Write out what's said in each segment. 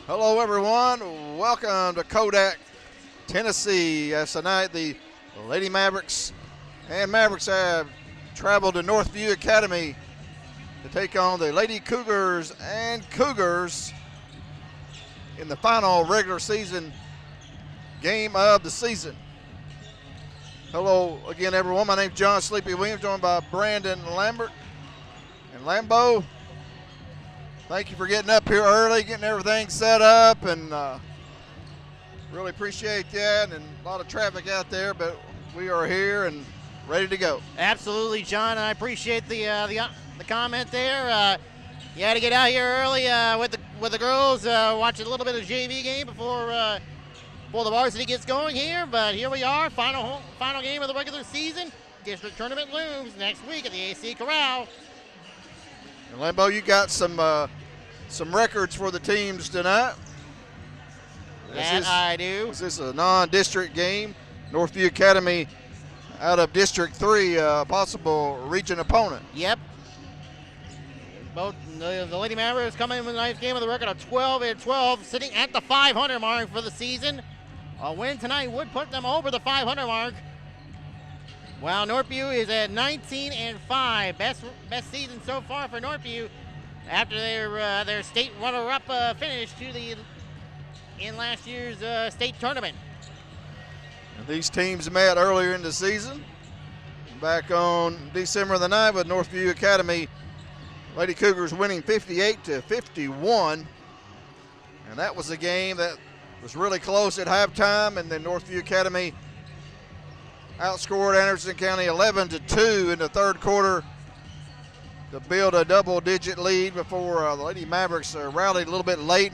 Hello, everyone. Welcome to Kodak, Tennessee. As tonight, the Lady Mavericks and Mavericks have traveled to Northview Academy to take on the Lady Cougars and Cougars in the final regular season game of the season. Hello again, everyone. My name's John Sleepy Williams, joined by Brandon Lambert and Lambeau. Thank you for getting up here early, getting everything set up, and really appreciate that. And a lot of traffic out there, but we are here and ready to go. Absolutely, John. I appreciate the comment there. You had to get out here early with the girls, watch a little bit of JV game before the varsity gets going here. But here we are, final game of the regular season. District tournament looms next week at the AC Corral. And Lambeau, you got some records for the teams tonight. I do. This is a non-district game. Northview Academy out of District 3, possible region opponent. Yep. Both the Lady Mavericks coming in with a nice game with a record of 12-12, sitting at the 500 mark for the season. A win tonight would put them over the 500 mark. While Northview is at 19-5, best season so far for Northview after their state runner-up finish in last year's state tournament. And these teams met earlier in the season, back on December the 9th with Northview Academy. Lady Cougars winning 58-51, and that was a game that was really close at halftime, and then Northview Academy outscored Anderson County 11-2 in the third quarter to build a double-digit lead before the Lady Mavericks rallied a little bit late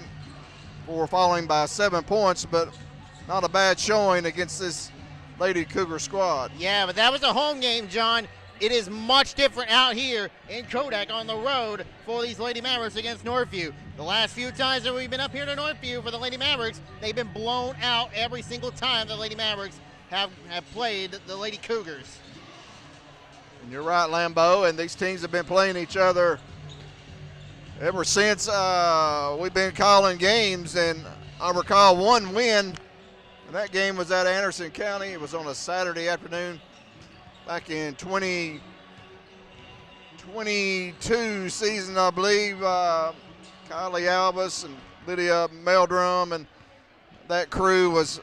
before falling by 7 points, but not a bad showing against this Lady Cougar squad. Yeah, but that was a home game, John. It is much different out here in Kodak on the road for these Lady Mavericks against Northview. The last few times that we've been up here to Northview for the Lady Mavericks, they've been blown out every single time the Lady Mavericks have played the Lady Cougars. And you're right, Lambeau, and these teams have been playing each other ever since we've been calling games, and I recall one win, and that game was at Anderson County. It was on a Saturday afternoon back in 2022 season, I believe. Kylie Albus and Lydia Meldrum and that crew was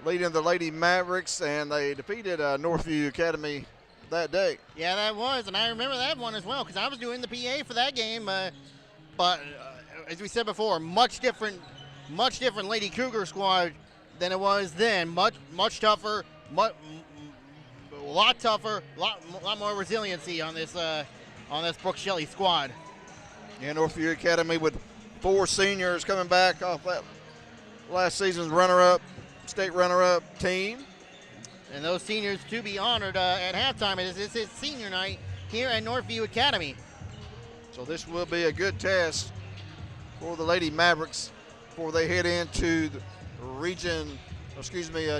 leading the Lady Mavericks, and they defeated Northview Academy that day. Yeah, that was, and I remember that one as well because I was doing the PA for that game. But as we said before, much different Lady Cougar squad than it was then. Much tougher, a lot tougher, lot more resiliency on this Brooke Shelley squad. Yeah, Northview Academy with 4 seniors coming back off that last season's state runner-up team. And those seniors to be honored at halftime. It's his senior night here at Northview Academy. So this will be a good test for the Lady Mavericks before they head into the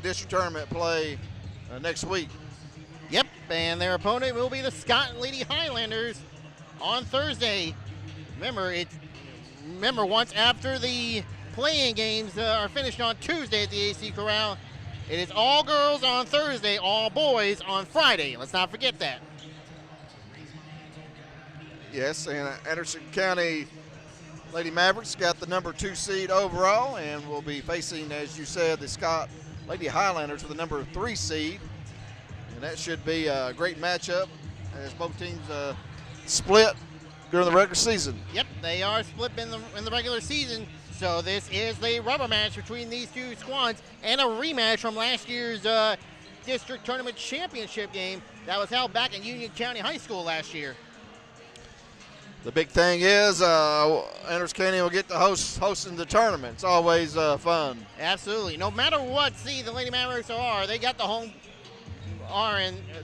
district tournament play next week. Yep, and their opponent will be the Scott Lady Highlanders on Thursday. Remember, once after the playing games are finished on Tuesday at the AC Corral, it is all girls on Thursday, all boys on Friday. Let's not forget that. Yes, and Anderson County Lady Mavericks got the number 2 seed overall and will be facing, as you said, the Scott Lady Highlanders with the number 3 seed. And that should be a great matchup as both teams split during the regular season. Yep, they are split in the regular season. So this is the rubber match between these two squads and a rematch from last year's district tournament championship game that was held back in Union County High School last year. The big thing is Anderson County will get to hosting the tournament. It's always fun. Absolutely. No matter what seed the Lady Mavericks are, they got the home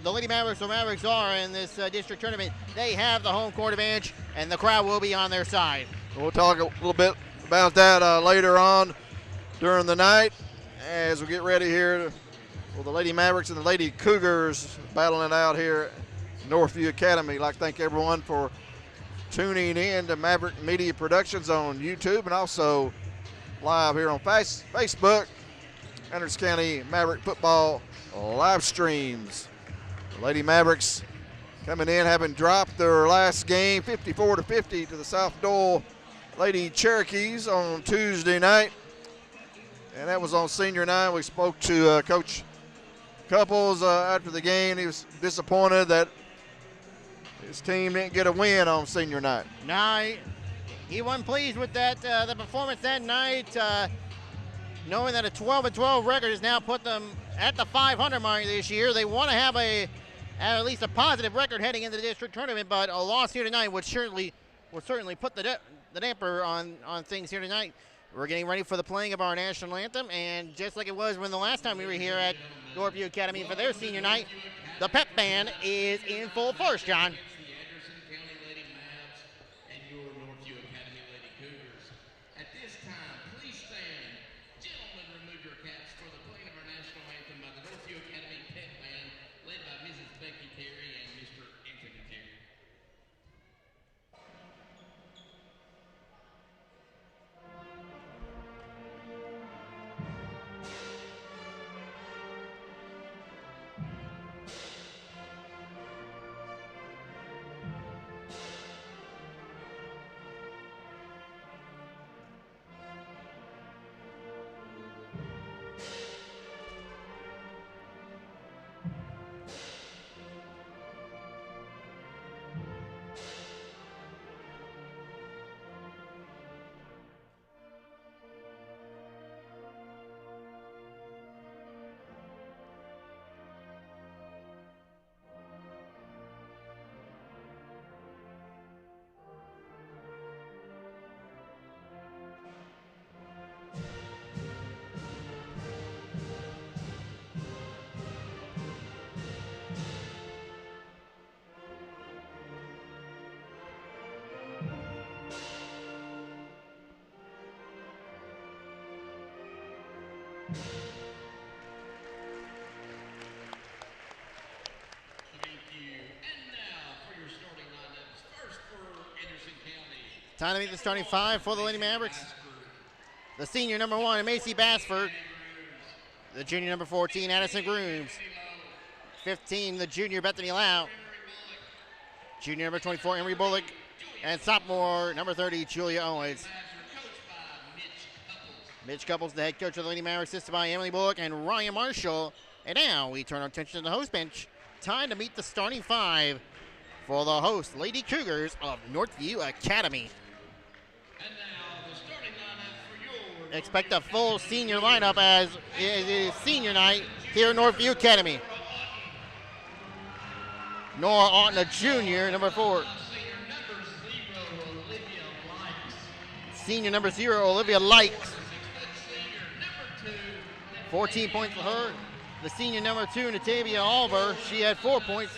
the Lady Mavericks or Mavericks are in this district tournament. They have the home court advantage, and the crowd will be on their side. We'll talk a little bit about that later on during the night as we get ready here for the Lady Mavericks and the Lady Cougars battling it out here at Northview Academy. I'd like to thank everyone for tuning in to Maverick Media Productions on YouTube and also live here on Facebook. Anderson County Maverick football live streams. The Lady Mavericks coming in, having dropped their last game 54-50 to the South Dole Lady Cherokees on Tuesday night. And that was on senior night. We spoke to Coach Couples after the game. He was disappointed that his team didn't get a win on senior night. No, he wasn't pleased with that the performance that night. Knowing that a 12-12 record has now put them at the 500 mark this year, they want to have at least a positive record heading into the district tournament. But a loss here tonight would certainly put the damper on things here tonight. We're getting ready for the playing of our national anthem, and just like it was when the last time we were here at Northview Academy for their senior night, the pep band is in full force, John. Time to meet the starting five for the Lady Mavericks. The senior number 1, Macy Bassford. The junior number 14, Addison Grooms. 15, the junior Bethany Lau. Junior number 24, Emery Bullock. And sophomore number 30, Julia Owens. Mitch Couples, the head coach of the Lady Mavericks, assisted by Emily Bullock and Ryan Marshall. And now we turn our attention to the host bench. Time to meet the starting five for the host, Lady Cougars of Northview Academy. Expect a full senior lineup as it is senior night here at Northview Academy. Nora Auten, a junior, number 4. Senior number 0, Olivia Likes. 14 points for her. The senior number 2, Natavia Alver, she had 4 points.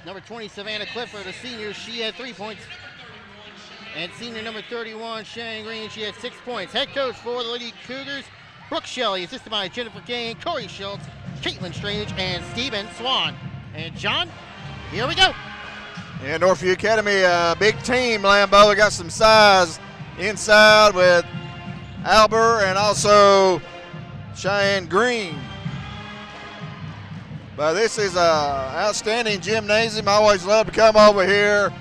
Number 20, Savannah Clifford, a senior, she had 3 points. And senior number 31, Shannon Green, she had 6 points. Head coach for the Lady Cougars, Brooke Shelley, assisted by Jennifer Kane, Corey Schultz, Caitlin Strange, and Steven Swan. And John, here we go. Yeah, Northview Academy, big team, Lambeau. They got some size inside with Albert and also Cheyenne Green. But this is an outstanding gymnasium. I always love to come over here.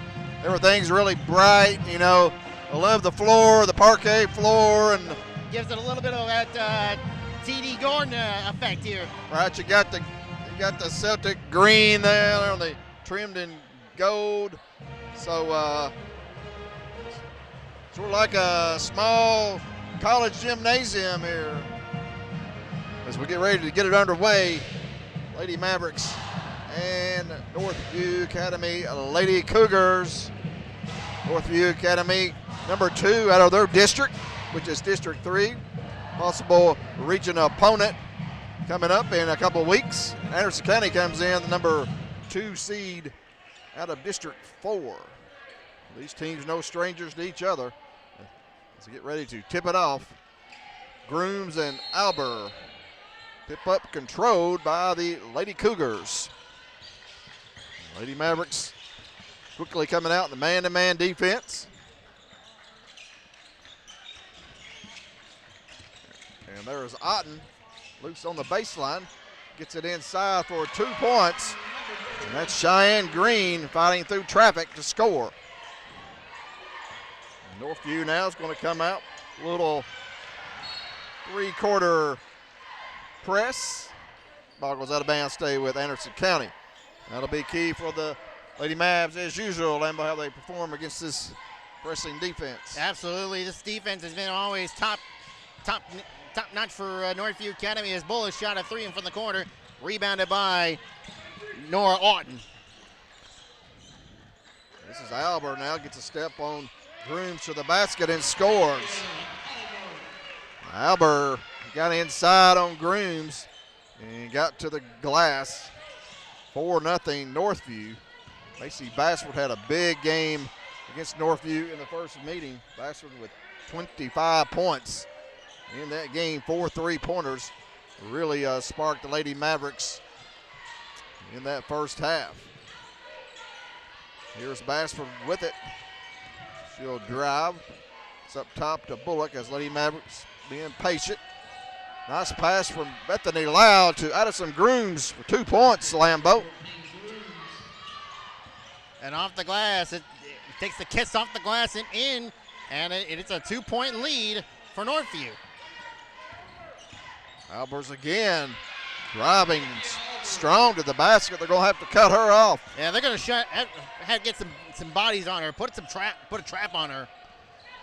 Everything's really bright, you know. I love the floor, the parquet floor, and gives it a little bit of that T.D. Gordon effect here. Right, you got the Celtic green there, on the trimmed in gold. So sort of like a small college gymnasium here. As we get ready to get it underway, Lady Mavericks and Northview Academy Lady Cougars. Northview Academy number 2 out of their district, which is District 3. Possible region opponent coming up in a couple of weeks. Anderson County comes in the number 2 seed out of District 4. These teams no strangers to each other. As we get ready to tip it off, Grooms and Albert. Tip up controlled by the Lady Cougars. Lady Mavericks quickly coming out in the man-to-man defense. And there's Otten, loose on the baseline. Gets it inside for 2 points. And that's Cheyenne Green fighting through traffic to score. Northview now is going to come out. Little 3-quarter press. Ball goes out of bounds, stay with Anderson County. That'll be key for the Lady Mavs as usual. Lambo, how they perform against this pressing defense. Absolutely. This defense has been always top notch for Northview Academy as Bullis shot a 3 from the corner. Rebounded by Nora Otten. This is Albert now, gets a step on Grooms to the basket and scores. Albert got inside on Grooms and got to the glass. 4-0 Northview. Macy Bassford had a big game against Northview in the first meeting. Bassford with 25 points in that game, 4 3-pointers. Really sparked the Lady Mavericks in that first half. Here's Bassford with it. She'll drive. It's up top to Bullock as Lady Mavericks being patient. Nice pass from Bethany Lau to Addison Grooms for 2 points, Lambeau. And off the glass, it takes the kiss off the glass and in, and it's a 2-point lead for Northview. Albers again driving strong to the basket. They're going to have to cut her off. Yeah, they're going to have to get some bodies on her, put a trap on her.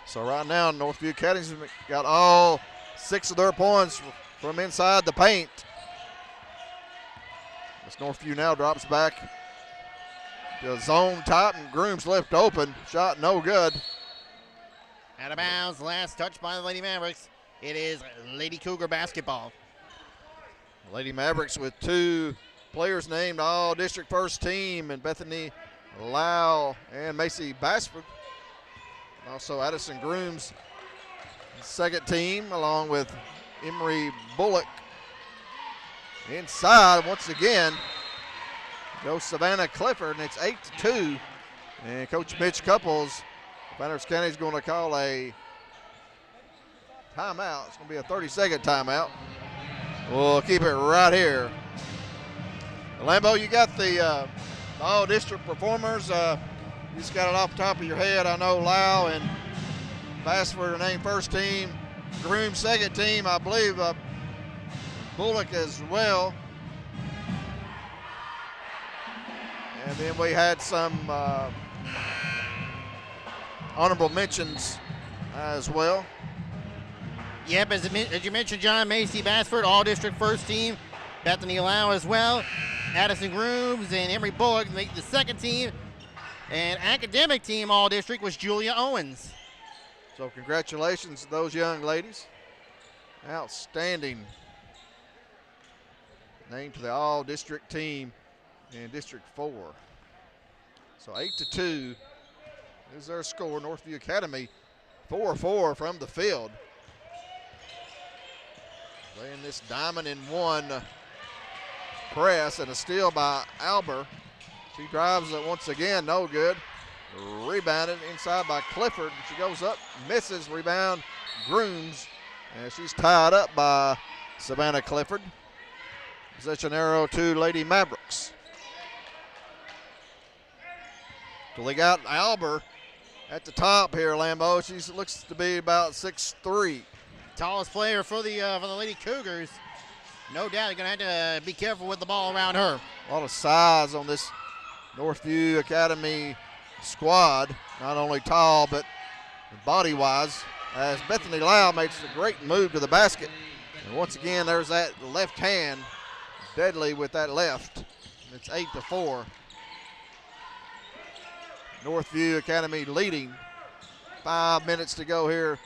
So right now, Northview Academy's got all 6 of their points from inside the paint. As Northview now drops back to zone top, and Grooms left open. Shot no good. Out of bounds, last touch by the Lady Mavericks. It is Lady Cougar basketball. Lady Mavericks with 2 players named all-district first team, and Bethany Lau and Macy Bassford. Also Addison Grooms, second team, along with Emery Bullock. Inside once again goes Savannah Clifford, and it's 8-2. And Coach Mitch Couples, Banner's County is going to call a timeout. It's going to be a 30-second timeout. We'll keep it right here. Lambeau, you got the all-district performers. You just got it off the top of your head. I know Lau and Bassford are named first team. Groom second team, I believe Bullock as well. And then we had some honorable mentions as well. Yep, as you mentioned, John, Macy Bassford, all-district first team. Bethany Lau as well. Addison Grooms and Emery Bullock make the second team. And academic team all-district was Julia Owens. So congratulations to those young ladies. Outstanding. Named to the all-district team in District 4. So 8-2 is their score. Northview Academy 4-4 from the field. Playing this diamond in one press, and a steal by Albert. She drives it once again, no good. Rebounded inside by Clifford. She goes up, misses, rebound, Grooms. And she's tied up by Savannah Clifford. Possession arrow to Lady Mavericks. So they got Albert at the top here, Lambeau. She looks to be about 6'3". Tallest player for the Lady Cougars. No doubt you're going to have to be careful with the ball around her. A lot of size on this Northview Academy squad. Not only tall, but body-wise. As Bethany Lau makes a great move to the basket. And once again, there's that left hand. Deadly with that left. It's 8-4. Northview Academy leading. 5 minutes to go here.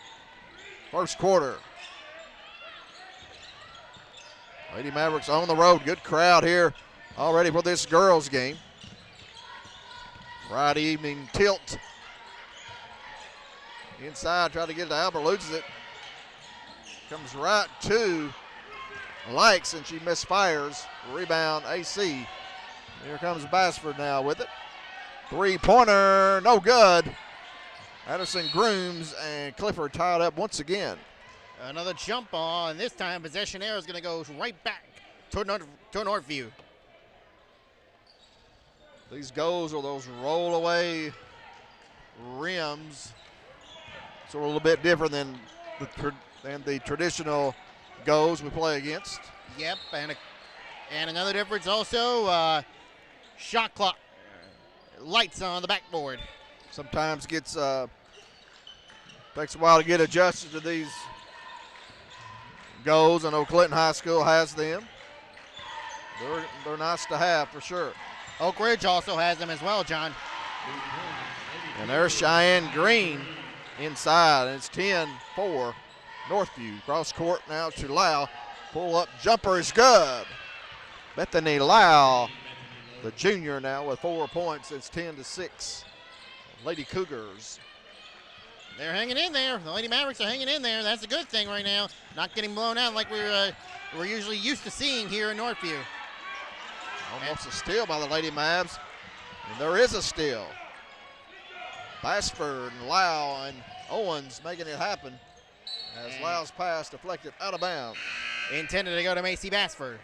First quarter. Lady Mavericks on the road. Good crowd here already for this girls game. Friday evening tilt. Inside, try to get it to Albert, loses it. Comes right to Likes, and she misfires. Rebound, AC. Here comes Bassford now with it. 3-pointer, no good. Addison Grooms and Clifford tied up once again. Another jump ball, and this time possession arrow is going to go right back to Northview. These goals are those roll-away rims. It's a little bit different than the traditional goals we play against. Yep, and another difference also, shot clock lights on the backboard. Sometimes takes a while to get adjusted to these goals. I know Clinton High School has them. They're nice to have for sure. Oak Ridge also has them as well, John. And there's Cheyenne Green inside, and it's 10-4 Northview. Cross court now to Lau. Pull up jumper is good. Bethany Lau, the junior, now with 4 points. It's 10-6. Lady Cougars. They're hanging in there. The Lady Mavericks are hanging in there. That's a good thing right now. Not getting blown out like we're usually used to seeing here in Northview. Almost a steal by the Lady Mavs. And there is a steal. Bassford and Lau and Owens making it happen as Lau's pass deflected out of bounds. Intended to go to Macy Bassford.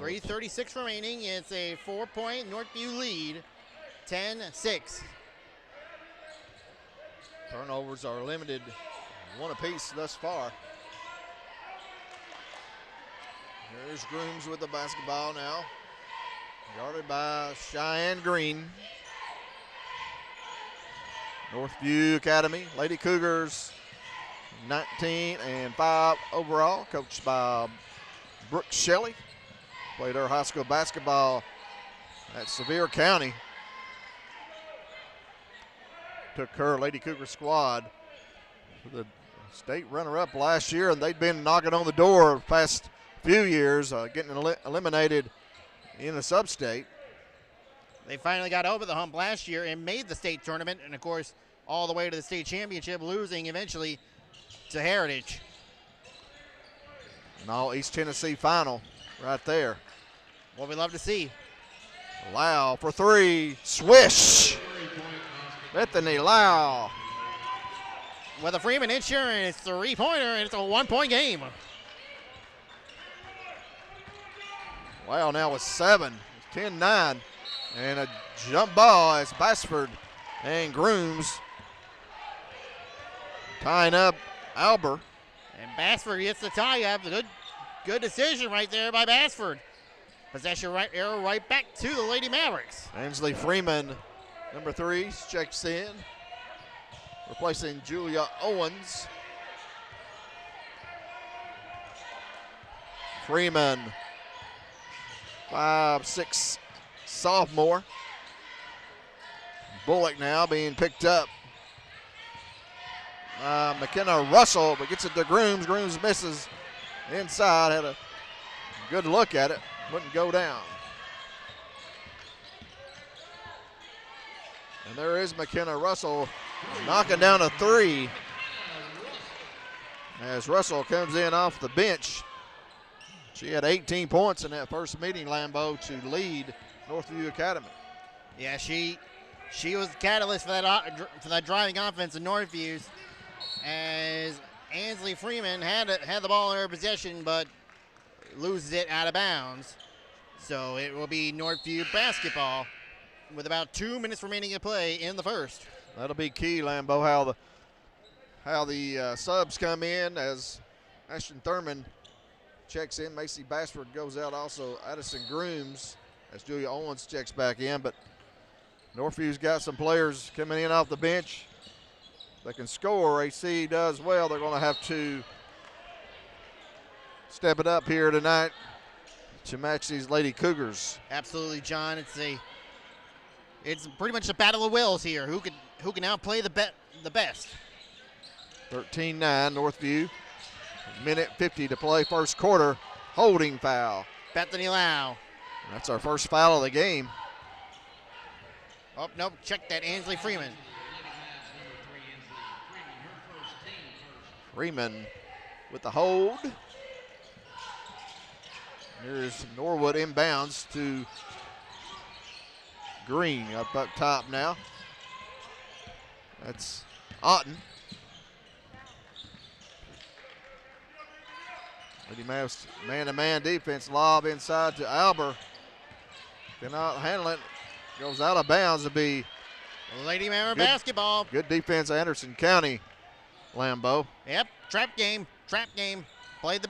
3:36 remaining. It's a 4-point Northview lead. 10-6. Turnovers are limited, 1 apiece thus far. There's Grooms with the basketball now. Guarded by Cheyenne Green. Northview Academy, Lady Cougars, 19-5 overall, coached by Brooke Shelley. Played her high school basketball at Sevier County. Took her Lady Cougar squad to the state runner-up last year, and they'd been knocking on the door the past few years, getting eliminated in the sub-state. They finally got over the hump last year and made the state tournament, and of course, all the way to the state championship, losing eventually to Heritage. An all East Tennessee final right there. What we love to see. Lau for 3, swish! Bethany Lau. With a Freeman Insurance 3-pointer, and it's a 1-point game. Lau now with 7, 10-9, and a jump ball as Bassford and Grooms tying up Albert. And Bassford gets the tie-up. Good decision right there by Bassford. Possession right arrow right back to the Lady Mavericks. Ainsley Freeman, number 3, checks in, replacing Julia Owens. Freeman, 5'6" sophomore. Bullock now being picked up. McKenna Russell, but gets it to Grooms. Grooms misses inside, had a good look at it, wouldn't go down. And there is McKenna Russell knocking down a 3 as Russell comes in off the bench. She had 18 points in that first meeting, Lambeau, to lead Northview Academy. Yeah, she was the catalyst for that driving offense in Northview's, as Ainsley Freeman had the ball in her possession, but loses it out of bounds. So it will be Northview basketball with about 2 minutes remaining to play in the first. That'll be key, Lambeau, how the subs come in as Ashton Thurman checks in. Macy Bassford goes out also. Addison Grooms as Julia Owens checks back in. But Northview's got some players coming in off the bench that can score. AC does well. They're going to have to step it up here tonight to match these Lady Cougars. Absolutely, John. It's pretty much a battle of wills here. Who can outplay the best? 13-9 Northview. Minute 50 to play, first quarter. Holding foul. Bethany Lau. That's our first foul of the game. Oh, nope, check that, Ainsley Freeman. Freeman with the hold. Here's Norwood inbounds to Green up top now. That's Otten. Lady Mavs man-to-man defense, lob inside to Albert. Cannot handle it. Goes out of bounds to be Lady Maverick basketball. Good defense, Anderson County, Lambeau. Yep, trap game. Played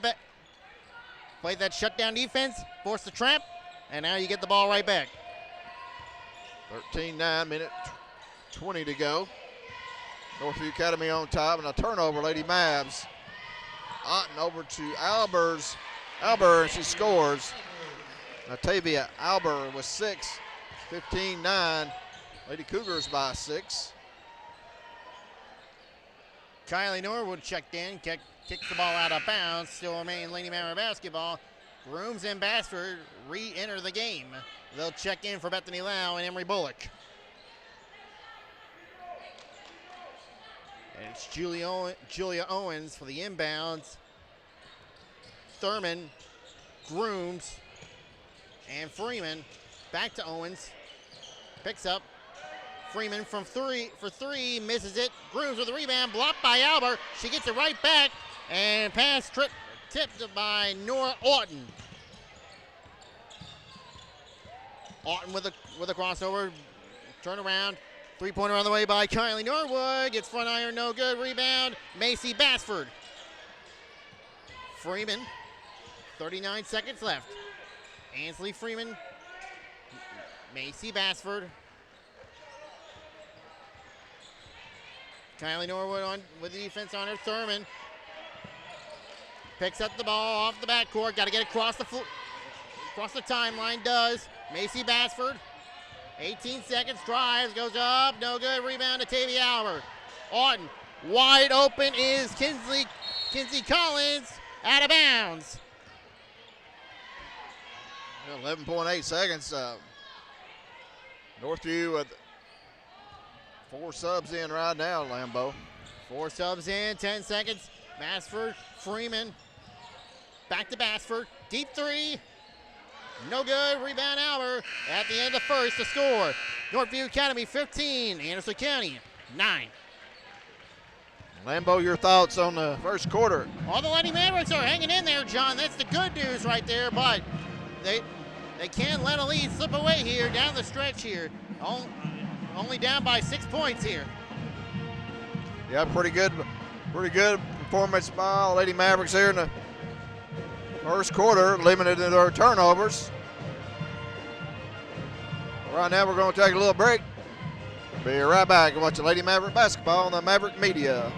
that shutdown defense, forced the trap, and now you get the ball right back. 13-9, minute 20 to go. Northview Academy on top, and a turnover, Lady Mavs. Otten over to Albert, and she scores. Natavia Albert with 6, 15-9. Lady Cougars by 6. Kylie Norwood checked in, kicks the ball out of bounds. Still remain Lady Maverick basketball. Grooms and Bassford re-enter the game. They'll check in for Bethany Lau and Emery Bullock. And it's Julia Owens for the inbounds. Thurman, Grooms, and Freeman. Back to Owens. Picks up. Freeman from three, misses it. Grooms with the rebound, blocked by Albert. She gets it right back, and pass tipped by Nora Orton. Orton with a crossover, turn around. Three-pointer on the way by Kylie Norwood. Gets front iron, no good. Rebound, Macy Bassford. Freeman, 39 seconds left. Ansley Freeman, Macy Bassford. Kylie Norwood on with the defense on her. Thurman picks up the ball off the backcourt. Got to get across the timeline. Does Macy Bassford? 18 seconds. Drives. Goes up. No good. Rebound to Tavia Albert. Orton. Wide open is Kinsey Collins. Out of bounds. 11.8 seconds. Northview with 4 subs in right now, Lambeau. 4 subs in, 10 seconds. Bassford, Freeman. Back to Bassford. Deep 3. No good. Rebound Albert at the end of first to score. Northview Academy 15, Anderson County 9. Lambeau, your thoughts on the first quarter? All the Lady Mavericks are hanging in there, John. That's the good news right there, but they can't let a lead slip away here down the stretch here. Only down by 6 points here. Yeah, pretty good performance by all Lady Mavericks here in the first quarter, limited in their turnovers. Right now we're going to take a little break. Be right back and watch the Lady Maverick basketball on the Maverick Media.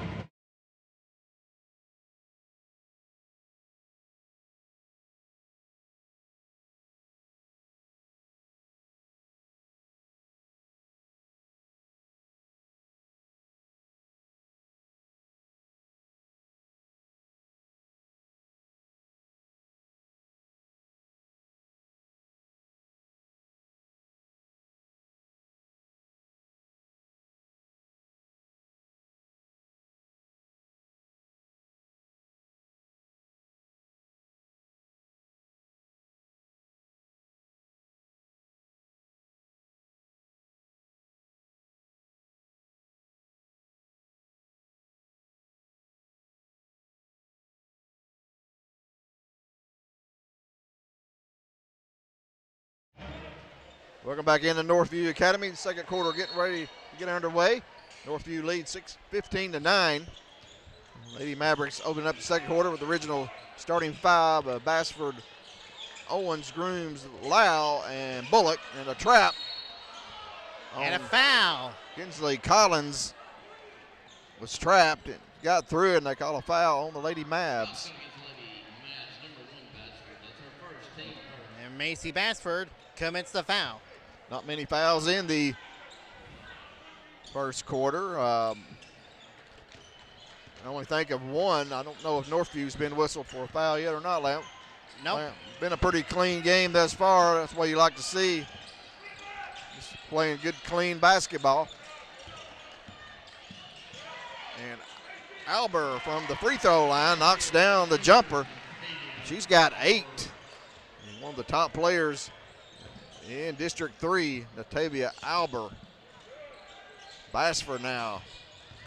Welcome back into Northview Academy. The second quarter getting ready to get underway. Northview leads 15-9. Lady Mavericks opening up the second quarter with the original starting 5 of Bassford, Owens, Grooms, Lau, and Bullock. And a trap. And a foul. Kinsley Collins was trapped and got through it, and they call a foul on the Lady Mavs. And Macy Bassford commits the foul. Not many fouls in the first quarter. I only think of one. I don't know if Northview's been whistled for a foul yet or not, Lamp. Nope. Been a pretty clean game thus far. That's what you like to see. Just playing good, clean basketball. And Albert from the free throw line knocks down the jumper. She's got 8. And one of the top players in District 3, Natavia Albert. Bassford now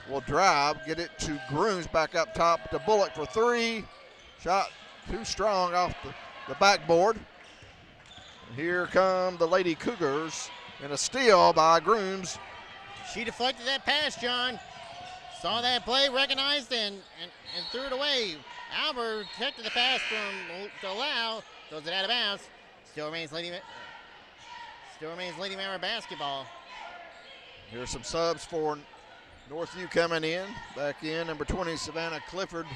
will drive, get it to Grooms, back up top to Bullock for three. Shot too strong off the backboard. And here come the Lady Cougars and a steal by Grooms. She deflected that pass, John. Saw that play, recognized, and threw it away. Albert detected the pass to Lau, throws it out of bounds. Still remains Lady Maverick basketball. Here's some subs for Northview coming in. Back in, number 20, Savannah Clifford.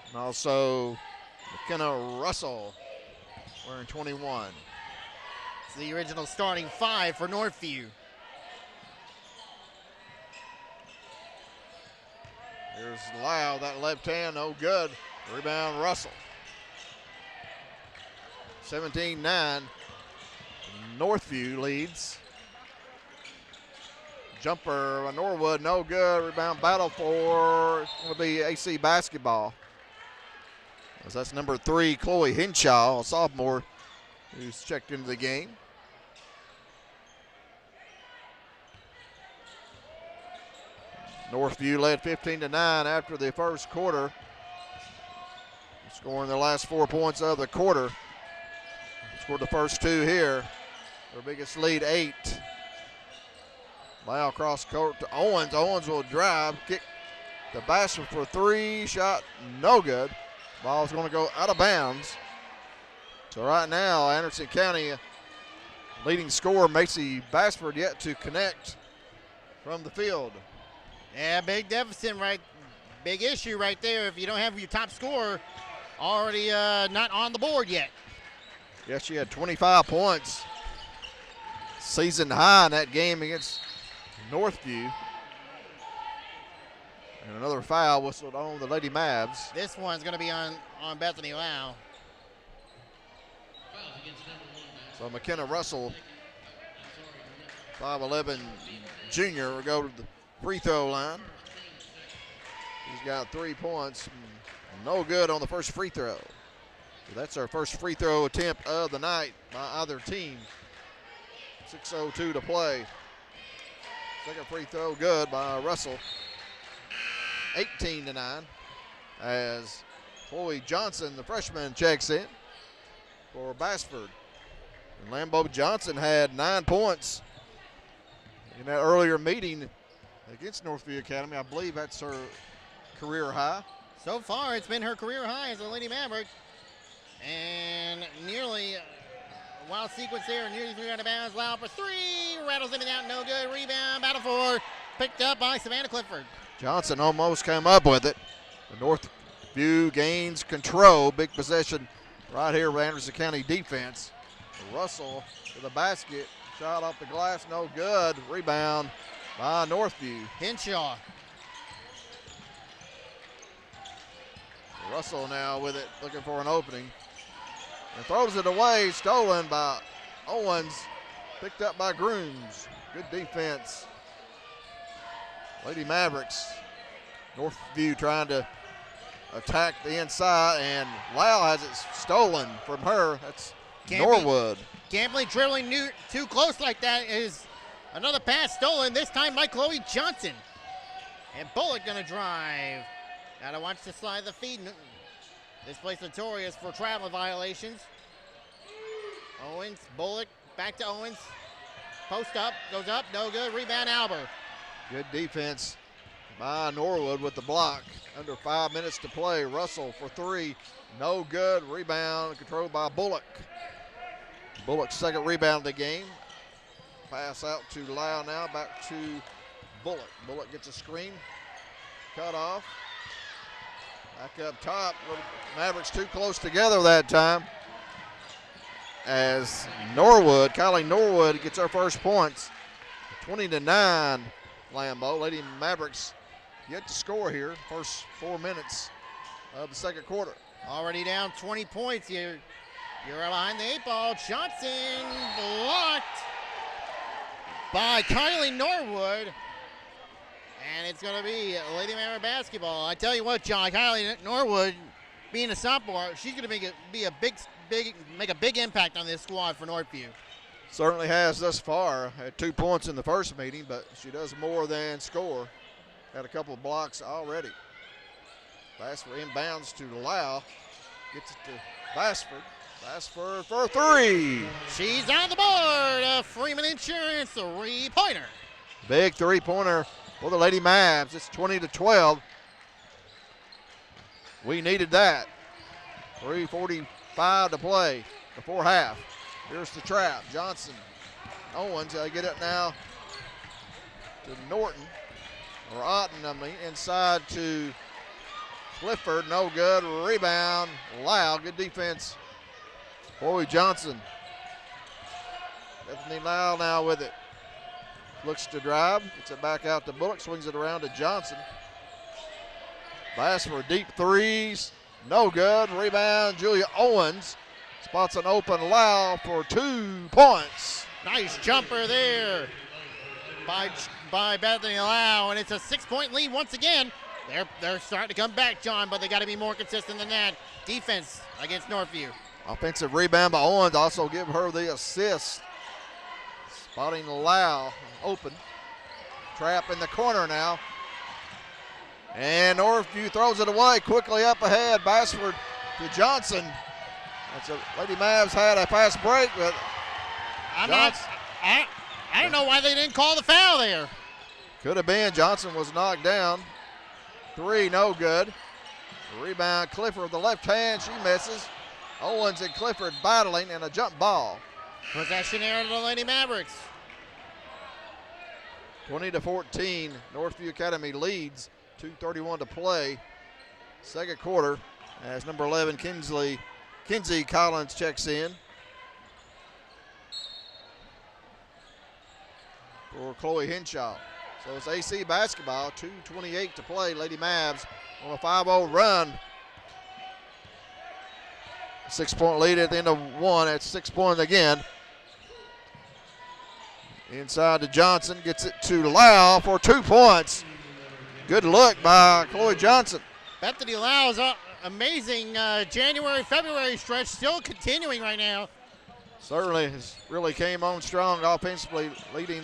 And also McKenna Russell wearing 21. It's the original starting five for Northview. Here's Lau, that left hand, no good. Rebound Russell. 17-9. Northview leads. Jumper by Norwood, no good. Rebound battle for, will be AC basketball. As that's number 3, Chloe Henshaw, a sophomore, who's checked into the game. Northview led 15-9 after the first quarter, scoring their last 4 points of the quarter. Scored the first 2 here. Their biggest lead, 8. Lau cross court to Owens. Owens will drive, kick the basket for 3. Shot no good. Ball's going to go out of bounds. So right now, Anderson County leading scorer Macy Bassford yet to connect from the field. Yeah, big deficit, big issue right there. If you don't have your top scorer already not on the board yet. Yes, she had 25 points. Season high in that game against Northview. And another foul whistled on the Lady Mavs. This one's going to be on Bethany Lau. So McKenna Russell, 5'11" junior, will go to the free throw line. He's got 3 points. No good on the first free throw. So that's our first free throw attempt of the night by either team. 6:02 to play. Second free throw good by Russell. 18-9 as Chloe Johnson, the freshman, checks in for Bassford. And Lambeau Johnson had 9 points in that earlier meeting against Northview Academy. I believe that's her career high. So far, it's been her career high as a Lady Maverick. And nearly a wild sequence there, nearly 3 out of bounds. Lau for 3, rattles in and out, no good. Rebound, battle for, picked up by Savannah Clifford. Johnson almost came up with it. The Northview gains control. Big possession right here with Anderson County defense. Russell to the basket. Shot off the glass, no good. Rebound by Northview. Henshaw. Russell now with it, looking for an opening. And throws it away, stolen by Owens. Picked up by Grooms. Good defense. Lady Mavericks. Northview trying to attack the inside, and Lau has it stolen from her. That's Norwood. Gambley dribbling too close like that is another pass stolen, this time by Chloe Johnson. And Bullock gonna drive. Gotta watch the slide of the feet. This place notorious for travel violations. Owens, Bullock, back to Owens. Post up, goes up, no good. Rebound, Albert. Good defense by Norwood with the block. Under 5 minutes to play. Russell for 3, no good. Rebound controlled by Bullock. Bullock's second rebound of the game. Pass out to Lau now, back to Bullock. Bullock gets a screen, cut off. Back up top, Mavericks too close together that time. As Kylie Norwood gets her first points. 20-9, Lambeau. Lady Mavericks yet to score here. First 4 minutes of the second quarter. Already down 20 points. You're behind the 8 ball. Johnson blocked by Kylie Norwood. And it's going to be Lady Maverick basketball. I tell you what, John, Kylie Norwood, being a sophomore, she's going to make a big impact on this squad for Northview. Certainly has thus far. Had 2 points in the first meeting, but she does more than score. Had a couple of blocks already. Bassford inbounds to Lau. Gets it to Bassford. Bassford for 3. She's on the board. Freeman Insurance 3-pointer. Big 3-pointer for the Lady Mavs. It's 20-12. We needed that. 3:45 to play before half. Here's the trap. Johnson. Owens, they get it now to Norton. Or Otten, inside to Clifford. No good. Rebound. Lau. Good defense. Chloe Johnson. Bethany Lau now with it. Looks to drive. Gets it back out to Bullock. Swings it around to Johnson. Bass for deep threes. No good. Rebound. Julia Owens. Spots an open Lau for 2 points. Nice jumper there by Bethany Lau, and it's a 6-point lead once again. They're starting to come back, John, but they got to be more consistent than that. Defense against Northview. Offensive rebound by Owens. Also give her the assist. Spotting Lau open. Trap in the corner now. And Northview throws it away. Quickly up ahead. Bassford to Johnson. That's a Lady Mavs had a fast break, but I don't know why they didn't call the foul there. Could have been. Johnson was knocked down. 3, no good. Rebound, Clifford with the left hand. She misses. Owens and Clifford battling and a jump ball. Possession area to the Lady Mavericks. 20-14. Northview Academy leads. 2:31 to play. Second quarter as number 11, Kinsey Collins checks in for Chloe Henshaw. So it's AC basketball, 2:28 to play. Lady Mavs on a 5-0 run. 6-point lead at the end of 1. It's 6 points again. Inside to Johnson, gets it to Lau for 2 points. Good look by Chloe Johnson. Bethany Lau's amazing January, February stretch still continuing right now. Certainly has really came on strong offensively, leading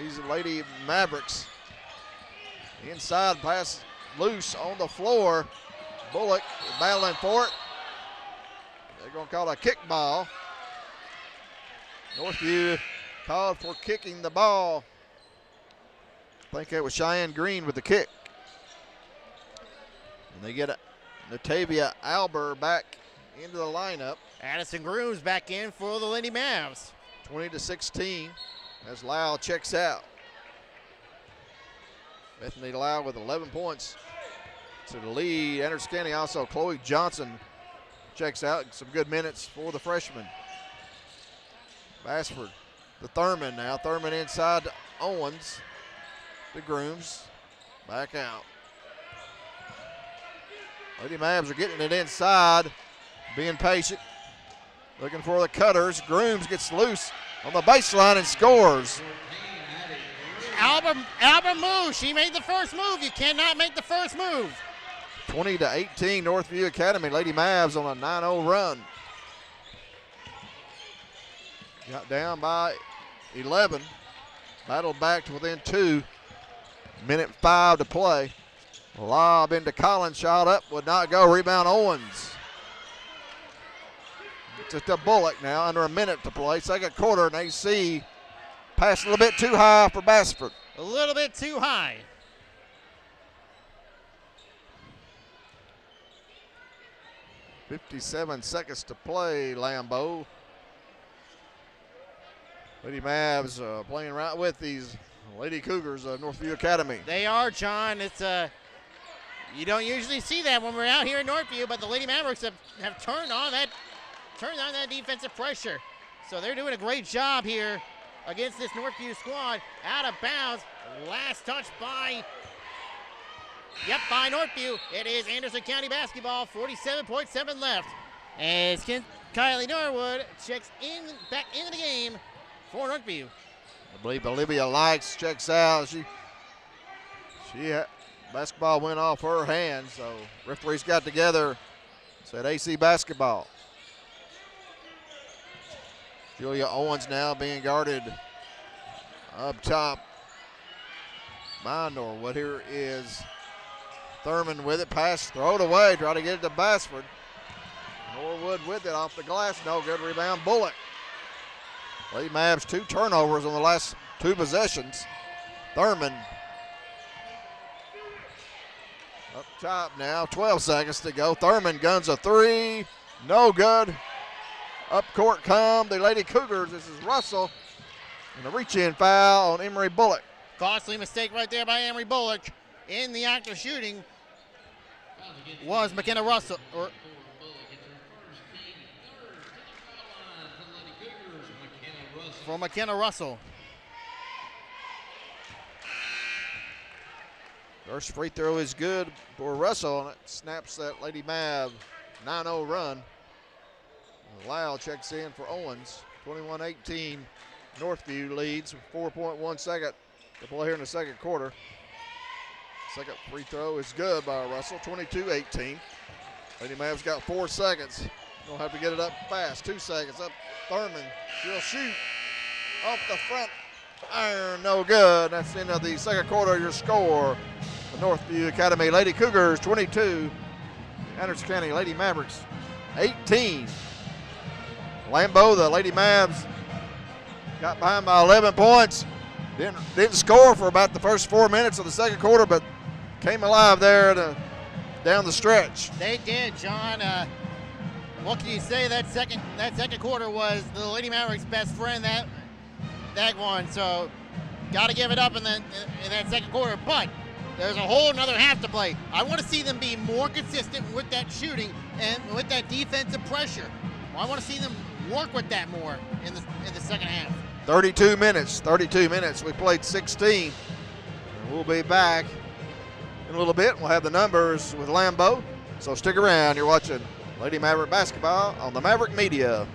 these Lady Mavericks. Inside pass loose on the floor. Bullock battling for it. They're going to call it a kickball. Northview called for kicking the ball. I think it was Cheyenne Green with the kick. And they get Natavia Alber back into the lineup. Addison Grooms back in for the Lady Mavs. 20-16 as Lau checks out. Bethany Lau with 11 points to the lead. Enters Scanny. Also Chloe Johnson checks out. Some good minutes for the freshman. Bassford to Thurman now. Thurman inside to Owens. The Grooms back out. Lady Mavs are getting it inside, being patient, looking for the cutters. Grooms gets loose on the baseline and scores. Albert moves. She made the first move. You cannot make the first move. 20-18 Northview Academy. Lady Mavs on a 9-0 run. Got down by 11. Battled back to within 2. Minute 5 to play. Lob into Collins, shot up, would not go. Rebound Owens. Just a Bullock now, under a minute to play. Second quarter, and AC passed a little bit too high for Bassford. A little bit too high. .57 seconds to play, Lambeau. Lady Mavs playing right with these Lady Cougars of Northview Academy. They are, John. It's you don't usually see that when we're out here in Northview, but the Lady Mavericks have turned on that defensive pressure. So they're doing a great job here against this Northview squad. Out of bounds. Last touch by Northview. It is Anderson County basketball. 47.7 left. As Kylie Norwood checks in back into the game for Northview. I believe Olivia Likes checks out. She basketball went off her hand, so referees got together, said AC basketball. Julia Owens now being guarded up top by Norwood. Here is Thurman with it. Pass, throw it away. Try to get it to Bassford. Norwood with it off the glass. No good. Rebound, Bullock. Lady Mavs 2 turnovers on the last 2 possessions. Thurman up top now. 12 seconds to go. Thurman guns a 3. No good. Up court come the Lady Cougars. This is Russell. And a reach-in foul on Emery Bullock. Costly mistake right there by Emery Bullock. In the act of shooting was McKenna Russell. For McKenna Russell. First free throw is good for Russell, and it snaps that Lady Mav 9-0 run. Lyle checks in for Owens. 21-18. Northview leads with 4.1 second to play here in the second quarter. Second free throw is good by Russell. 22-18. Lady Mavs got 4 seconds. Don't have to get it up fast. 2 seconds up. Thurman, she'll shoot off the front iron. No good. That's the end of the second quarter. Your score: the Northview Academy Lady Cougars 22, Anderson County Lady Mavericks 18. Lambeau, the Lady Mavs, got behind by 11 points. Didn't score for about the first 4 minutes of the second quarter, but came alive there down the stretch. They did, John. What can you say? That second quarter was the Lady Mavericks' best friend that one. So, got to give it up in that second quarter. But there's a whole another half to play. I want to see them be more consistent with that shooting and with that defensive pressure. I want to see them work with that more in the second half. 32 minutes. We played 16. And we'll be back in a little bit. We'll have the numbers with Lambeau. So stick around. You're watching Lady Maverick basketball on the Maverick Media.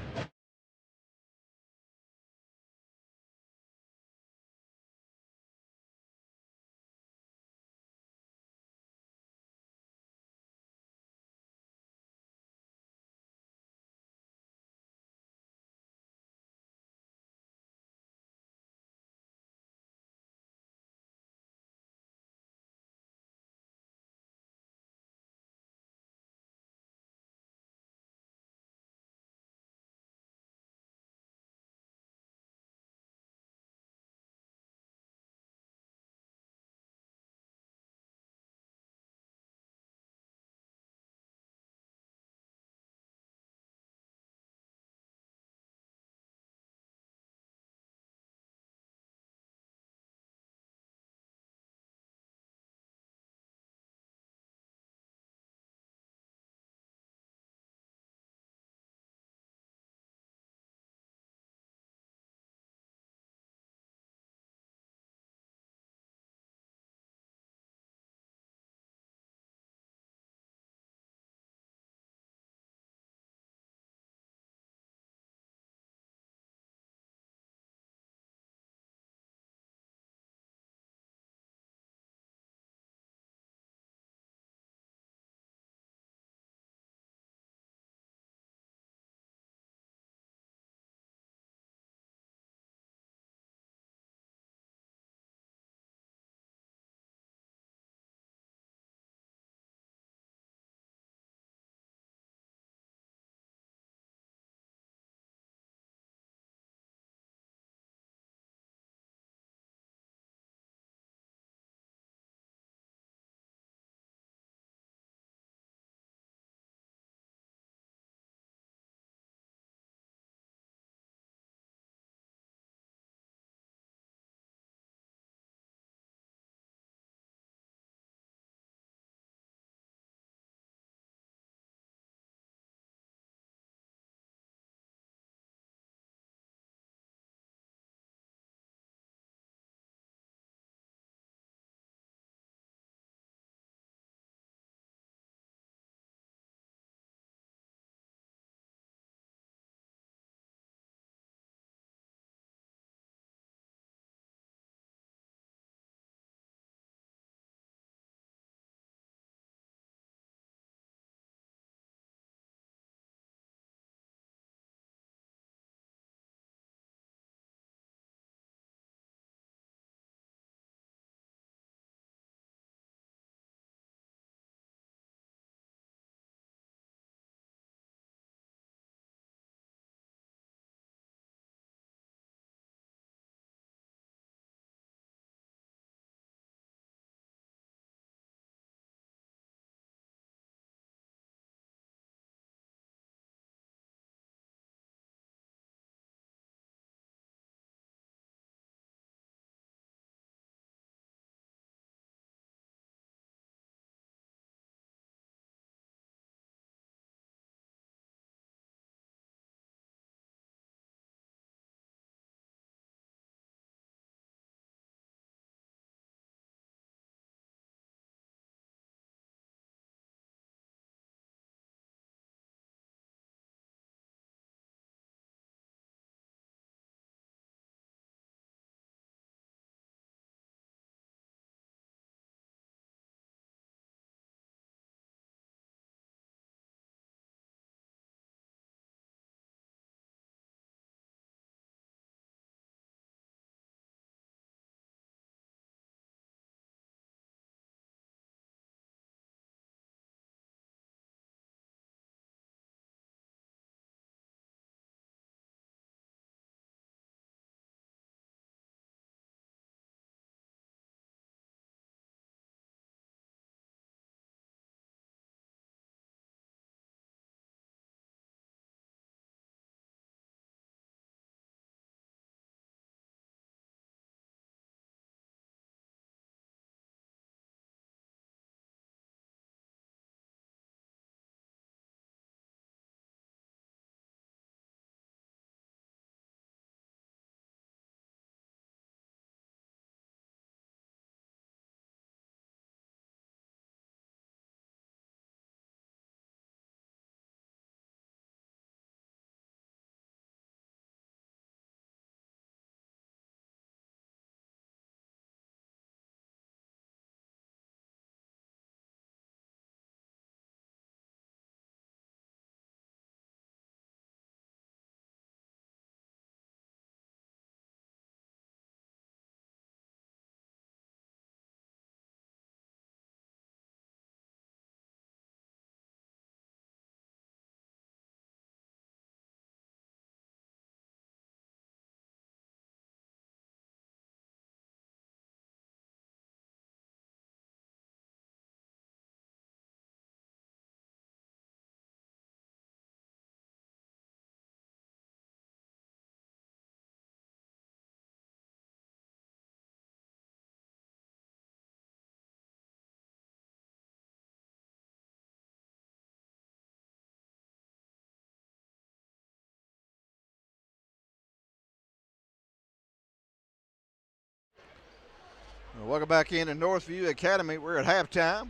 Welcome back into Northview Academy. We're at halftime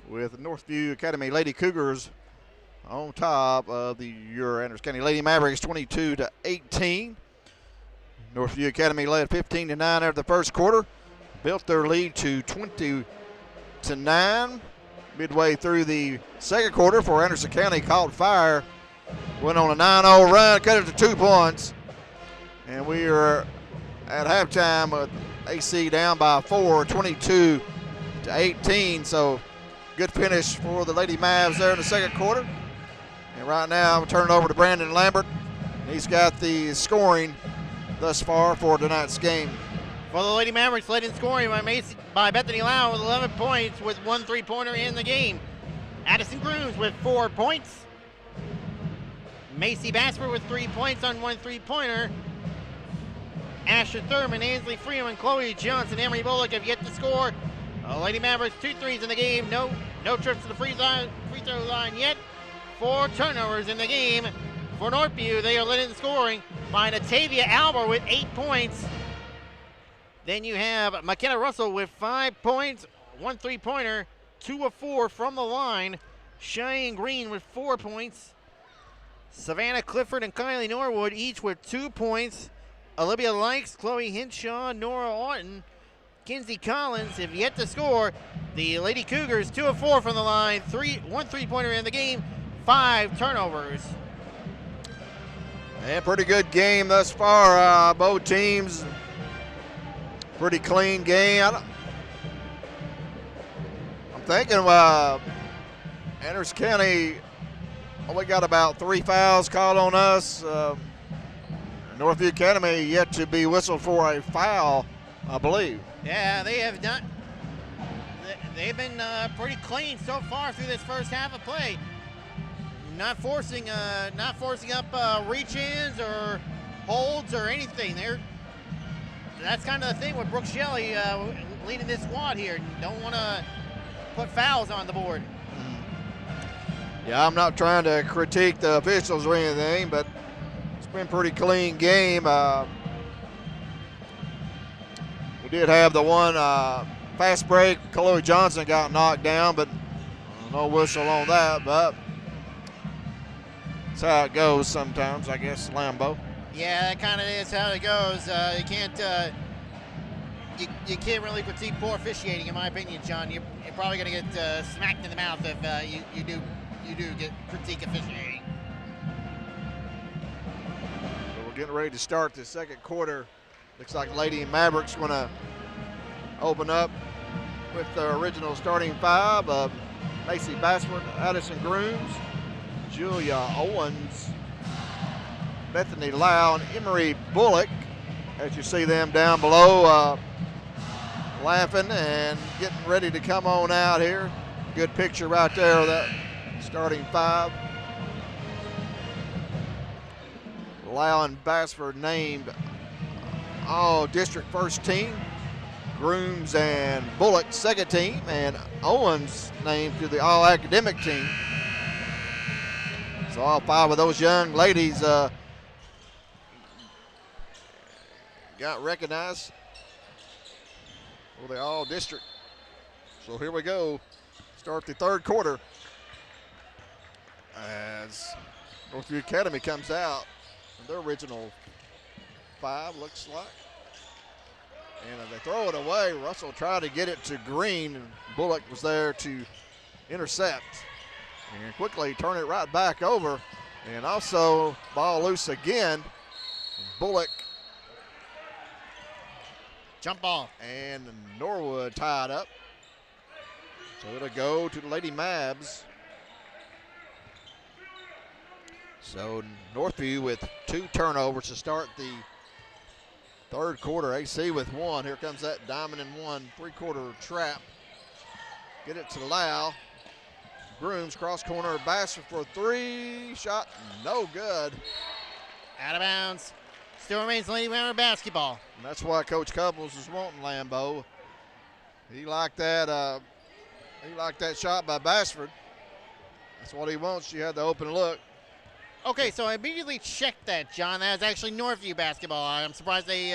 with Northview Academy Lady Cougars on top of the Andrews County Lady Mavericks 22-18. Northview Academy led 15-9 after the first quarter, built their lead to 20-9 midway through the second quarter for Anderson County. Caught fire, went on a 9-0 run, cut it to 2 points, and we are at halftime with AC down by 4, 22-18. So good finish for the Lady Mavs there in the second quarter. And right now I'm turning it over to Brandon Lambert. He's got the scoring thus far for tonight's game. For the Lady Mavericks, led in scoring by Bethany Lau with 11 points with 1 3-pointer in the game. Addison Grooms with 4 points. Macy Basper with 3 points on 1 3-pointer. Asher Thurman, Ainsley Freeman, Chloe Johnson, Emery Bullock have yet to score. Lady Mavericks 2 threes in the game. No trips to the free throw line yet. 4 turnovers in the game. For Northview, they are led in scoring by Natavia Alber with 8 points. Then you have McKenna Russell with 5 points, 1 3-pointer, 2 of 4 from the line. Cheyenne Green with 4 points. Savannah Clifford and Kylie Norwood each with 2 points. Olivia Likes, Chloe Hinshaw, Nora Orton, Kinsey Collins have yet to score. The Lady Cougars 2 of 4 from the line, 1 3-pointer in the game, 5 turnovers. And pretty good game thus far. Both teams, pretty clean game. I'm thinking Anderson County only got about 3 fouls called on us. Northview Academy yet to be whistled for a foul, I believe. Yeah, they have done. They've been pretty clean so far through this first half of play. Not forcing up reach-ins or holds or anything. That's kind of the thing with Brooke Shelley leading this squad here. Don't want to put fouls on the board. Yeah, I'm not trying to critique the officials or anything, but it's been a pretty clean game. We did have the one fast break. Chloe Johnson got knocked down, but no whistle on that. But that's how it goes sometimes, I guess, Lambo. Yeah, that kind of is how it goes. You can't really critique poor officiating, in my opinion, John. You're probably going to get smacked in the mouth if you do get critique officiating. So we're getting ready to start the second quarter. Looks like Lady Mavericks going to open up with their original starting five of Macy Bassford, Addison Grooms, Julia Owens, Bethany Lau, and Emery Bullock. As you see them down below laughing and getting ready to come on out here. Good picture right there of that starting five. Lau and Bassford named all district first team. Grooms and Bullock second team, and Owens named to the all academic team. So all 5 of those young ladies got recognized for the all district. So here we go. Start the third quarter as Northview Academy comes out. Their original 5 looks like. And they throw it away. Russell tried to get it to Green, and Bullock was there to intercept. And quickly turn it right back over. And also ball loose again. Bullock. Jump ball. And Norwood tied up. So it'll go to the Lady Mavs. So Northview with 2 turnovers to start the third quarter. AC with 1. Here comes that diamond and 1 3-quarter trap. Get it to Lau. Grooms cross corner. Bassett for 3. Shot no good. Out of bounds. Still remains Lady Mavericks basketball. And that's why Coach Couples is wanting Lambeau. He liked that. He liked that shot by Bassford. That's what he wants. She had the open look. Okay, so I immediately checked that, John. That was actually Northview basketball. I'm surprised they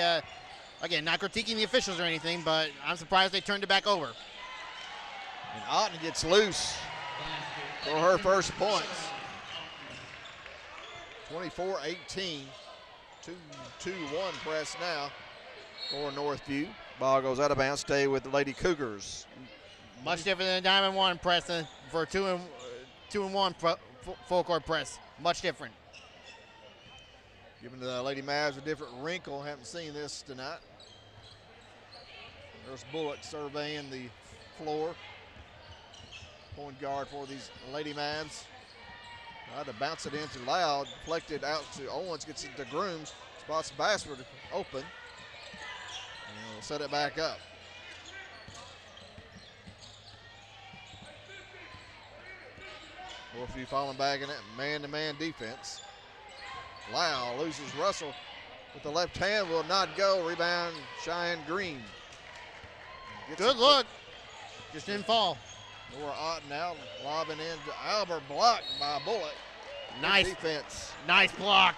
Again, not critiquing the officials or anything, but I'm surprised they turned it back over. And Otten gets loose for her first points. 24-18. 2-2-1 press now for Northview. Ball goes out of bounds. Stay with the Lady Cougars. Much different than a diamond one press for a 2-and-1 full court press. Much different. Giving the Lady Mavs a different wrinkle. Haven't seen this tonight. There's Bullock surveying the floor. Point guard for these Lady Mavs. Tried to bounce it into Loud. Deflected out to Owens. Gets it to Grooms. Spots Bassford open. And we'll set it back up. Northview falling back in it. Man-to-man defense. Lau loses Russell with the left hand. Will not go. Rebound Cheyenne Green. Good look. Just didn't fall. Nora Otten out. Lobbing into Albert. Blocked by Bullock. Nice defense. Nice block.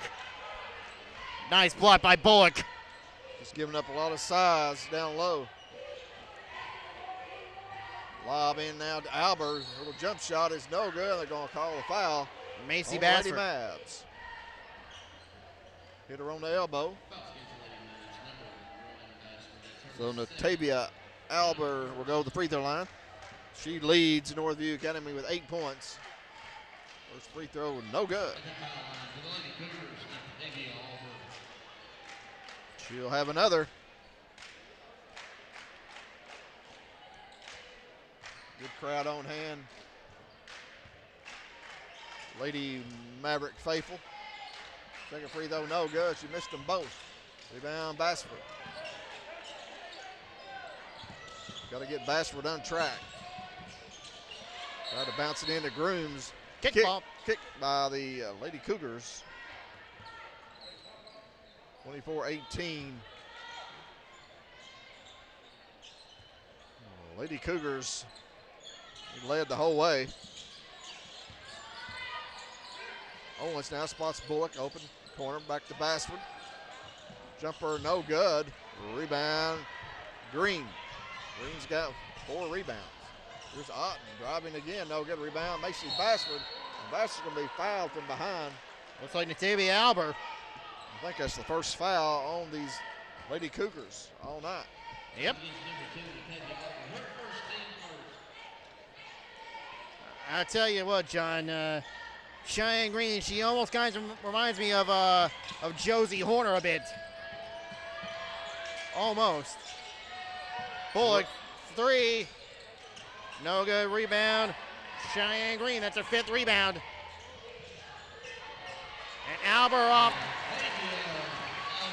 Nice block by Bullock. Just giving up a lot of size down low. Lob in now to Albert. Little jump shot is no good. They're going to call a foul. Macy Lady Bassford. Mavs. Hit her on the elbow. So Natavia Albert will go to the free throw line. She leads Northview Academy with 8 points. First free throw, no good. She'll have another. Good crowd on hand. Lady Maverick faithful. Second free throw, no good. She missed them both. Rebound, Bassford. Got to get Bassford on track. Try to bounce it into Grooms. Kick by the Lady Cougars. 24-18. Lady Cougars led the whole way. Owens now spots Bullock, open corner, back to Bassford. Jumper, no good. Rebound, Green. Green's got 4 rebounds. Here's Otten driving again, no good rebound. Macy Bassford. And Bassford's going to be fouled from behind. Looks like Natavia Albert. I think that's the first foul on these Lady Cougars all night. Yep. I tell you what, John, Cheyenne Green, she almost kind of reminds me of Josie Horner a bit. Almost. Bullock, 3. No good rebound. Cheyenne Green, that's her 5th rebound. And Albert off.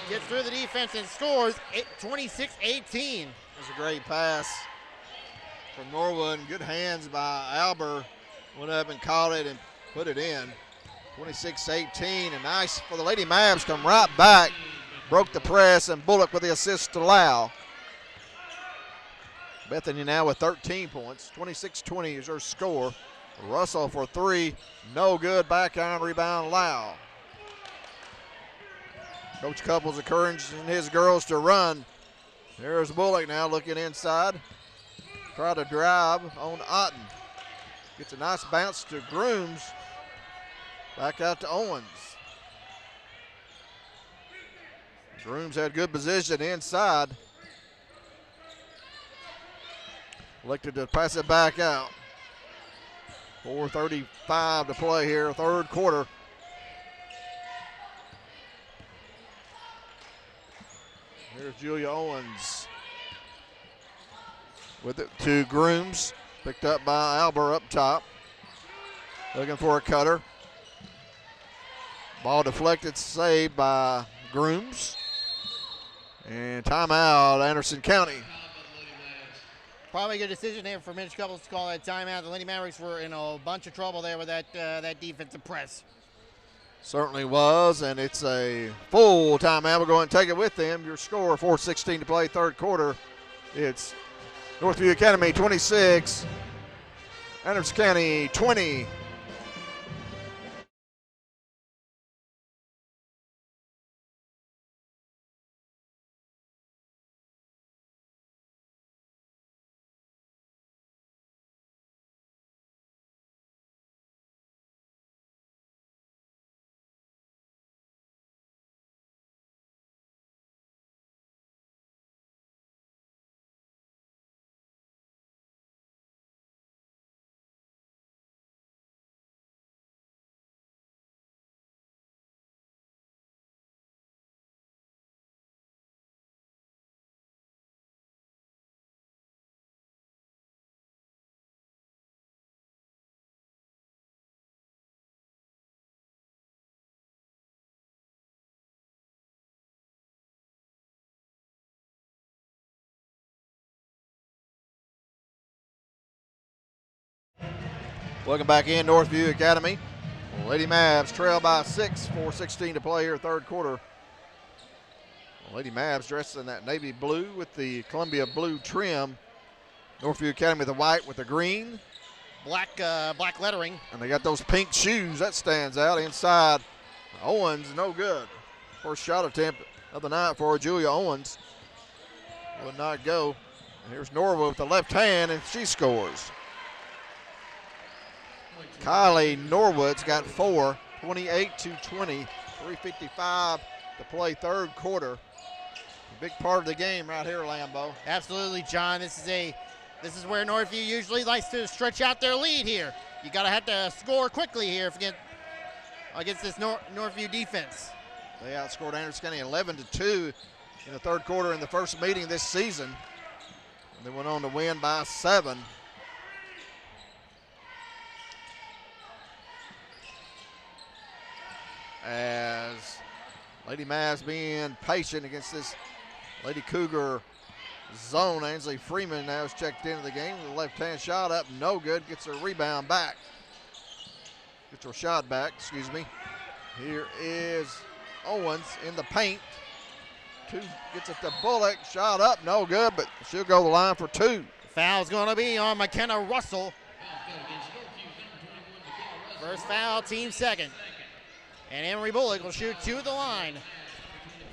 Gets through the defense and scores 26-18. That's a great pass from Norwood. Good hands by Albert. Went up and caught it and put it in. 26-18, and nice for the Lady Mavs. Come right back. Broke the press, and Bullock with the assist to Lau. Bethany now with 13 points. 26-20 is her score. Russell for 3. No good. Back iron rebound, Lau. Coach Couples encouraging his girls to run. There's Bullock now looking inside. Try to drive on Otten. Gets a nice bounce to Grooms. Back out to Owens. Grooms had good position inside. Elected to pass it back out. 4:35 to play here, 3rd quarter. Here's Julia Owens with it to Grooms. Picked up by Albert up top. Looking for a cutter. Ball deflected, saved by Grooms. And timeout, Anderson County. Probably a good decision there for Mitch Couples to call that timeout. The Lady Mavericks were in a bunch of trouble there with that defensive press. Certainly was, and it's a full timeout. We'll go ahead and take it with them. Your score, 4:16 to play, 3rd quarter. It's Northview Academy 26, Anderson County 20. Welcome back in Northview Academy. Lady Mavs trail by 6, 4:16 to play here, third quarter. Lady Mavs dressed in that navy blue with the Columbia blue trim. Northview Academy the white with the green. Black lettering. And they got those pink shoes. That stands out. Inside, Owens, no good. First shot attempt of the night for Julia Owens. Would not go. And here's Norwood with the left hand, and she scores. Kylie Norwood's got 4, 28-20, 3:55 to play third quarter. A big part of the game right here, Lambeau. Absolutely, John. This is where Northview usually likes to stretch out their lead here. You gotta have to score quickly here against this Northview defense. They outscored Anderson County 11-2 in the third quarter in the first meeting this season. And they went on to win by 7. As Lady Mavs being patient against this Lady Cougar zone. Ainsley Freeman now is checked into the game with a left-hand shot up, no good. Gets her rebound back. Gets her shot back, excuse me. Here is Owens in the paint. Gets it to Bullock, shot up, no good, but she'll go the line for 2. Foul's gonna be on McKenna Russell. First foul, team second. And Emery Bullock will shoot to the line.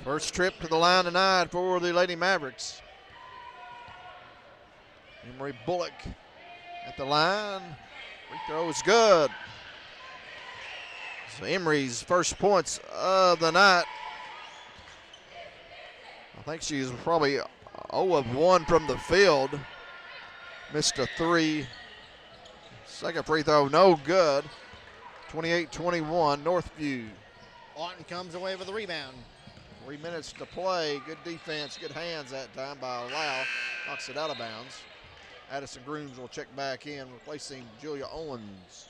First trip to the line tonight for the Lady Mavericks. Emery Bullock at the line. Free throw is good. So Emery's first points of the night. I think she's probably 0 of 1 from the field. Missed a 3. Second free throw, no good. 28-21, Northview. Lawton comes away with the rebound. 3 minutes to play. Good defense, good hands that time by Lau. Knocks it out of bounds. Addison Grooms will check back in, replacing Julia Owens.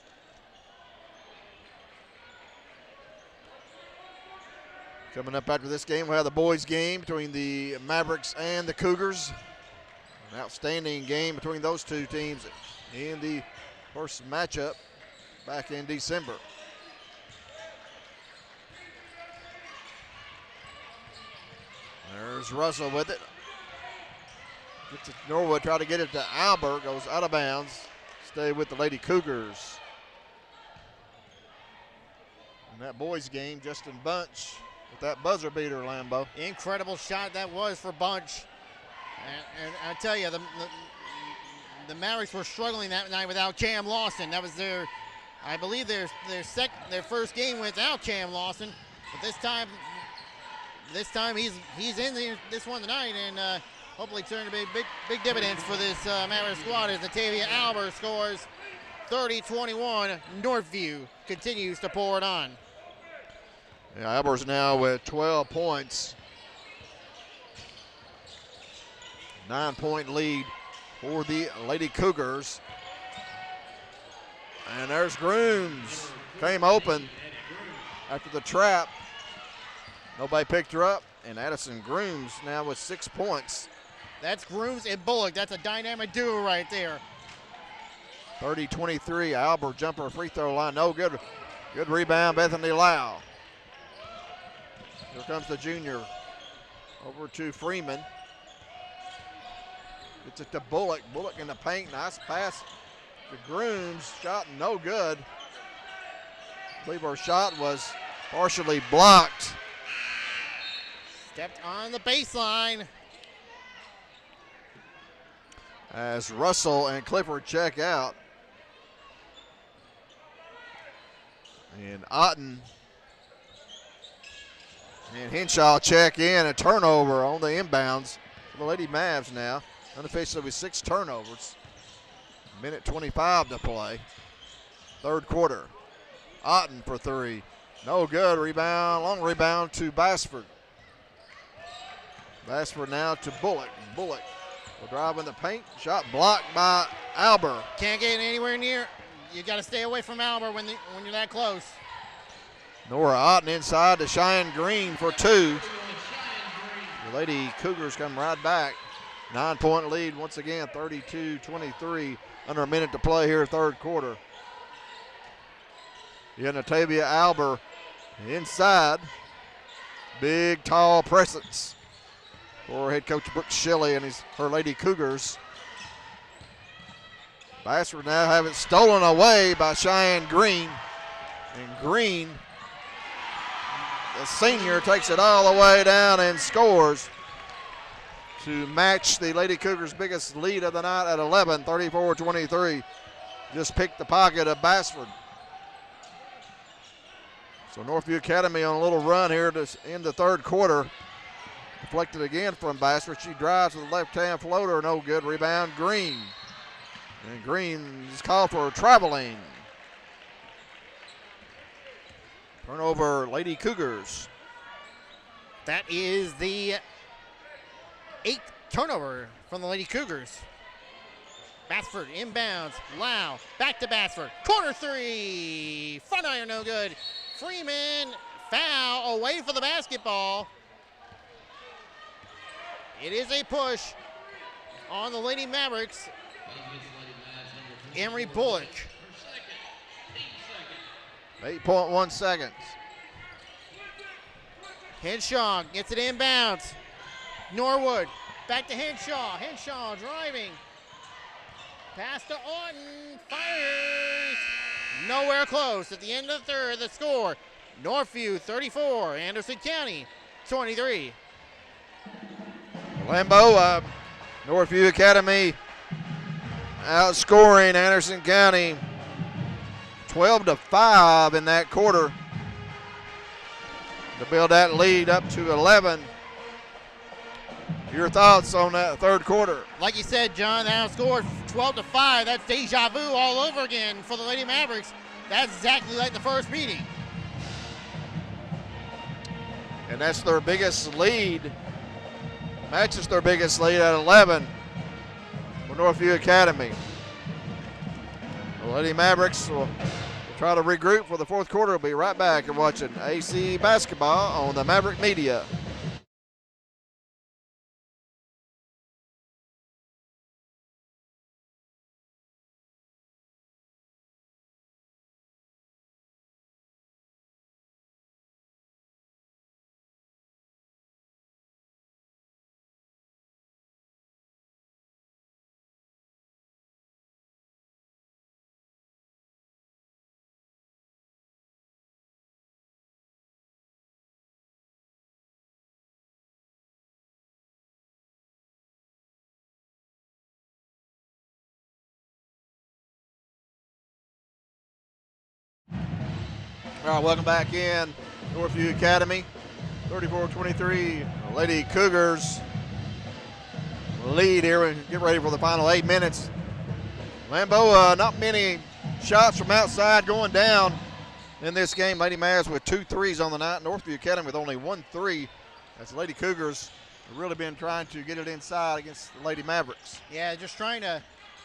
Coming up after this game, we'll have the boys' game between the Mavericks and the Cougars. An outstanding game between those two teams in the first matchup back in December. There's Russell with it. Gets it to Norwood, try to get it to Albert, goes out of bounds. Stay with the Lady Cougars. In that boys' game, Justin Bunch with that buzzer beater, Lambeau. Incredible shot that was for Bunch. And I tell you, the Mavericks were struggling that night without Cam Lawson. That was I believe their first game without Cam Lawson. But this time he's in this one tonight, and hopefully turn to be big dividends for this Mavericks squad as Natavia Albert scores 30-21. Northview continues to pour it on. Yeah, Albert's now with 12 points. 9-point lead for the Lady Cougars. And there's Grooms. Came open after the trap. Nobody picked her up. And Addison Grooms now with 6 points. That's Grooms and Bullock. That's a dynamic duo right there. 30-23. Albert jumper free throw line. No good. Good rebound, Bethany Lau. Here comes the junior. Over to Freeman. Gets it to Bullock. Bullock in the paint. Nice pass to Grooms. Shot no good. I believe her shot was partially blocked. Stepped on the baseline. As Russell and Clifford check out. And Otten and Henshaw check in. A turnover on the inbounds for the Lady Mavs now. Unofficially with 6 turnovers. Minute 25 to play. Third quarter. Otten for 3. No good. Rebound. Long rebound to Bassford. Bassford now to Bullock. Bullock will drive in the paint. Shot blocked by Albert. Can't get anywhere near. You got to stay away from Albert when you're that close. Nora Otten inside to Cheyenne Green for 2. The Lady Cougars come right back. 9-point lead once again, 32-23. Under a minute to play here, third quarter. Natavia Alber inside. Big, tall presence for head coach Brooke Shelley and her Lady Cougars. Bassford now have it stolen away by Cheyenne Green. And Green, the senior, takes it all the way down and scores to match the Lady Cougars' biggest lead of the night at 11, 34-23. Just picked the pocket of Bassford. So Northview Academy on a little run here to end the third quarter. Deflected again from Bassford. She drives with the left-hand floater. No good. Rebound, Green. And Green is called for traveling. Turnover, Lady Cougars. That is the 8th turnover from the Lady Cougars. Bassford inbounds. Lau back to Bassford. Corner three. Front iron, no good. Freeman, foul, away for the basketball. It is a push on the Lady Mavericks. Emery Bullock. 8.1 seconds. Henshaw gets it inbounds. Norwood back to Henshaw. Henshaw driving. Pass to Orton. Fires. Nowhere close. At the end of the third, the score. Northview 34, Anderson County 23. Lambeau, Northview Academy outscoring Anderson County 12-5 in that quarter to build that lead up to 11. Your thoughts on that third quarter? Like you said, John, that outscored 12-5. That's deja vu all over again for the Lady Mavericks. That's exactly like the first meeting. And that's their biggest lead. Matches their biggest lead at 11 for Northview Academy. The Lady Mavericks will try to regroup for the fourth quarter. We'll be right back and watching AC basketball on the Maverick Media. All right, welcome back in. Northview Academy, 34-23. Lady Cougars lead here and get ready for the final 8 minutes. Lambeau, not many shots from outside going down in this game. Lady Mavs with 2 threes on the night. Northview Academy with only 1 3. That's Lady Cougars have really been trying to get it inside against the Lady Mavericks. Yeah, just trying to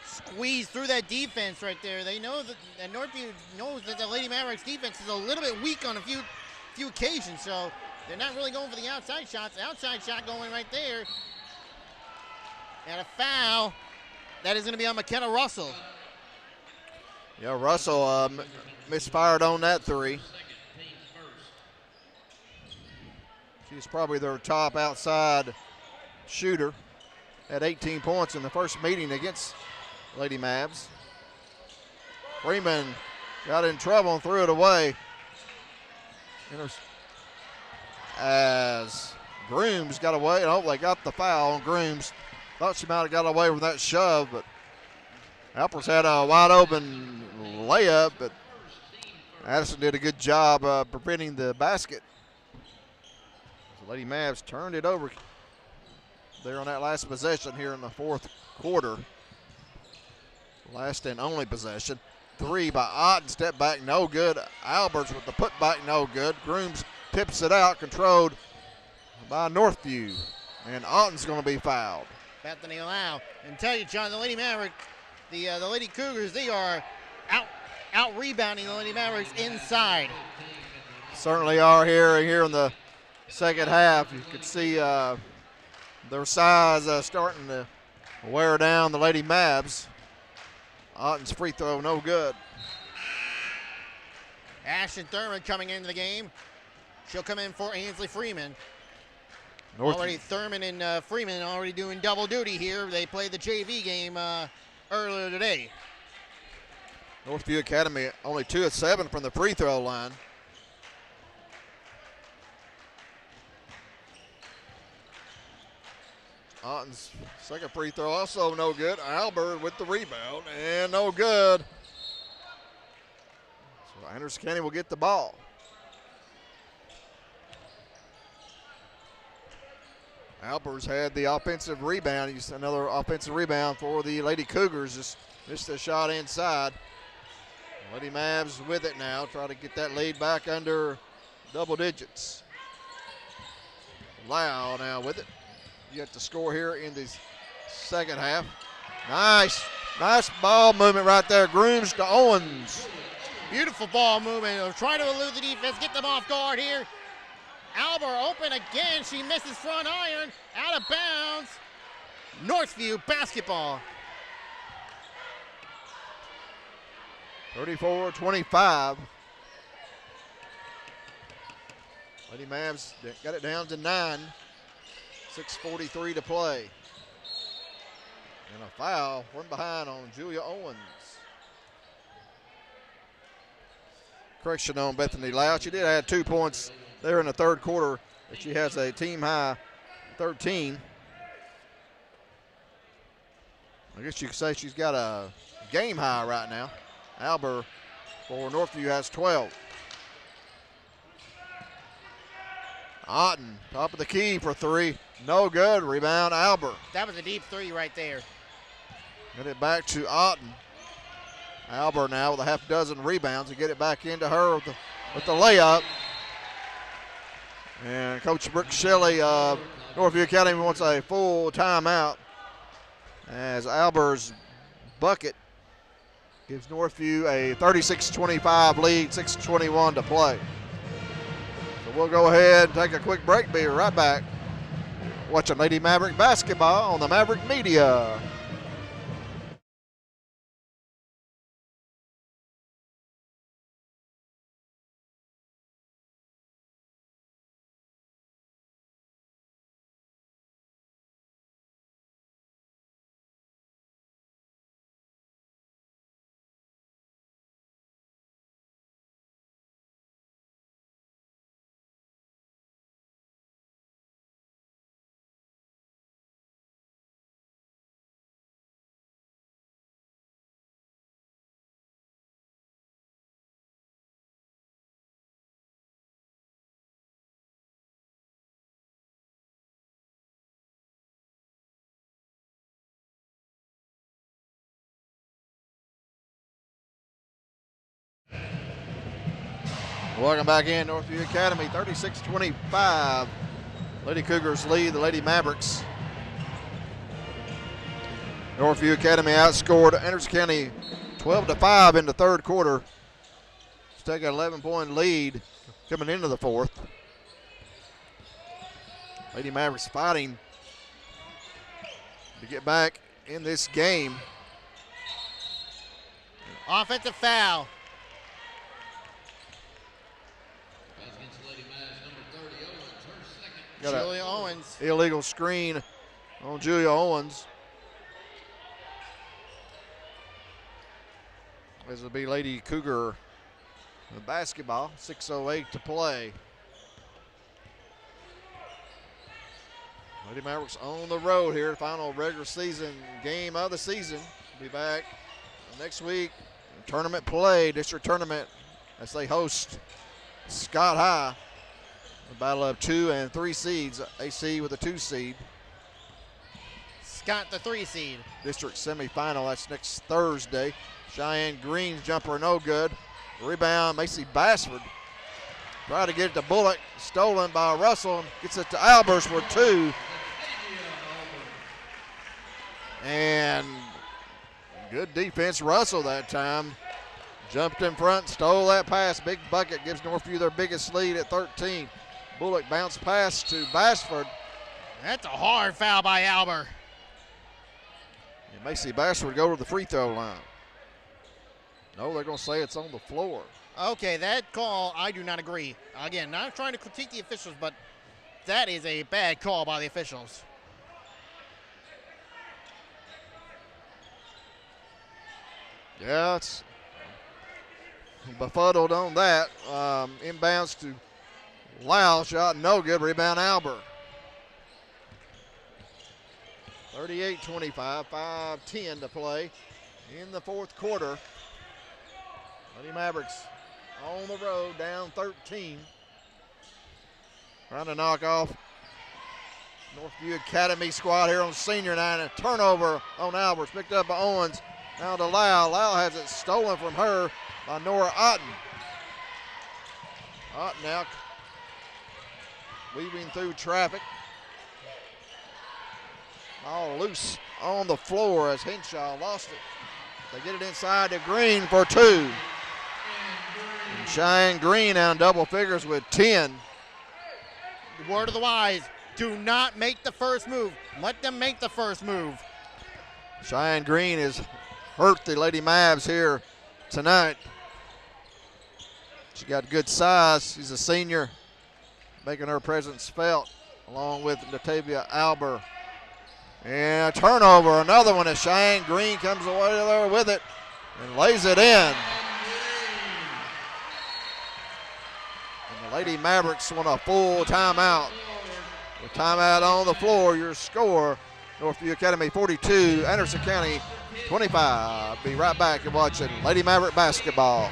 squeeze through that defense right there. They know that Northview knows that the Lady Mavericks defense is a little bit weak on a few occasions, so they're not really going for the outside shots. Outside shot going right there. And a foul. That is going to be on McKenna Russell. Yeah, Russell misfired on that 3. She's probably their top outside shooter at 18 points in the first meeting against Lady Mavs. Freeman got in trouble and threw it away. As Grooms got away, oh, they got the foul on Grooms. Thought she might have got away with that shove, but Alpers had a wide open layup, but Addison did a good job preventing the basket. So Lady Mavs turned it over there on that last possession here in the fourth quarter. Last and only possession. 3 by Otten, step back, no good. Alberts with the putback, no good. Grooms tips it out, controlled by Northview. And Otten's going to be fouled. Bethany Lau. And tell you, John, the Lady Maverick, the Lady Cougars, they are out rebounding the Lady Mavericks inside. Certainly are here in the second half. You could see their size starting to wear down the Lady Mavs. Otten's free throw, no good. Ashton Thurman coming into the game. She'll come in for Ainsley Freeman. Northview. Already Thurman and Freeman already doing double duty here. They played the JV game earlier today. Northview Academy only 2 of 7 from the free throw line. Otten's second free throw also no good. Albert with the rebound and no good. So Anderson County will get the ball. Albert's had the offensive rebound. He's another offensive rebound for the Lady Cougars. Just missed a shot inside. Lady Mavs with it now. Try to get that lead back under double digits. Lau now with it. You have to score here in the second half. Nice ball movement right there. Grooms to Owens. Beautiful ball movement. They're trying to elude the defense, get them off guard here. Albert open again. She misses front iron. Out of bounds. Northview basketball. 34-25. Lady Mavs got it down to 9. 6:43 to play. And a foul from behind on Julia Owens. Correction on Bethany Lau. She did add 2 points there in the third quarter, but she has a team high 13. I guess you could say she's got a game high right now. Albert for Northview has 12. Otten, top of the key for 3. No good. Rebound, Albert. That was a deep 3 right there. Get it back to Otten. Albert now with a half dozen rebounds and get it back into her with the layup. And Coach Brooke Shelley of Northview Academy wants a full timeout as Albert's bucket gives Northview a 36-25 lead, 6:21 to play. So we'll go ahead and take a quick break. Be right back. Watching Lady Maverick basketball on the Maverick Media. Welcome back in, Northview Academy, 36-25. Lady Cougars lead the Lady Mavericks. Northview Academy outscored Anderson County 12-5 in the third quarter. Let's take an 11-point lead coming into the fourth. Lady Mavericks fighting to get back in this game. Offensive foul. Got Julia Owens. Illegal screen on Julia Owens. This will be Lady Cougar basketball. 6:08 to play. Lady Mavericks on the road here. Final regular season game of the season. Be back next week. Tournament play, district tournament, as they host Scott High. A battle of 2 and 3 seeds. AC with a 2 seed. Scott the 3 seed. District semifinal. That's next Thursday. Cheyenne Green's jumper no good. Rebound, Macy Bassford. Try to get it to Bullock. Stolen by Russell. Gets it to Albers for 2. And good defense, Russell that time. Jumped in front, stole that pass. Big bucket gives Northview their biggest lead at 13. Bullock bounced pass to Bassford. That's a hard foul by Albert. You may see Bassford go to the free throw line. No, they're going to say it's on the floor. Okay, that call, I do not agree. Again, not trying to critique the officials, but that is a bad call by the officials. Yeah, it's befuddled on that. Inbounds to Lau, shot no good. Rebound Albert. 38-25, 5:10 to play in the fourth quarter. Lady Mavericks on the road, down 13. Trying to knock off Northview Academy squad here on senior night. A turnover on Alberts, picked up by Owens. Now to Lau. Lau has it stolen from her by Nora Otten. Otten now weaving through traffic. All loose on the floor as Henshaw lost it. They get it inside to Green for two. And Cheyenne Green out in double figures with 10. The word of the wise, do not make the first move. Let them make the first move. Cheyenne Green has hurt the Lady Mavs here tonight. She got good size. She's a senior, making her presence felt, along with Natavia Alber. And a turnover, another one as Cheyenne Green comes away there with it and lays it in. And the Lady Mavericks want a full timeout. With timeout on the floor, your score, Northview Academy 42, Anderson County 25. Be right back and watching Lady Maverick basketball.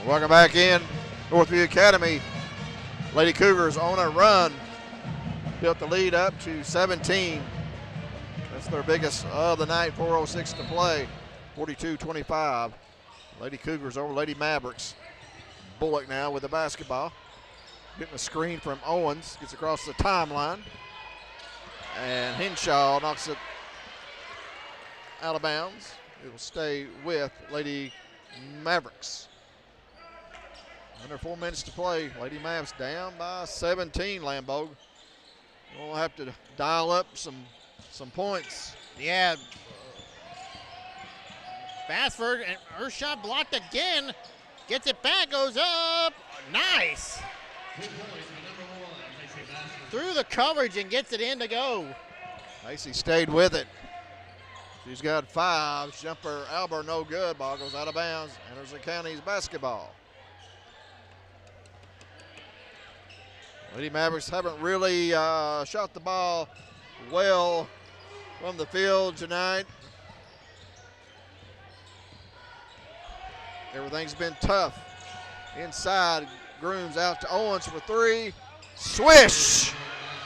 Welcome back in. Northview Academy. Lady Cougars on a run. Built the lead up to 17. That's their biggest of the night, 4:06 to play. 42-25. Lady Cougars over Lady Mavericks. Bullock now with the basketball. Getting a screen from Owens. Gets across the timeline. And Henshaw knocks it out of bounds. It will stay with Lady Mavericks. Under 4 minutes to play. Lady Mavs down by 17, Lambeau. We'll have to dial up some points. Yeah. Bassford, and her shot blocked again. Gets it back, goes up. Nice. Through the coverage and gets it in to go. Macy stayed with it. She's got 5. Jumper Albert no good. Ball goes out of bounds. Anderson County's basketball. Lady Mavericks haven't really shot the ball well from the field tonight. Everything's been tough. Inside, Grooms out to Owens for 3. Swish!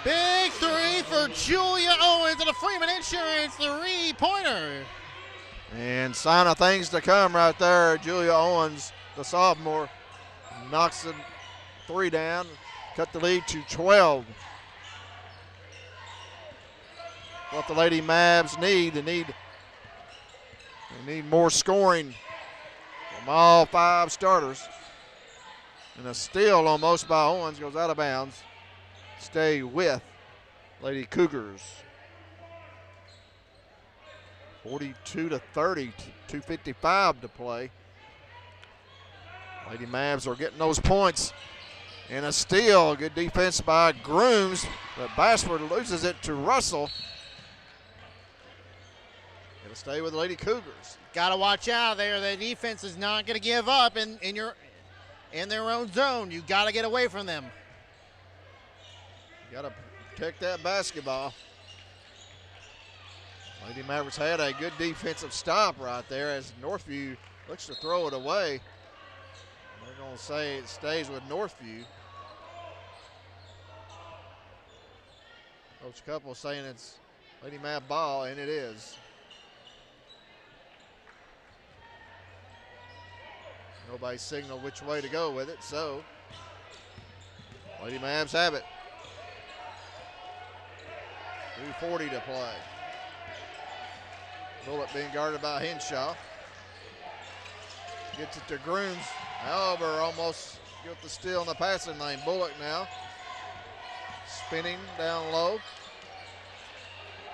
Big 3 for Julia Owens and a Freeman Insurance 3-pointer. And sign of things to come right there. Julia Owens, the sophomore, knocks the 3 down. Cut the lead to 12. What the Lady Mavs need. They need more scoring from all 5 starters. And a steal almost by Owens goes out of bounds. Stay with Lady Cougars. 42-30, 2:55 to play. Lady Mavs are getting those points. And a steal, good defense by Grooms, but Bassford loses it to Russell. to stay with the Lady Cougars. Got to watch out there. The defense is not going to give up in their own zone. You got to get away from them. Got to protect that basketball. Lady Mavericks had a good defensive stop right there as Northview looks to throw it away. They're going to say it stays with Northview. Coach Couple saying it's Lady Mav ball, and it is. Nobody signaled which way to go with it, so Lady Mavs have it. 2:40 to play. Bullock being guarded by Henshaw. Gets it to Grooms. Albert almost got the steal in the passing lane. Bullock now spinning down low.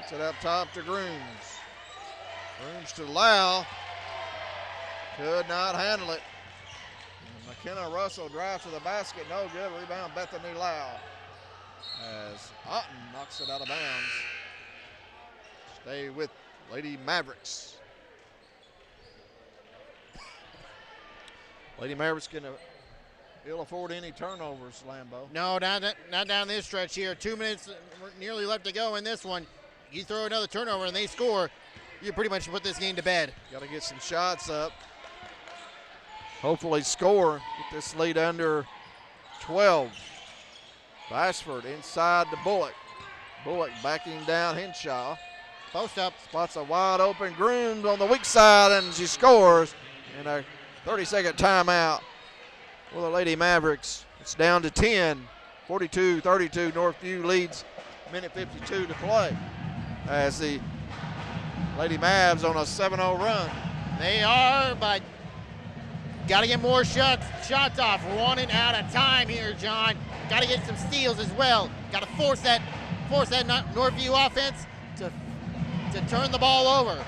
Gets it up top to Grooms. Grooms to Lau. Could not handle it. And McKenna Russell drives to the basket. No good. Rebound Bethany Lau. As Otten knocks it out of bounds. Stay with Lady Mavericks. Lady Mavericks going to ill afford any turnovers, Lambeau. No, not down this stretch here. 2 minutes nearly left to go in this one. You throw another turnover and they score, you pretty much put this game to bed. Got to get some shots up. Hopefully score. Get this lead under 12. Bashford inside to Bullock. Bullock backing down Henshaw. Post up. Spots a wide open Grooms on the weak side, and she scores in a 30-second timeout for the Lady Mavericks. It's down to 10. 42-32. Northview leads. Minute 52 to play as the Lady Mavs on a 7-0 run. They are, but got to get more shots off. Running out of time here, John. Got to get some steals as well. Got to force that Northview offense to turn the ball over.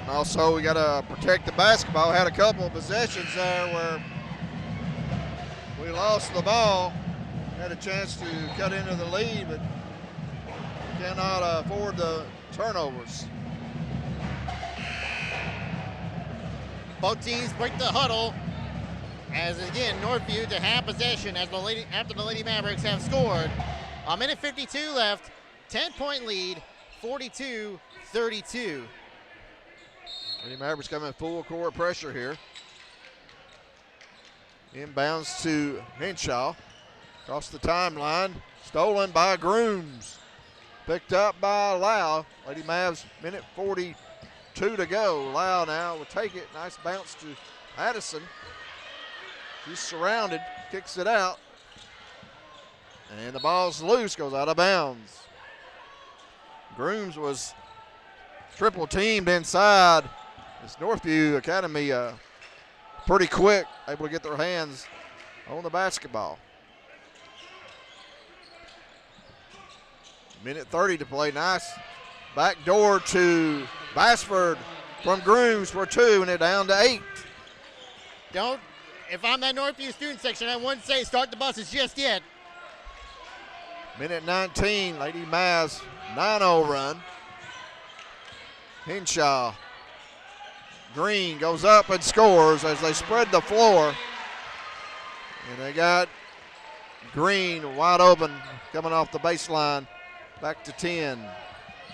Also, we got to protect the basketball. Had a couple of possessions there where we lost the ball. Had a chance to cut into the lead, but cannot afford the turnovers. Both teams break the huddle. As again, Northview to have possession after the Lady Mavericks have scored. A minute 52 left. 10-point lead. 42-32. Lady Mavericks coming full court pressure here. Inbounds to Henshaw. Across the timeline. Stolen by Grooms. Picked up by Lau. Lady Mavs, minute 42 to go. Lau now will take it. Nice bounce to Addison. She's surrounded. Kicks it out. And the ball's loose. Goes out of bounds. Grooms was triple teamed inside. This Northview Academy pretty quick, able to get their hands on the basketball. Minute 30 to play. Nice back door to Bashford from Grooms for 2, and they're down to 8. If I'm that Northview student section, I wouldn't say start the buses just yet. Minute 19, Lady Mavs 9-0 run. Henshaw. Green goes up and scores as they spread the floor. And they got Green wide open coming off the baseline. Back to 10.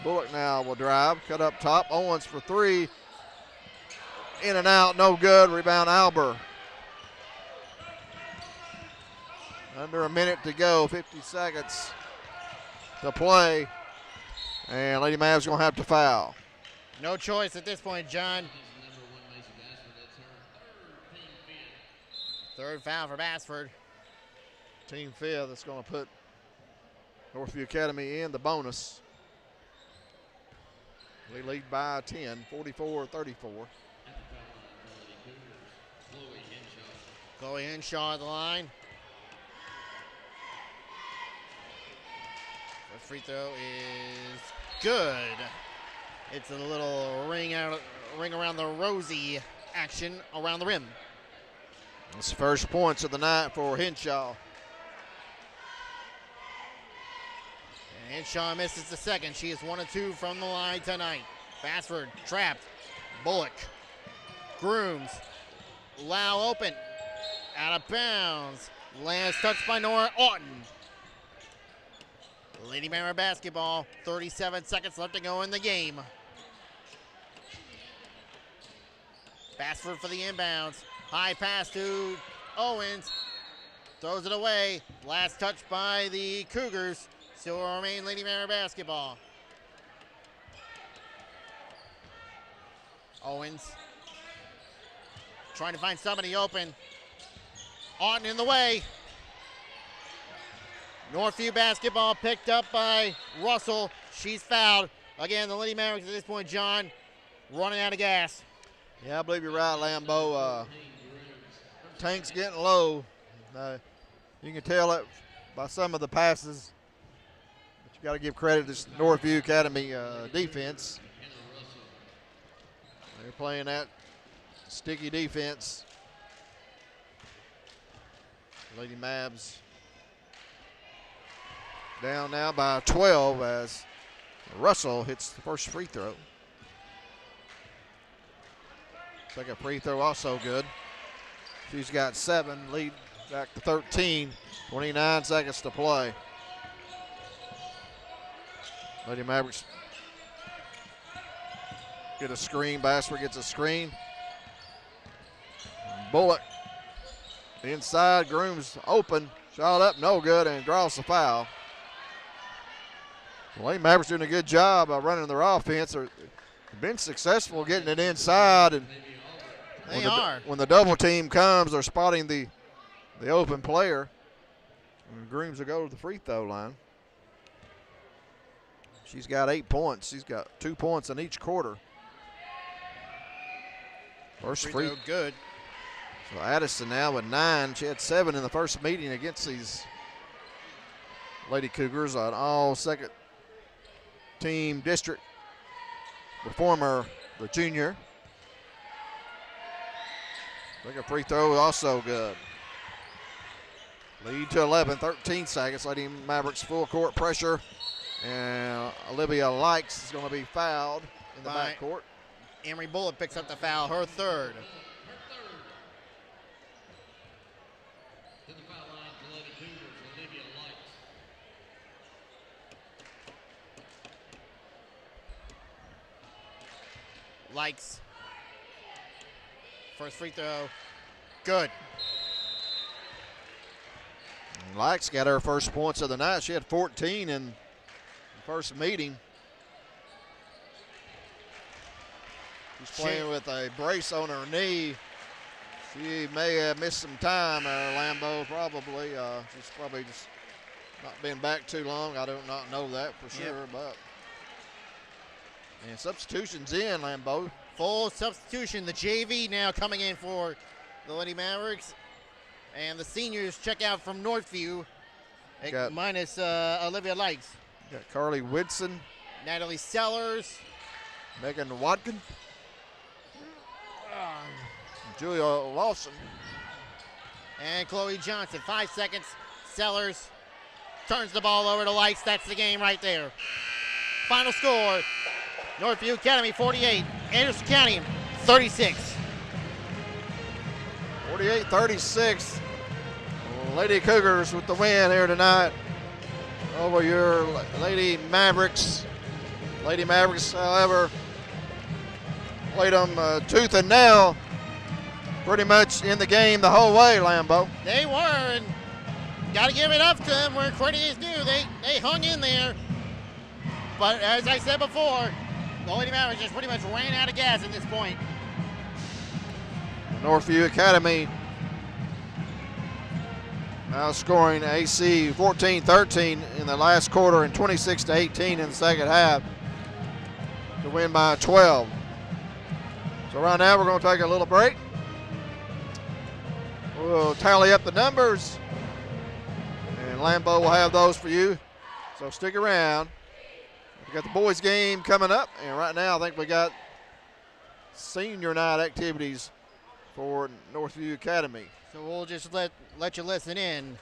Bullock now will drive. Cut up top. Owens for 3. In and out. No good. Rebound Albert. Under a minute to go. 50 seconds to play. And Lady Mavs going to have to foul. No choice at this point, John. Third foul for Bashford. Team fifth. That's going to put Northview Academy in the bonus. We lead by 10, 44-34. Chloe Henshaw at the line. The free throw is good. It's a little ring around the rosy action around the rim. It's the first points of the night for Henshaw. And Shaw misses the second. She is 1 of 2 from the line tonight. Bassford trapped. Bullock. Grooms. Lau open. Out of bounds. Last touched by Nora Orton. Lady Mara basketball. 37 seconds left to go in the game. Bassford for the inbounds. High pass to Owens. Throws it away. Last touch by the Cougars. Still will remain Lady Mara basketball. Owens trying to find somebody open. Orton in the way. Northview basketball picked up by Russell. She's fouled. Again, the Lady Mavericks at this point, John, running out of gas. Yeah, I believe you're right, Lambeau. Tank's getting low. You can tell it by some of the passes. But you got to give credit to Northview Academy defense. They're playing that sticky defense. Lady Mavs down now by 12 as Russell hits the first free throw. Second free throw also good. She's got 7, lead back to 13, 29 seconds to play. Lady Mavericks get a screen, Bassford gets a screen. Bullock inside, Grooms open, shot up, no good, and draws the foul. The Lady Mavericks doing a good job of running their offense. They've been successful getting it inside, and when the double team comes, they're spotting the open player. And Grooms will go to the free throw line. She's got 8 points. She's got 2 points in each quarter. First free throw good. So Addison now with 9. She had 7 in the first meeting against these Lady Cougars, an all second team district performer, the junior. I think a free throw is also good. Lead to 11, 13 seconds. Lady Mavericks full court pressure. And Olivia Likes is going to be fouled in the backcourt. Emery Bullock picks up the foul, her third. Likes. First free throw, good. Likes got her first points of the night. She had 14 in the first meeting. She's playing with a brace on her knee. She may have missed some time, Lambeau, probably. She's probably just not been back too long. I do not know that for sure, but. And substitutions in, Lambeau. Full substitution. The JV now coming in for the Lady Mavericks. And the seniors check out from Northview, minus Olivia Likes. Got Carly Whitson. Natalie Sellers. Megan Watkin. Julia Lawson. And Chloe Johnson. 5 seconds. Sellers turns the ball over to Likes. That's the game right there. Final score. Northview Academy 48, Anderson County 36. 48-36. Lady Cougars with the win here tonight over your Lady Mavericks. Lady Mavericks, however, played them tooth and nail pretty much in the game the whole way, Lambeau. They were, and got to give it up to them where credit is due. They hung in there. But as I said before, the Lady Mavericks just pretty much ran out of gas at this point. Northview Academy now scoring AC 14-13 in the last quarter and 26-18 in the second half to win by 12. So right now we're going to take a little break. We'll tally up the numbers, and Lambeau will have those for you. So stick around. We got the boys game coming up, and right now I think we got senior night activities for Northview Academy. So we'll just let you listen in.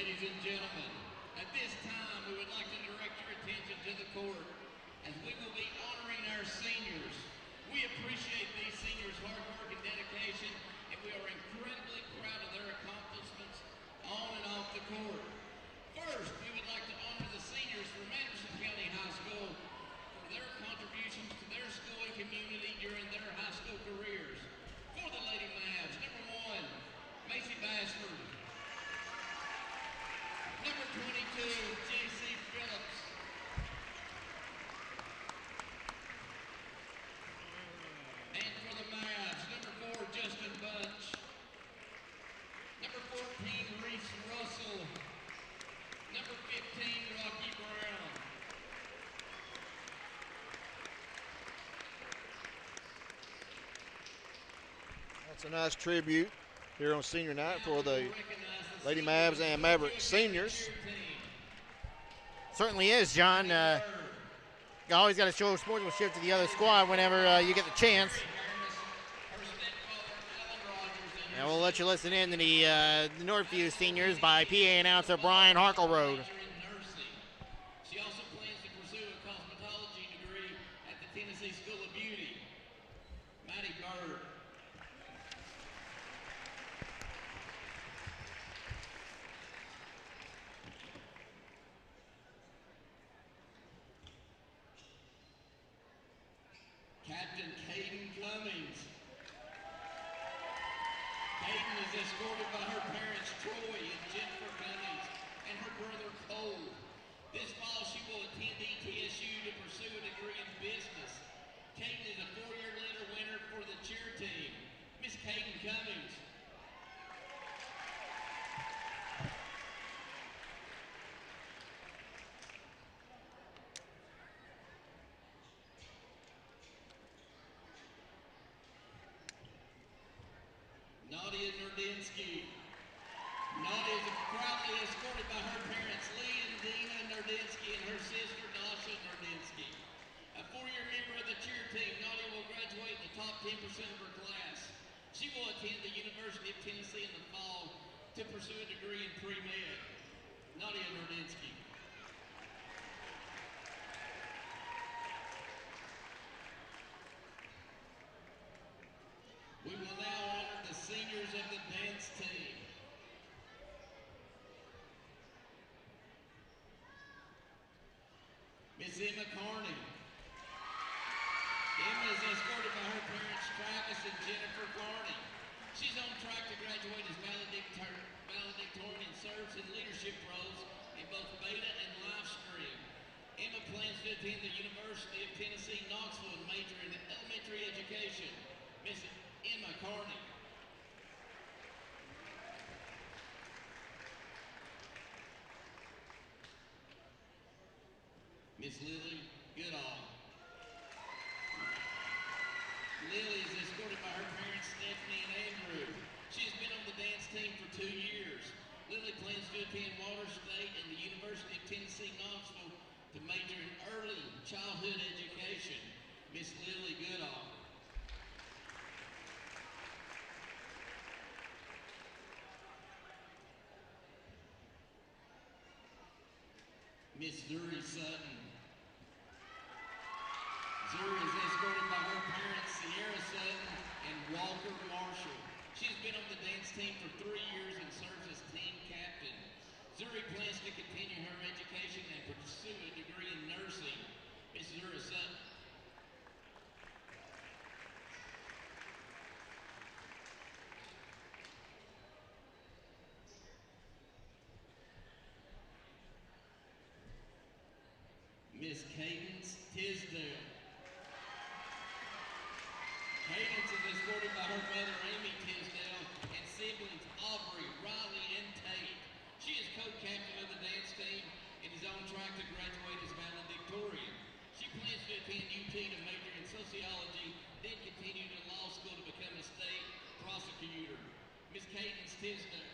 Ladies and gentlemen, at this time we would like to direct your attention to the court as we will be honoring our seniors. We appreciate these seniors' hard work and dedication, and we are incredibly proud of their accomplishments on and off the court. First, we would like to honor the seniors from Anderson County High School for their contributions to their school and community during their high school careers. For the Lady Mavs, number 1, Macy Bashford. Number 22, J.C. Phillips. And for the Mavs, number 4, Justin Bunch. Number 14, Reese Russell. Number 15, Rocky Brown. That's a nice tribute here on senior night for the Lady Mavs and Mavericks seniors. Certainly is, John. You always got to show sportsmanship to the other squad whenever you get the chance. And we'll let you listen in to the Northview seniors by PA announcer Brian Harkleroad. She also plans to pursue a cosmetology degree at the Tennessee School of Beauty. Maddie Bird. Captain Caden Cummings. Caden is escorted by her parents Troy and Jennifer Cummings and her brother Cole. This fall she will attend ETSU to pursue a degree in business. Caden is a 4-year letter winner for the cheer team. Miss Caden Cummings. Nadia Nordinsky. Nadia is proudly escorted by her parents Lee and Dina Nordinsky and her sister Dasha Nordinsky. A 4-year member of the cheer team, Nadia will graduate in the top 10% of her class. She will attend the University of Tennessee in the fall to pursue a degree in pre-med. Nadia Nordinsky. We will now honor the seniors of the dance team. Miss Emma Carney. Emma is escorted by her parents Travis and Jennifer Carney. She's on track to graduate as valedictorian and serves in leadership roles in both beta and live stream. Emma plans to attend the University of Tennessee Knoxville and major in elementary education. Miss Emma Carney. Miss Lily Goodall. Lily is escorted by her parents Stephanie and Andrew. She has been on the dance team for 2 years. Lily plans to attend Water State and the University of Tennessee Knoxville to major in early childhood education. Miss Lily Goodall. Miss Zuri Sutton. Zuri is escorted by her parents Sierra Sutton and Walker Marshall. She's been on the dance team for 3 years and serves as team captain. Zuri plans to continue her education and pursue a degree in nursing. Miss Zuri Sutton. Miss Cadence Tisdale. Cadence is escorted by her mother Amy Tisdale and siblings Aubrey, Riley, and Tate. She is co-captain of the dance team and is on track to graduate as valedictorian. She plans to attend UT to major in sociology, then continue to law school to become a state prosecutor. Miss Cadence Tisdale.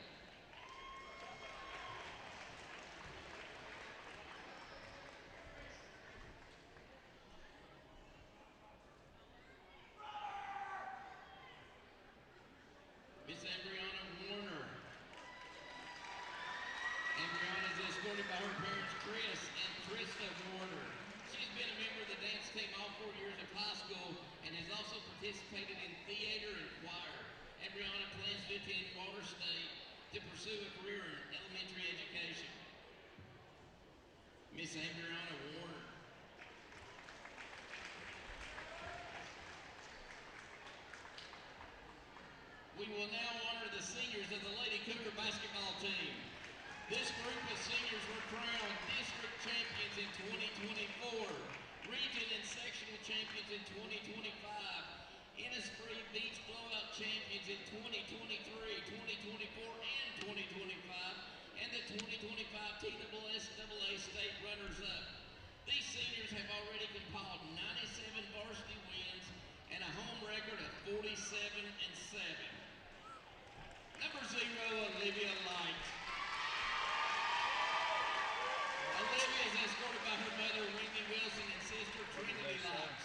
by her parents, Chris and Krista Warner. She's been a member of the dance team all 4 years of high school and has also participated in theater and choir. Adriana plans to attend Water State to pursue a career in elementary education. Miss Adriana Warner. We will now honor the seniors of the Lady Cougar basketball team. This group of seniors were crowned district champions in 2024, region and sectional champions in 2025, Innisfree Beach Blowout champions in 2023, 2024, and 2025, and the 2025 TSSAA state runners-up. These seniors have already compiled 97 varsity wins and a home record of 47-7. Number 0, Olivia Light. Olivia is escorted by her mother, Wendy Wilson, and sister, Trinity Light.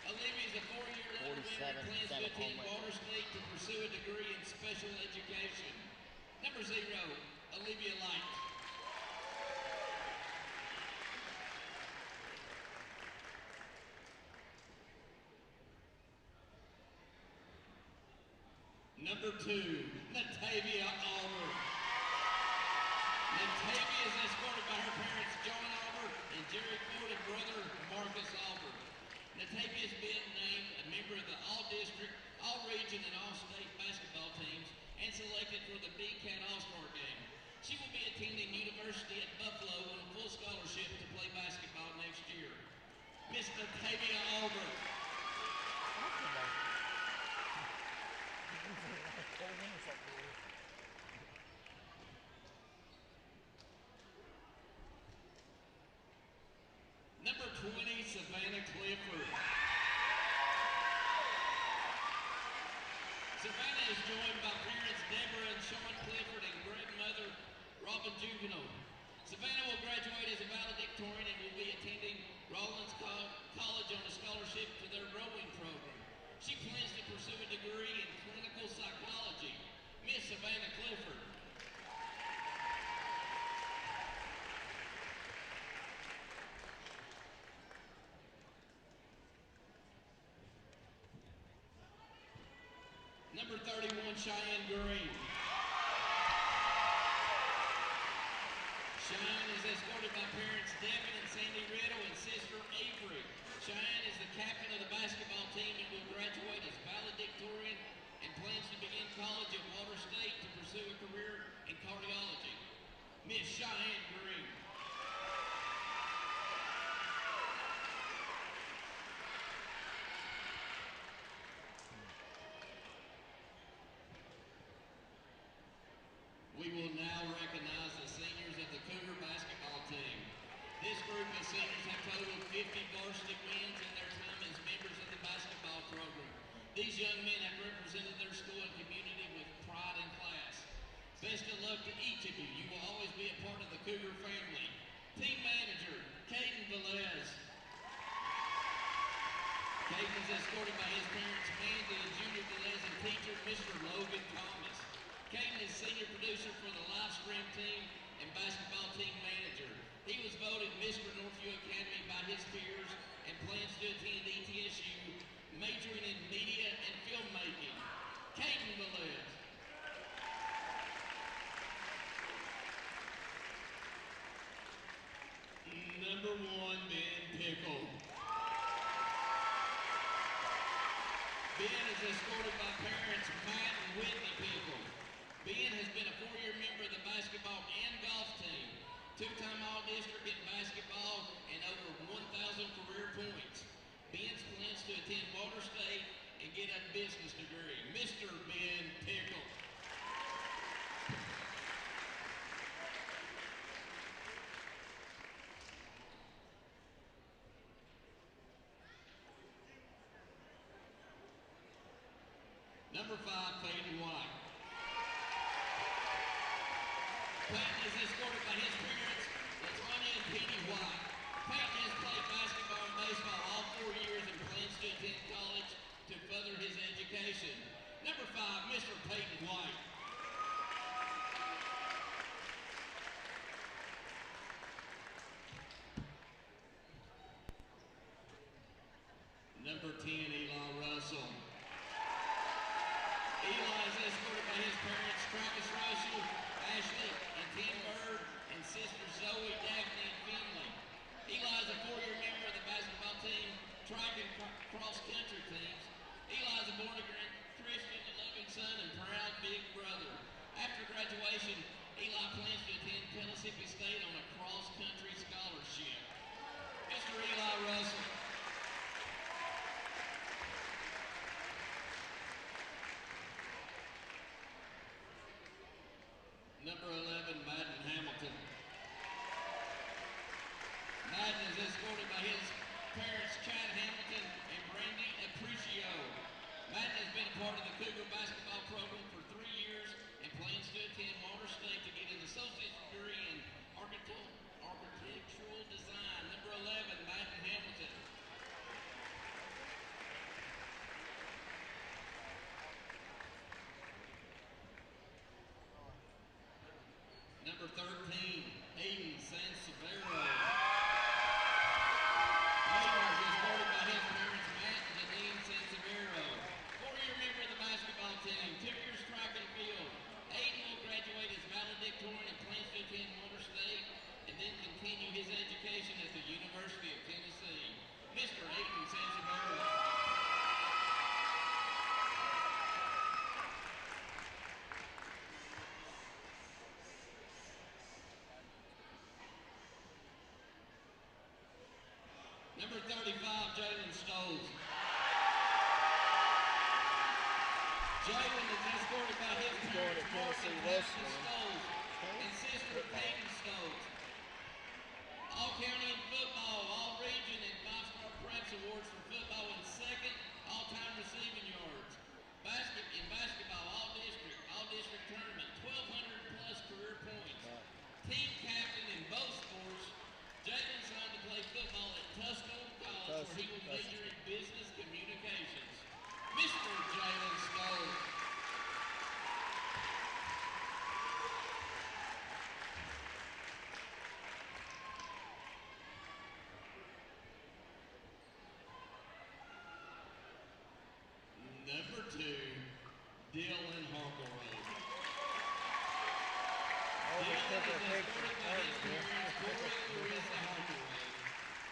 Olivia is a 4-year level winner and plans to attend Water State to pursue a degree in special education. Number 0, Olivia Light. Number 2, Natavia Albert. Natavia is escorted by her parents, John Albert and Jerry Ford, and brother, Marcus Albert. Natavia has been named a member of the All-District, All-Region, and All-State basketball teams and selected for the BCAT All-Star Game. She will be attending University at Buffalo on a full scholarship to play basketball next year. Miss Natavia Albert. Number 20, Savannah Clifford. Savannah is joined by parents Deborah and Sean Clifford and great-mother Robin Juvenile. Savannah will graduate as a valedictorian and will be attending Rollins College on a scholarship to their rowing program. She plans to pursue a degree in clinical psychology. Miss Savannah Clifford. Number 31, Cheyenne Green. Cheyenne is escorted by parents Devin and Sandy Riddle and sister Avery. Cheyenne is the captain of the basketball team and will graduate as valedictorian and plans to begin college at Water State to pursue a career in cardiology. Miss Cheyenne Green. We will now recognize the seniors of the Cougar basketball team. This group of seniors have totaled 50 varsity wins in their time as members of the basketball program. These young men have represented their school and community with pride and class. Best of luck to each of you. You will always be a part of the Cougar family. Team manager, Caden Velez. Caden is escorted by his parents, Mandy and Junior Velez, and teacher, Mr. Logan Thomas. Caden is senior producer for the live stream team and basketball team manager. He was voted Mr. Northview Academy by his peers and plans to attend ETSU, majoring in media and filmmaking. Caden Velez. Number 1, Ben Pickle. Ben is escorted by parents Matt and Whitney Pickle. Ben has been a 4-year member of the basketball and golf team, 2-time All-District in basketball, and over 1,000 career points. Ben plans to attend Water State and get a business degree. Mr. Ben Pickle. Number 5, Peyton White. Peyton is escorted by his parents, Latonya and Petey White. Peyton has played basketball and baseball all 4 years and plans to attend college to further his education. Number 5, Mr. Peyton White. number 10, Eli Russell. Eli is escorted by his parents, Travis Russell, Ashley, and Tim Bird, and sisters Zoe, Daphne, and Finley. Eli is a 4-year member of the basketball team, track and cross-country teams. Eli is a born-again Christian, a loving son, and proud big brother. After graduation, Eli plans to attend Mississippi State on a cross-country scholarship. Mr. Eli Russell. Number 11, Madden Hamilton. Madden is escorted by his parents, Chad Hamilton and Brandy Apprecio. Madden has been a part of the Cougar basketball program for 3 years and plans to attend Water State to get an associate's degree in architectural design. Number 11, Madden Hamilton. Number 13, Aiden Sansevero. Aiden is escorted by his parents, Matt and Janine Sansevero. 4-year member of the basketball team, 2 years track and field. Aiden will graduate as valedictorian and plans to attend Water State and then continue his education at the University of Tennessee. Mr. Aiden Sansevero. Number 35, Jalen Stolz. Jalen is escorted by his parents, Martin Preston Stolz, and sister Peyton Stolz. All-county in football, all-region, and 5-star preps awards for football and second all-time receiving yards. In basketball, all-district tournament, 1,200-plus career points. Team captain in both sports. Jalen signed to play football at Tusculum College, where he will major in business communications. Mr. Jalen Stolz. Number 2, Dylan Harkleroad.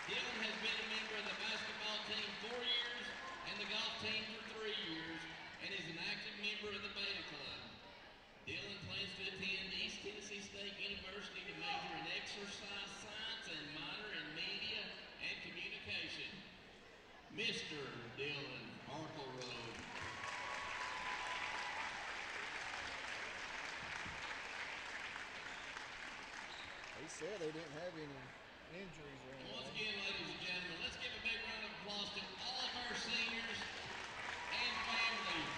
Dylan has been a member of the basketball team 4 years and the golf team for 3 years and is an active member of the Beta Club. Dylan plans to attend East Tennessee State University to major in exercise science and minor in media and communication. Mr. Dylan Harkleroad. They said they didn't have any injuries or anything. Once again, ladies and gentlemen, let's give a big round of applause to all of our seniors and families.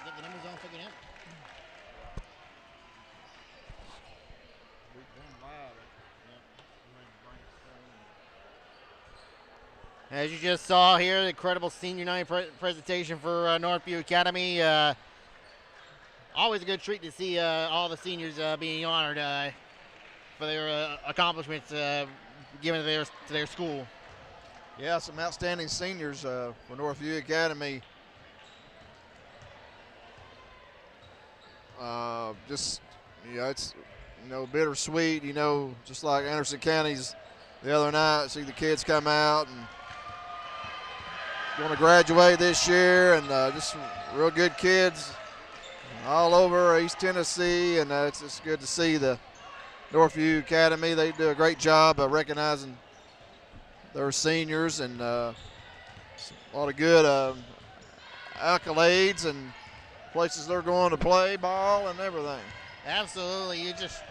Get the numbers on figured out. As you just saw here, the incredible senior night presentation for Northview Academy. Always a good treat to see all the seniors being honored for their accomplishments given to their school. Yeah, some outstanding seniors for Northview Academy. Just, it's, bittersweet, just like Anderson County's the other night. See the kids come out and going to graduate this year, and just real good kids all over East Tennessee, and it's good to see the Northview Academy. They do a great job of recognizing their seniors, and a lot of good accolades and places they're going to play ball and everything. Absolutely. You just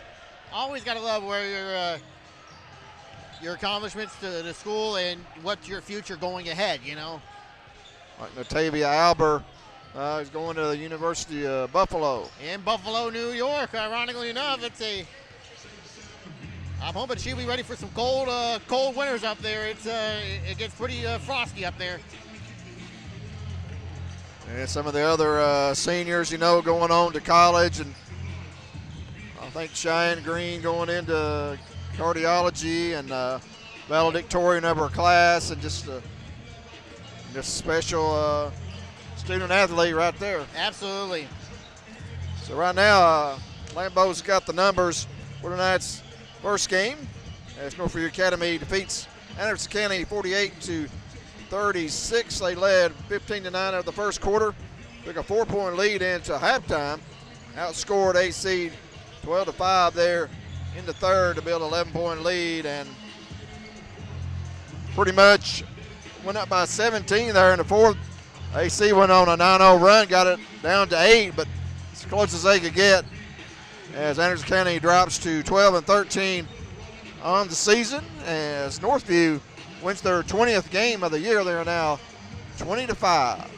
always got to love where your accomplishments to the school and what's your future going ahead, you know. Like Natavia Alber is going to the University of Buffalo. In Buffalo, New York, ironically enough, I'm hoping she'll be ready for some cold winters up there. It gets pretty frosty up there. And some of the other seniors, you know, going on to college, and I think Cheyenne Green going into cardiology, and valedictorian of her class, and just a special student athlete right there. Absolutely. So right now, Lambeau's got the numbers for tonight's first game as Northview Academy defeats Anderson County 48-36. They led 15-9 of the first quarter. Took a 4-point lead into halftime. Outscored AC 12-5 there in the third to build an 11-point lead, and pretty much went up by 17 there in the fourth. AC went on a 9-0 run, got it down to 8, but as close as they could get as Anderson County drops to 12-13 on the season. As Northview wins their 20th game of the year, they are now 20-5.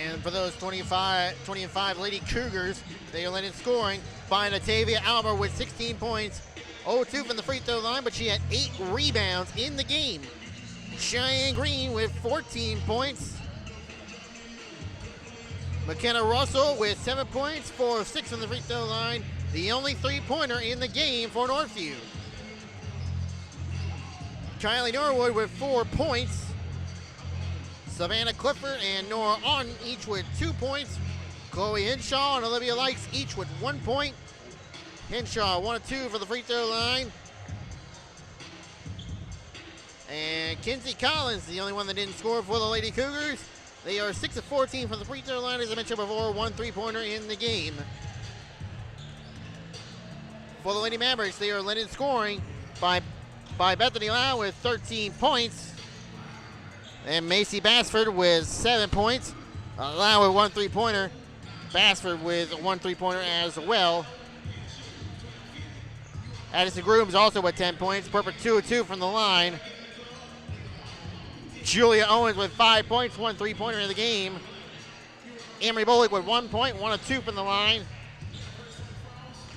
And for those 20-5 Lady Cougars, they are led in scoring by Natavia Alber with 16 points, 0-2 from the free throw line, but she had 8 rebounds in the game. Cheyenne Green with 14 points. McKenna Russell with 7 points, 4 of 6 from the free throw line. The only three-pointer in the game for Northview. Kylie Norwood with 4 points. Savannah Clifford and Nora Auden each with 2 points. Chloe Henshaw and Olivia Likes each with 1 point. Henshaw 1 of 2 for the free throw line. And Kinsey Collins, the only one that didn't score for the Lady Cougars. They are 6 of 14 from the free throw line, as I mentioned before, 1 3-pointer in the game. For the Lady Mavericks, they are led in scoring by Bethany Lau with 13 points. And Macy Bassford with 7 points. Lau with 1 3-pointer. Bassford with 1 3-pointer as well. Addison Grooms also with 10 points. Purple 2 of 2 from the line. Julia Owens with 5 points, 1 3-pointer in the game. Emery Bullock with 1 point, 1 of 2 from the line.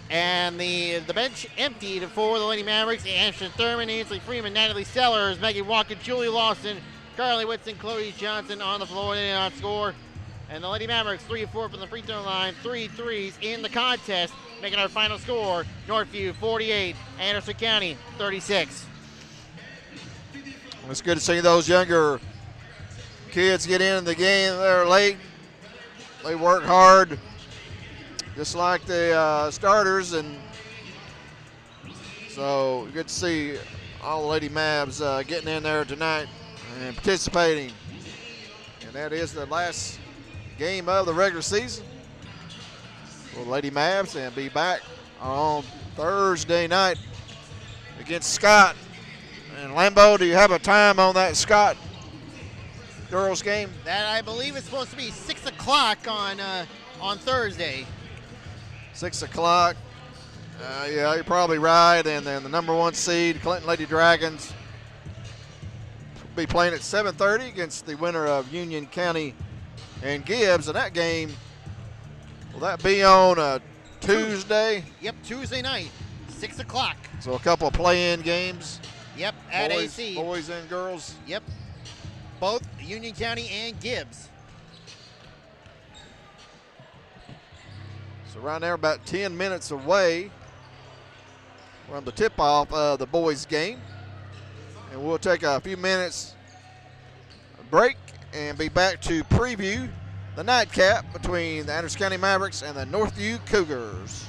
And the bench emptied for the Lady Mavericks. Ashton Thurman, Ainsley Freeman, Natalie Sellers, Maggie Walker, Julie Lawson, Carly Whitson, Chloe Johnson on the floor. They did not score. And the Lady Mavericks 3 of 4 from the free throw line, 3 threes in the contest, making our final score Northview 48, Anderson County 36. It's good to see those younger kids get in the game. They're late. They work hard, just like the starters, and so good to see all the Lady Mavs getting in there tonight and participating. And that is the last game of the regular season for the Lady Mavs, and be back on Thursday night against Scott. And Lambeau, do you have a time on that Scott girls game? That I believe is supposed to be 6 o'clock on Thursday. 6 o'clock. Yeah, you're probably right. And then the number 1 seed, Clinton Lady Dragons, will be playing at 7:30 against the winner of Union County and Gibbs. And that game, will that be on a Tuesday? Yep, Tuesday night, 6 o'clock. So a couple of play-in games. Yep, at boys, AC. Boys and girls. Yep, both Union County and Gibbs. So right now, about 10 minutes away from the tip-off of the boys' game. And we'll take a few minutes break and be back to preview the nightcap between the Anderson County Mavericks and the Northview Cougars.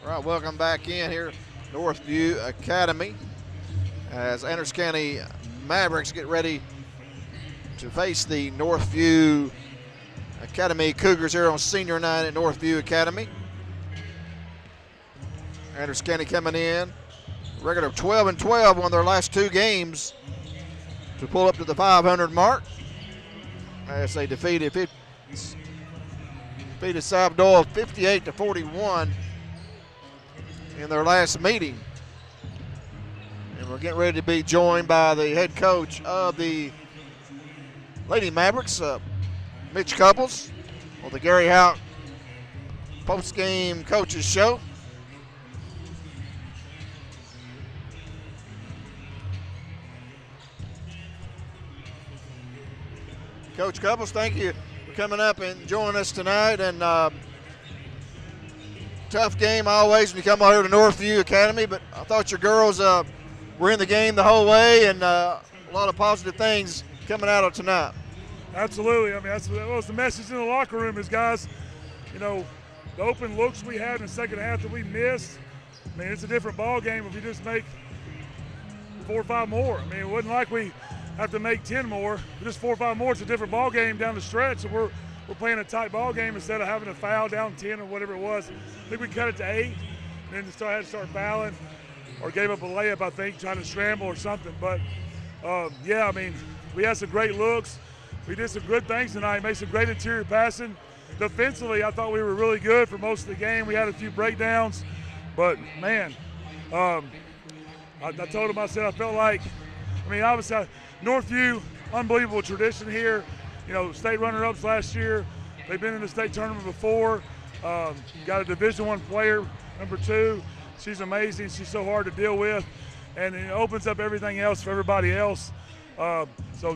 All right, welcome back in here, Northview Academy, as Anderson County Mavericks get ready to face the Northview Academy Cougars here on senior night at Northview Academy. Anderson County coming in, record of 12-12, won their last 2 games to pull up to the 500 mark as they defeated South Doyle 58-41 in their last meeting. And we're getting ready to be joined by the head coach of the Lady Mavericks, Mitch Couples, on the Gary Houck post-game coaches show. Coach Couples, thank you for coming up and joining us tonight. And tough game always when you come out here to Northview Academy, but I thought your girls were in the game the whole way, and a lot of positive things coming out of tonight. Absolutely. I mean, that was the message in the locker room is, guys, you know, the open looks we had in the second half that we missed, I mean, it's a different ball game if we just make 4 or 5 more. I mean, it wasn't like we have to make 10 more. Just 4 or 5 more, it's a different ball game down the stretch. So we're playing a tight ball game instead of having to foul down 10 or whatever it was. I think we cut it to 8, and then had to start fouling, or gave up a layup, I think, trying to scramble or something. But, yeah, I mean, we had some great looks. We did some good things tonight, made some great interior passing. Defensively, I thought we were really good for most of the game. We had a few breakdowns. But, man, I told him, I said I felt like, I mean, obviously, Northview, unbelievable tradition here. You know, state runner-ups last year. They've been in the state tournament before. Got a Division I player, number 2. She's amazing. She's so hard to deal with. And it opens up everything else for everybody else. So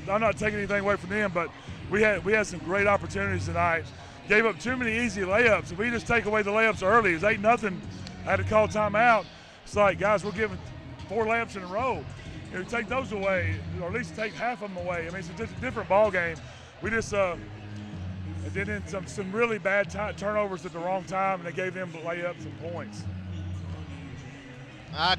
I'm not taking anything away from them, but we had some great opportunities tonight. Gave up too many easy layups. If we just take away the layups early, it's 8-0. I had to call timeout. It's like, guys, we're giving 4 layups in a row. You know, take those away, or at least take half of them away. I mean, it's just a different ball game. We just did in some really bad turnovers at the wrong time, and they gave them layups and points.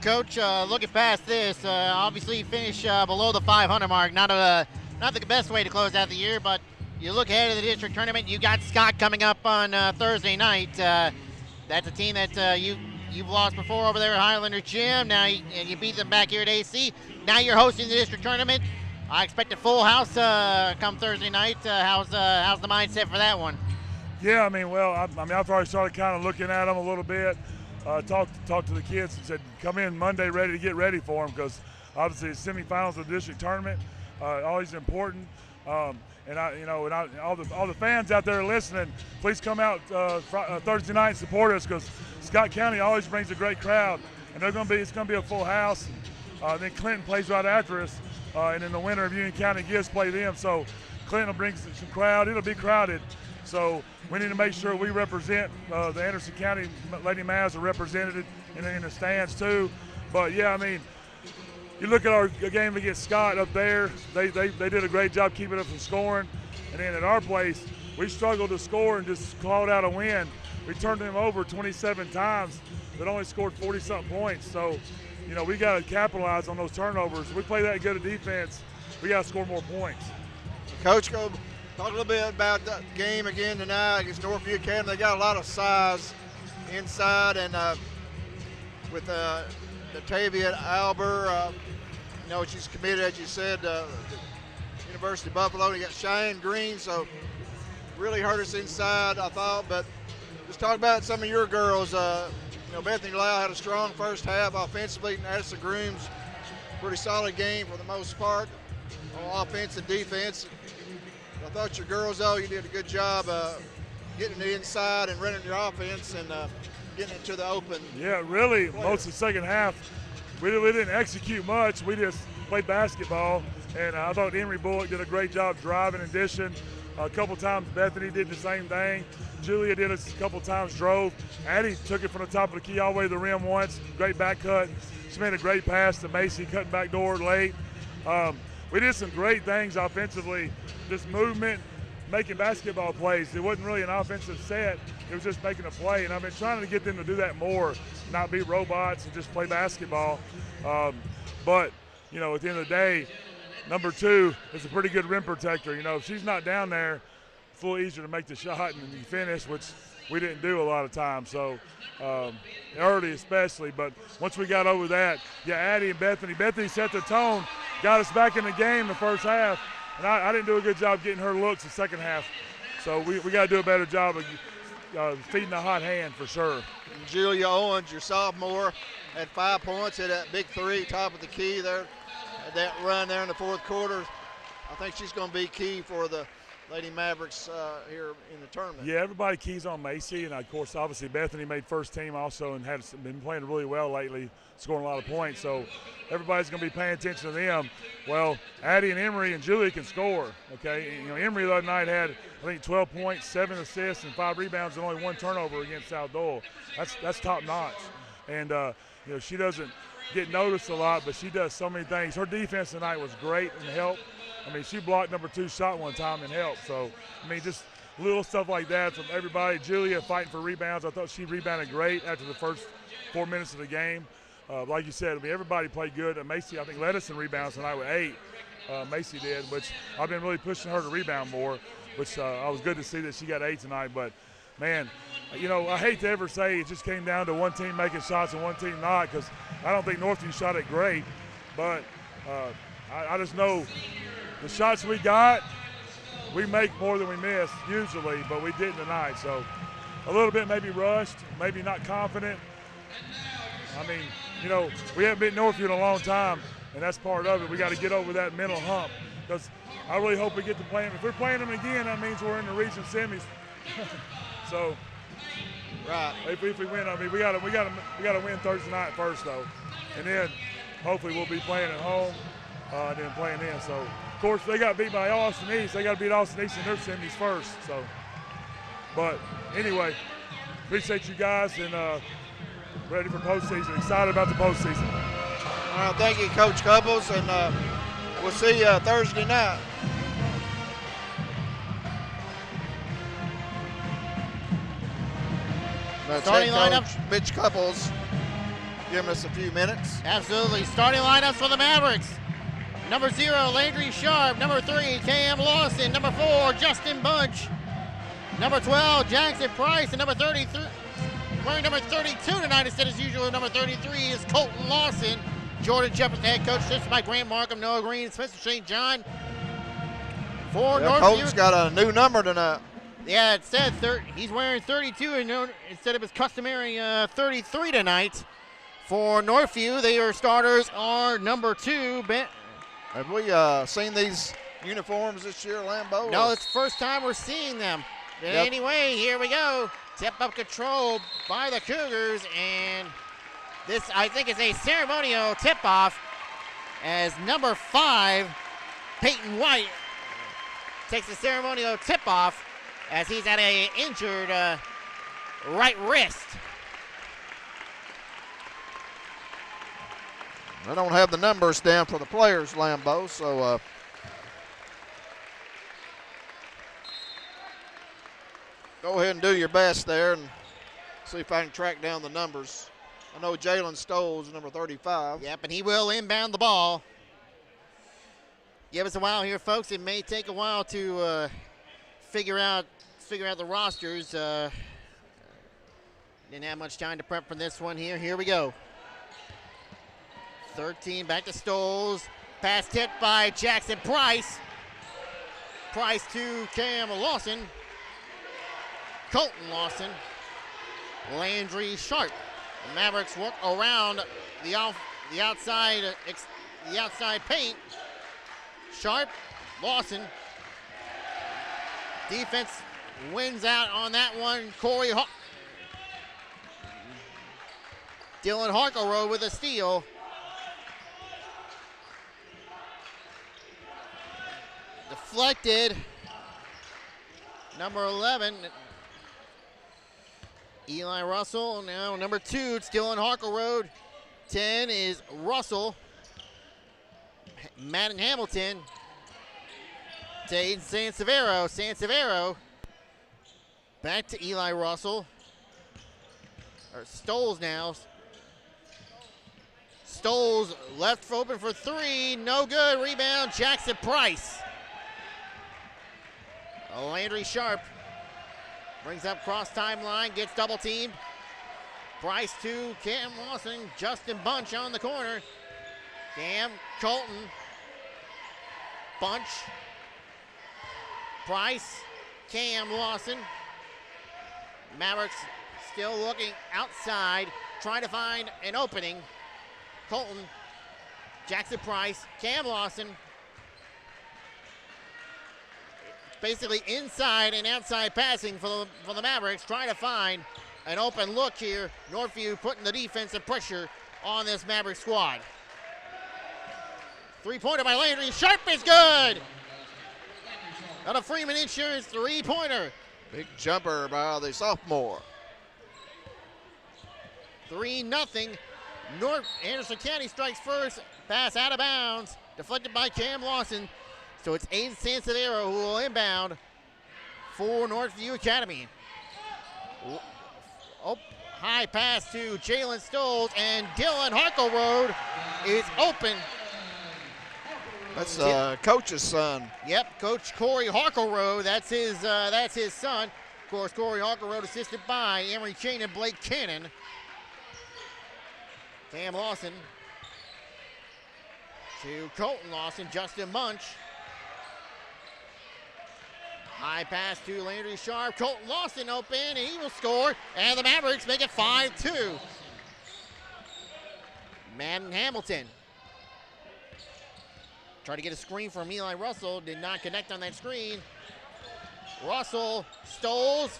Coach, looking past this, obviously you finish below the 500 mark. Not the best way to close out the year, but you look ahead of the district tournament. You got Scott coming up on Thursday night. That's a team that you've lost before over there at Highlander Gym. Now and you beat them back here at AC. Now you're hosting the district tournament. I expect a full house come Thursday night. How's the mindset for that one? Yeah, I mean, well, I've already started kind of looking at them a little bit. Talked to the kids and said, come in Monday ready to get ready for them, because obviously it's semifinals of the district tournament, always important. And all the fans out there listening, please come out Thursday night and support us, because Scott County always brings a great crowd, and it's going to be a full house. Then Clinton plays right after us, and in the winter, Union County Gibbs play them. So Clinton will bring some crowd. It'll be crowded. So we need to make sure we represent the Anderson County Lady Mavs are represented in the stands too. But yeah, I mean, you look at our game against Scott up there, they did a great job keeping us from scoring. And then at our place, we struggled to score and just clawed out a win. We turned them over 27 times, but only scored 40-something points. So, you know, we got to capitalize on those turnovers. If we play that good a defense, we got to score more points. Coach, talk a little bit about the game again tonight against Northview Academy. They got a lot of size inside, and with Natavia Alber, you know, she's committed, as you said, to University of Buffalo. You got Cheyenne Green, so really hurt us inside, I thought. But just talk about some of your girls. You know, Bethany Lau had a strong first half offensively, and Addison Grooms, pretty solid game for the most part on offense and defense. I thought your girls, though, you did a good job getting it inside and running your offense and getting it to the open. Yeah, really, players. Most of the second half, we didn't execute much. We just played basketball, and I thought Emery Bullock did a great job driving and dishing. A couple times Bethany did the same thing. Julia did it a couple times, drove. Addie took it from the top of the key all the way to the rim once. Great back cut. She made a great pass to Macy, cutting back door late. We did some great things offensively, just movement, making basketball plays. It wasn't really an offensive set. it was just making a play. And I've been trying to get them to do that more, not be robots and just play basketball. But, you know, at the end of the day, number 2 is a pretty good rim protector. You know, if she's not down there, it's a little easier to make the shot and finish, which we didn't do a lot of times. So early especially, but once we got over that, yeah, Addie and Bethany set the tone, got us back in the game the first half, and I didn't do a good job getting her looks the second half. So we got to do a better job of feeding a hot hand for sure. Julia Owens, your sophomore, had 5 points, hit that big 3, top of the key there. Had that run there in the fourth quarter. I think she's going to be key for the Lady Mavericks here in the tournament. Yeah, everybody keys on Macy, and of course, obviously Bethany made first team also and has been playing really well lately, scoring a lot of points. So everybody's going to be paying attention to them. Well, Addie and Emery and Julie can score. Okay, you know, Emery the other night had I think 12 points, 7 assists, and 5 rebounds, and only 1 turnover against South Dole. That's top notch. And you know, she doesn't get noticed a lot, but she does so many things. Her defense tonight was great and helped. I mean, she blocked number 2 shot one time and helped. So, I mean, just little stuff like that from everybody. Julia fighting for rebounds. I thought she rebounded great after the first 4 minutes of the game. Like you said, I mean, everybody played good. Macy, I think, led us in rebounds tonight with 8. Macy did, which I've been really pushing her to rebound more, which I was good to see that she got 8 tonight. But, man, you know, I hate to ever say it just came down to one team making shots and one team not, because I don't think Northview shot it great. But I just know the shots we got, we make more than we miss usually, but we didn't tonight. So a little bit maybe rushed, maybe not confident. I mean, you know, we haven't beaten Northview in a long time, and that's part of it. We got to get over that mental hump, because I really hope we get to play them. If we're playing them again, that means we're in the region semis. So, right. If we win, I mean, we got to win Thursday night first though, and then hopefully we'll be playing at home, and then playing in. So, of course, they got beat by Austin East. They got to beat Austin East in their semis first. So, but anyway, appreciate you guys, and ready for postseason. Excited about the postseason. All right, thank you, Coach Couples, and we'll see you Thursday night. That's Starting head lineup. coach Mitch Couples giving us a few minutes. Absolutely. Starting lineups for the Mavericks. Number 0, Landry Sharp. Number 3, Cam Lawson. Number 4, Justin Bunch. Number 12, Jackson Price. And number 33, wearing number 32 tonight instead as usual, number 33 is Colton Lawson. Jordan Jefferson, head coach, assisted by Grant Markham, Noah Green, Spencer St. John. For Northview. Colton's got a new number tonight. Yeah, it said he's wearing 32 instead of his customary 33 tonight. For Northview, their starters are number 2, Have we seen these uniforms this year, Lambeau? No, it's the first time we're seeing them. But Yep. Anyway, here we go. Tip up control by the Cougars, and this, I think, is a ceremonial tip-off as number 5, Peyton White, takes the ceremonial tip-off as he's at a injured right wrist. I don't have the numbers down for the players, Lambeau, so go ahead and do your best there and see if I can track down the numbers. I know Jalen Stoll's number 35. Yep, and he will inbound the ball. Give us a while here, folks. It may take a while to figure out the rosters. Didn't have much time to prep for this one here. Here we go. 13 back to Stoles. Pass tipped by Jackson Price. Price to Cam Lawson. Colton Lawson. Landry Sharp. The Mavericks work around the outside paint. Sharp, Lawson. Defense wins out on that one. Dylan Harkleroad with a steal. Deflected. Number 11, Eli Russell. Now number 2, it's Dylan Harkleroad. 10 is Russell. Madden Hamilton. to Aiden Sansevero. Sansevero Back to Eli Russell. Or Stoles now. Stoles left open for three. No good. Rebound. Jackson Price. Landry Sharp brings up cross timeline. Gets double teamed. Price to Cam Lawson. Justin Bunch on the corner. Cam. Colton. Bunch. Price. Cam Lawson. Mavericks still looking outside, trying to find an opening. Colton, Jackson Price, Cam Lawson. Basically inside and outside passing for the Mavericks, trying to find an open look here. Northview putting the defensive pressure on this Maverick squad. Three-pointer by Landry. Sharp is good. Out of Freeman Insurance three-pointer. Big jumper by the sophomore. 3-0. North Anderson County strikes first. Pass out of bounds. Deflected by Cam Lawson. So it's Aiden Sansadero who will inbound for Northview Academy. Oh, high pass to Jalen Stoles, and Dylan Harkleroad is open. That's coach's son. Yep, Coach Corey Harkleroad. That's his son. Of course, Corey Harkleroad assisted by Emery Chain and Blake Cannon. Cam Lawson to Colton Lawson, Justin Munch. High pass to Landry Sharp. Colton Lawson open, and he will score, and the Mavericks make it 5-2. Madden Hamilton tried to get a screen from Eli Russell, did not connect on that screen. Russell, Stoles,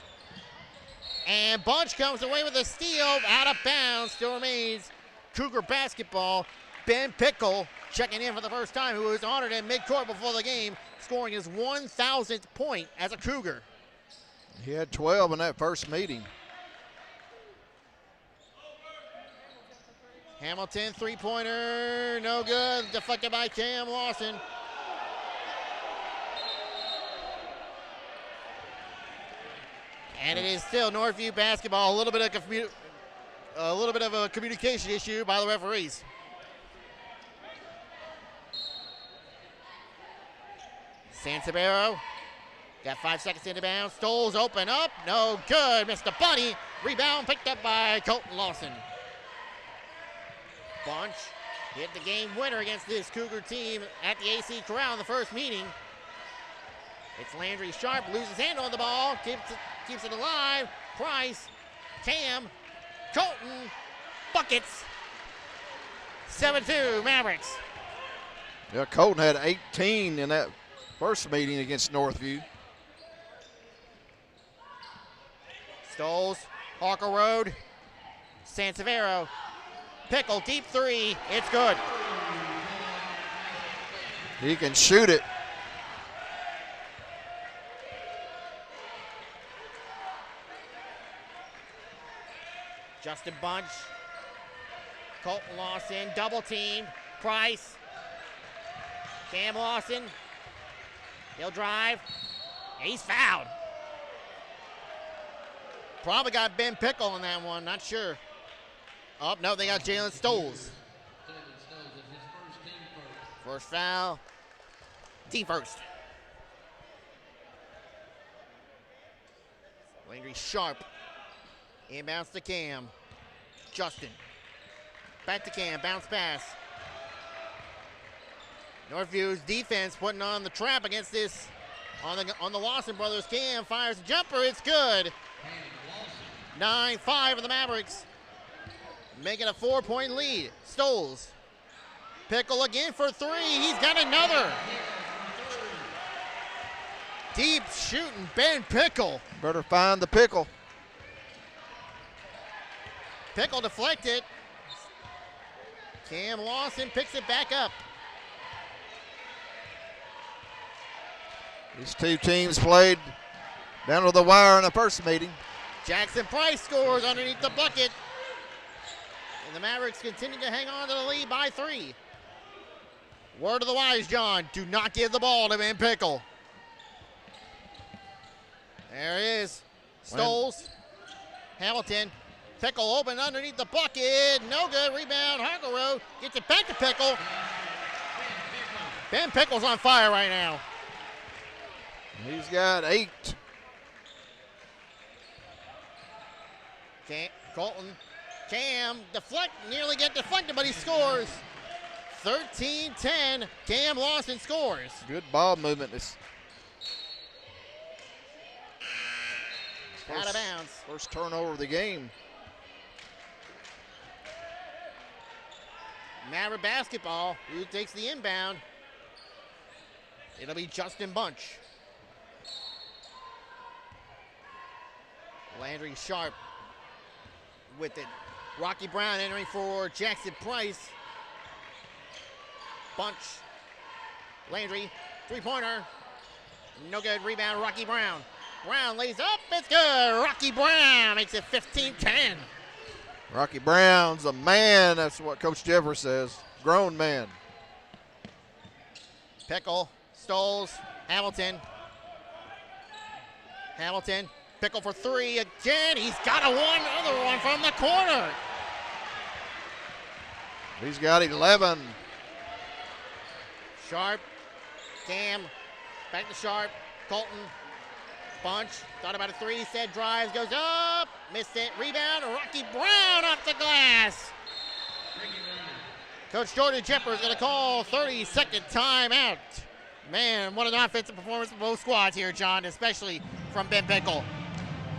and Bunch comes away with a steal, out of bounds, still remains Cougar basketball. Ben Pickle checking in for the first time, who was honored in midcourt before the game, scoring his 1,000th point as a Cougar. He had 12 in that first meeting. Hamilton, three-pointer, no good, deflected by Cam Lawson. And it is still Northview basketball, a little bit of a communication issue by the referees. Sansabero got 5 seconds into bounds. Stoles open up, no good, missed the bunny. Rebound picked up by Colton Lawson. Bunch hit the game winner against this Cougar team at the AC Corral in the first meeting. It's Landry Sharp, loses handle on the ball, keeps it alive. Price, Cam, Colton, buckets. 7-2 Mavericks. Yeah, Colton had 18 in that first meeting against Northview. Stoles, Harkleroad, Sansevero. Pickle, deep three, it's good. He can shoot it. Justin Bunch, Colton Lawson, double team, Price, Cam Lawson, he'll drive, and he's fouled. Probably got Ben Pickle on that one, not sure. Oh, no, they got Jalen Stoles. First foul, team first. Landry Sharp, inbounds to Cam. Justin, back to Cam, bounce pass. Northview's defense putting on the trap against this, on the Lawson brothers. Cam fires a jumper, it's good. 9-5 of the Mavericks, making a 4-point lead. Stoles, Pickle again for three, he's got another. Deep shooting Ben Pickle. Better find the pickle. Pickle deflected. Cam Lawson picks it back up. These two teams played down to the wire in the first meeting. Jackson Price scores underneath the bucket. And the Mavericks continue to hang on to the lead by 3. Word of the wise, John, do not give the ball to Ben Pickle. There he is. Stoles. Hamilton. Pickle open underneath the bucket. No good. Rebound. Harkleroad gets it back to Pickle. Ben Pickle's on fire right now. He's got 8. Colton. Cam nearly get deflected, but he scores. 13-10. Cam Lawson scores. Good ball movement. Out of bounds. First turnover of the game. Maverick basketball. Who takes the inbound? It'll be Justin Bunch. Landry Sharp with it. Rocky Brown entering for Jackson Price. Bunch. Landry. Three-pointer. No good. Rebound. Rocky Brown. Brown lays up. It's good. Rocky Brown makes it 15-10. Rocky Brown's a man. That's what Coach Jeffers says. Grown man. Pickle. Stoles. Hamilton. Pickle for 3 again. He's got another one from the corner. He's got 11. Sharp. Cam. Back to Sharp. Colton. Bunch. Thought about a 3. Said drives. Goes up. Missed it. Rebound. Rocky Brown off the glass. Coach Jordan Jeffers going to call 30-second timeout. Man, what an offensive performance from both squads here, John, especially from Ben Pickle.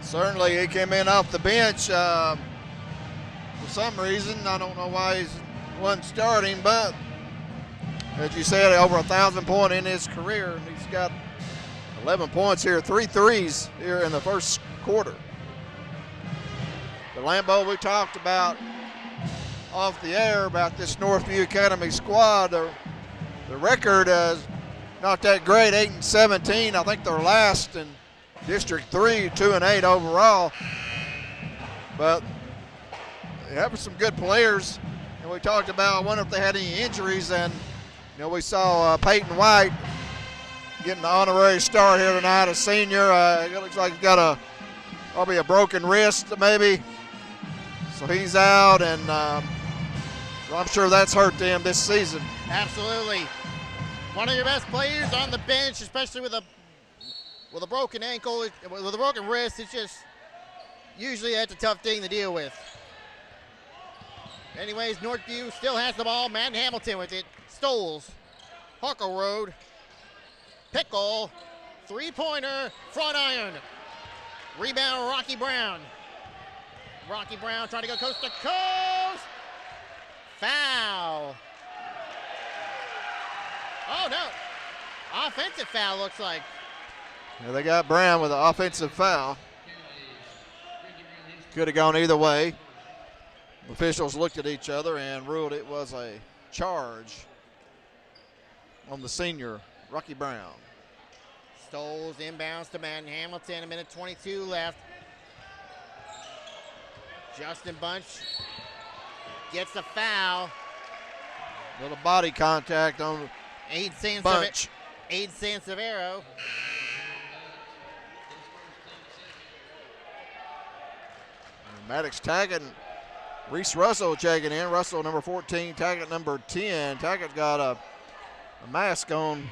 Certainly, he came in off the bench for some reason. I don't know why he wasn't starting, but as you said, over 1,000 points in his career. He's got 11 points here, 3 threes here in the first quarter. The Lambeau we talked about off the air about this Northview Academy squad. The record is not that great, 8-17. I think they're last in District 3, 2-8 overall. But they have some good players. And we talked about, I wonder if they had any injuries. And, we saw Peyton White getting the honorary start here tonight, a senior. It looks like he's got probably a broken wrist maybe. So he's out, and so I'm sure that's hurt them this season. Absolutely. One of your best players on the bench, especially with a broken ankle, with a broken wrist. It's just usually that's a tough thing to deal with. Anyways, Northview still has the ball. Matt Hamilton with it. Stoles. Harkleroad. Pickle. Three-pointer. Front iron. Rebound, Rocky Brown. Rocky Brown trying to go coast to coast. Foul. Oh, no. Offensive foul, looks like. Yeah, they got Brown with an offensive foul. Could have gone either way. Officials looked at each other and ruled it was a charge on the senior, Rocky Brown. Stoles inbounds to Matt Hamilton. A minute 22 left. Justin Bunch gets the foul. Little body contact on Bunch. Aid Sansevero. Maddox tagging. Reese Russell checking in. Russell number 14, Taggart number 10. Taggart's got a mask on.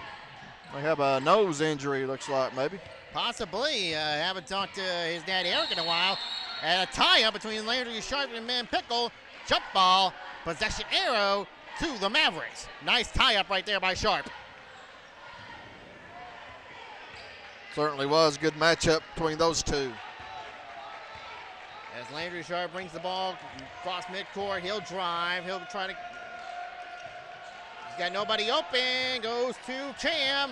They have a nose injury, looks like, maybe. Possibly. Haven't talked to his dad Eric in a while. And a tie-up between Landry Sharp and Man Pickle. Jump ball. Possession arrow to the Mavericks. Nice tie-up right there by Sharp. Certainly was. Good matchup between those two. As Landry Sharp brings the ball across midcourt, he'll drive. He'll try to. He's got nobody open. Goes to Cam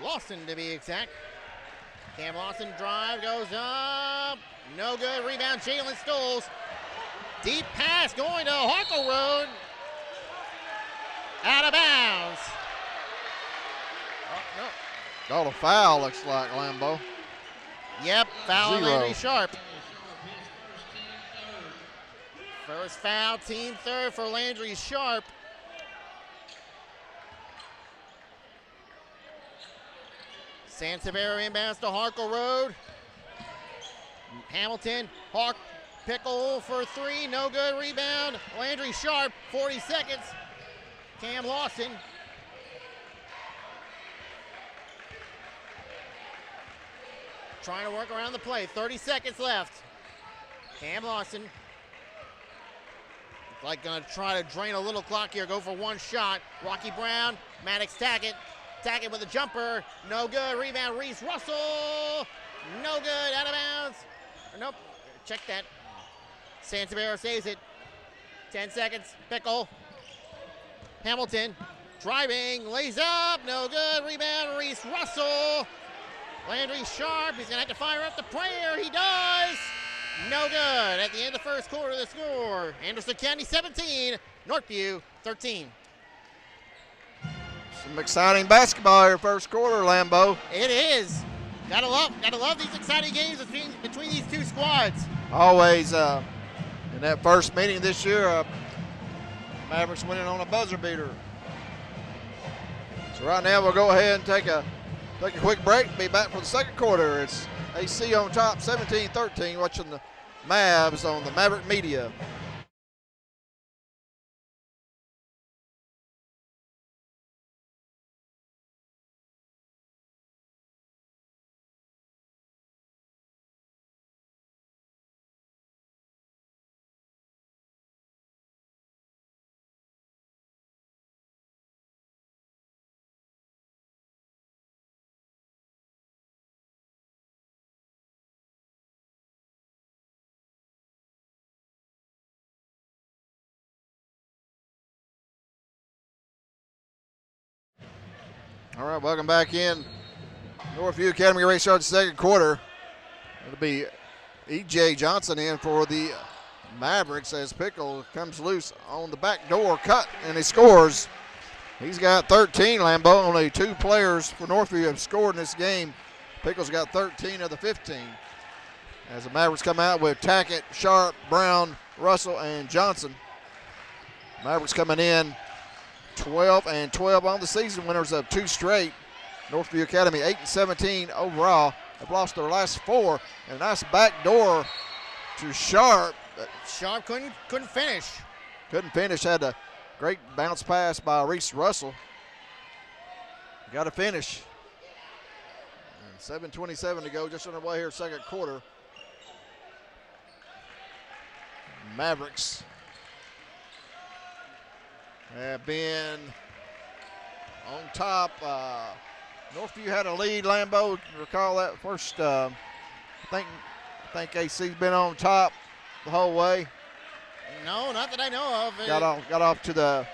Lawson to be exact. Cam Lawson drive goes up. No good. Rebound. Jalen Stoles. Deep pass going to Harkleroad. Out of bounds. Oh, no. Got a foul, looks like, Lambeau. Yep, foul on 0. Landry Sharp. First foul, team third for Landry Sharp. Sansevero inbounds to Harkleroad. Hamilton, Hawk, Pickle for three, no good, rebound. Landry Sharp, 40 seconds. Cam Lawson. Trying to work around the play, 30 seconds left. Cam Lawson. Looks like gonna try to drain a little clock here, go for one shot. Rocky Brown, Maddox Tackett. Tackett with a jumper, no good, rebound, Reese Russell. No good, out of bounds. Nope, check that. Santabero saves it. 10 seconds, Pickle. Hamilton, driving, lays up, no good, rebound, Reese Russell. Landry Sharp, he's gonna have to fire up the prayer, he does. No good, at the end of the first quarter, the score. Anderson County 17, Northview 13. Some exciting basketball here first quarter, Lambeau. It is. Gotta love these exciting games between these two squads. Always in that first meeting this year, Mavericks winning on a buzzer beater. So right now we'll go ahead and take a quick break. Be back for the second quarter. It's AC on top, 17-13. Watching the Mavs on the Maverick Media. All right, welcome back in. Northview Academy race starts the second quarter. It'll be E.J. Johnson in for the Mavericks as Pickle comes loose on the back door cut, and he scores. He's got 13, Lambeau. Only two players for Northview have scored in this game. Pickle's got 13 of the 15. As the Mavericks come out with Tackett, Sharp, Brown, Russell, and Johnson. Mavericks coming in 12-12 on the season, winners of two straight. Northview Academy 8-17 overall. Have lost their last four, and a nice backdoor to Sharp. Sharp couldn't finish. Couldn't finish. Had a great bounce pass by Reese Russell. Got to finish. And 7:27 to go, just underway here, second quarter. Mavericks have been on top. Northview had a lead. Lambeau, recall that first. I think AC's been on top the whole way. No, not that I know of. Got off to the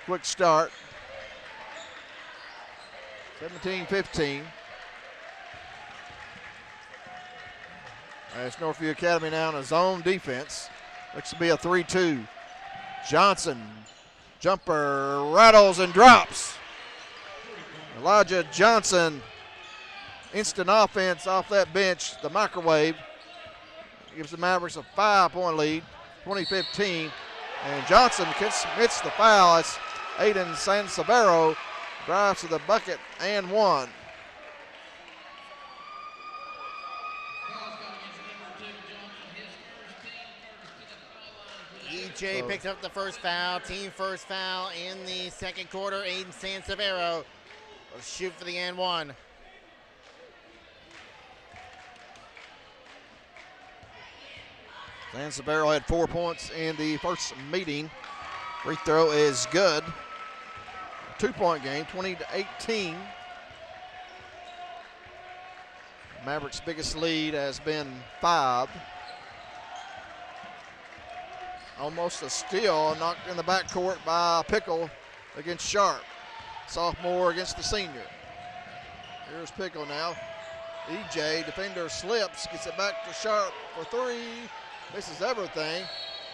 quick start. 17-15. It's Northview Academy now in a zone defense. Looks to be a 3-2. Johnson, jumper, rattles and drops. Elijah Johnson, instant offense off that bench, the microwave. Gives the Mavericks a 5-point lead, 20-15. And Johnson commits the foul. It's Aiden Sansevero, drives to the bucket and one. EJ picks up the first foul, team first foul in the second quarter. Aiden Sansevero will shoot for the and one. Sansevero had 4 points in the first meeting. Free throw is good. 2-point game, 20-18. Mavericks' biggest lead has been 5. Almost a steal, knocked in the backcourt by Pickle against Sharp. Sophomore against the senior. Here's Pickle now. EJ, defender slips, gets it back to Sharp for three. Misses everything.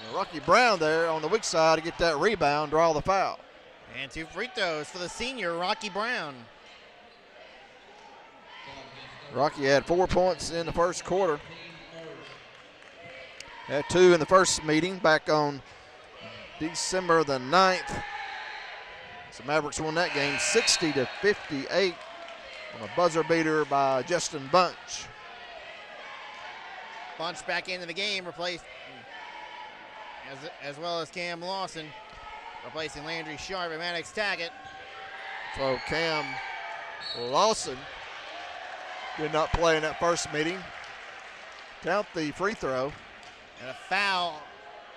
And Rocky Brown there on the weak side to get that rebound, draw the foul. And 2 free throws for the senior, Rocky Brown. Rocky had 4 points in the first quarter. Had 2 in the first meeting back on December the 9th. So Mavericks won that game 60-58 on a buzzer beater by Justin Bunch. Bunch back into the game, replaced as well as Cam Lawson, replacing Landry Sharp and Maddox Tackett. So Cam Lawson did not play in that first meeting. Count the free throw. And a foul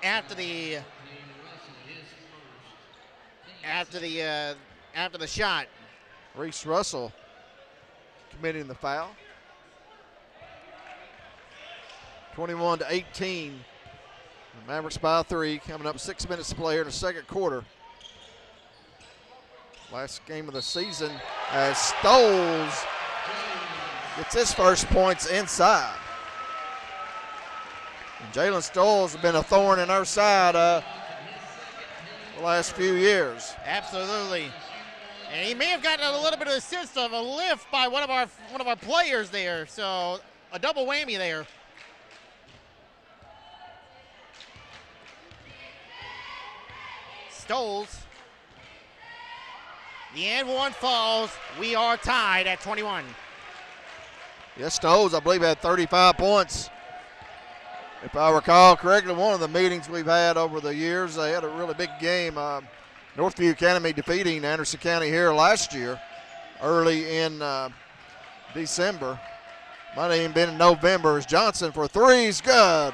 after the shot. Reese Russell committing the foul. 21-18. The Mavericks by 3, coming up 6 minutes to play here in the second quarter. Last game of the season as Stoles gets his first points inside. And Jalen Stoles has been a thorn in our side the last few years. Absolutely. And he may have gotten a little bit of assist of a lift by one of our players there. So a double whammy there. Stoles. The and one falls. We are tied at 21. Yes, Stoles, I believe, had 35 points. If I recall correctly, one of the meetings we've had over the years, they had a really big game. Northview Academy defeating Anderson County here last year, early in December. Might have even been in November. As Johnson for threes, good.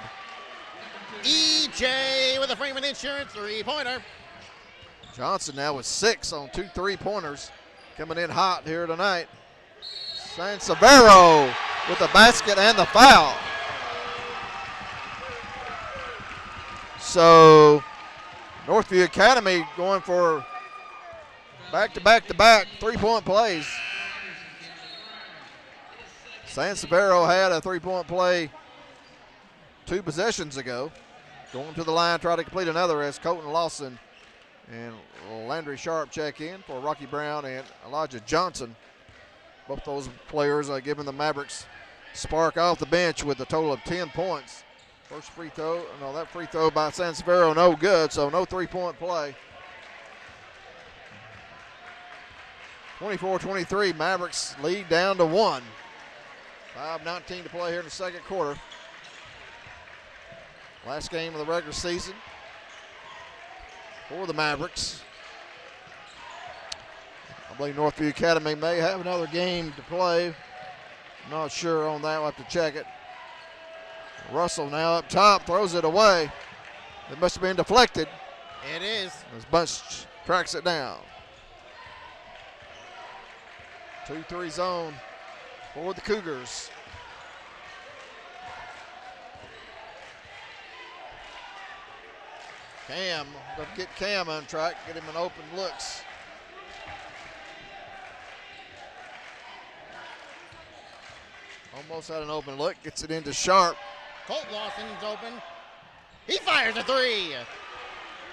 EJ with a Freeman Insurance three-pointer. Johnson now with 6 on 2 3-pointers. Coming in hot here tonight. Sansevero with the basket and the foul. So Northview Academy going for back-to-back 3-point plays. Sansevero had a 3-point play 2 possessions ago. Going to the line, try to complete another as Colton Lawson and Landry Sharp check in for Rocky Brown and Elijah Johnson. Both those players are giving the Mavericks spark off the bench with a total of 10 points. First free throw, no, that free throw by Sansevero no good, so no 3-point play. 24-23, Mavericks lead down to 1. 5:19 to play here in the second quarter. Last game of the regular season for the Mavericks. I believe Northview Academy may have another game to play. I'm not sure on that. We'll have to check it. Russell now up top, throws it away. It must have been deflected. It is. As Bunch tracks it down. 2-3 zone for the Cougars. Cam, let's get Cam on track, get him an open looks. Almost had an open look, gets it into Sharp. Colt Lawson's open. He fires a 3.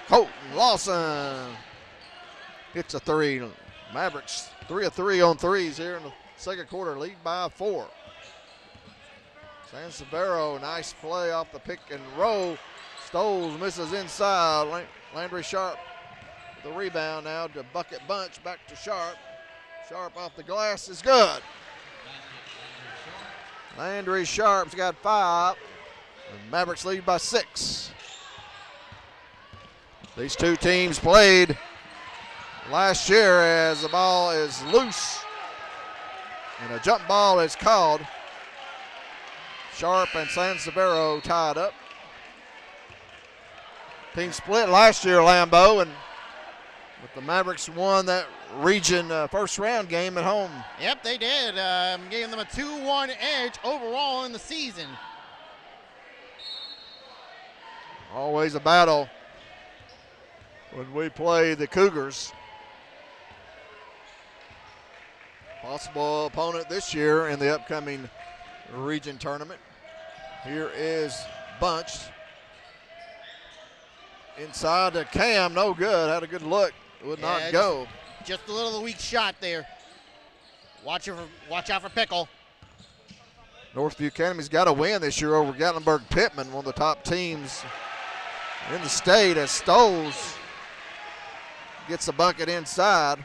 Colton Lawson hits a 3. Mavericks 3 of 3 on threes here in the second quarter, lead by 4. Sansevero, nice play off the pick and roll. Stoles misses inside. Landry Sharp with the rebound now to Bucket Bunch, back to Sharp. Sharp off the glass is good. Landry Sharp's got 5. And Mavericks lead by 6. These two teams played last year as the ball is loose. And a jump ball is called. Sharp and Sansevero tied up. Team split last year, Lambeau, and but the Mavericks won that region first round game at home. Yep, they did. Gave them a 2-1 edge overall in the season. Always a battle when we play the Cougars. Possible opponent this year in the upcoming region tournament. Here is Bunch. Inside to Cam, no good. Had a good look, would not go. Just a little weak shot there. Watch out for Pickle. Northview Academy's got a win this year over Gatlinburg-Pittman, one of the top teams in the state, as Stoles gets the bucket inside.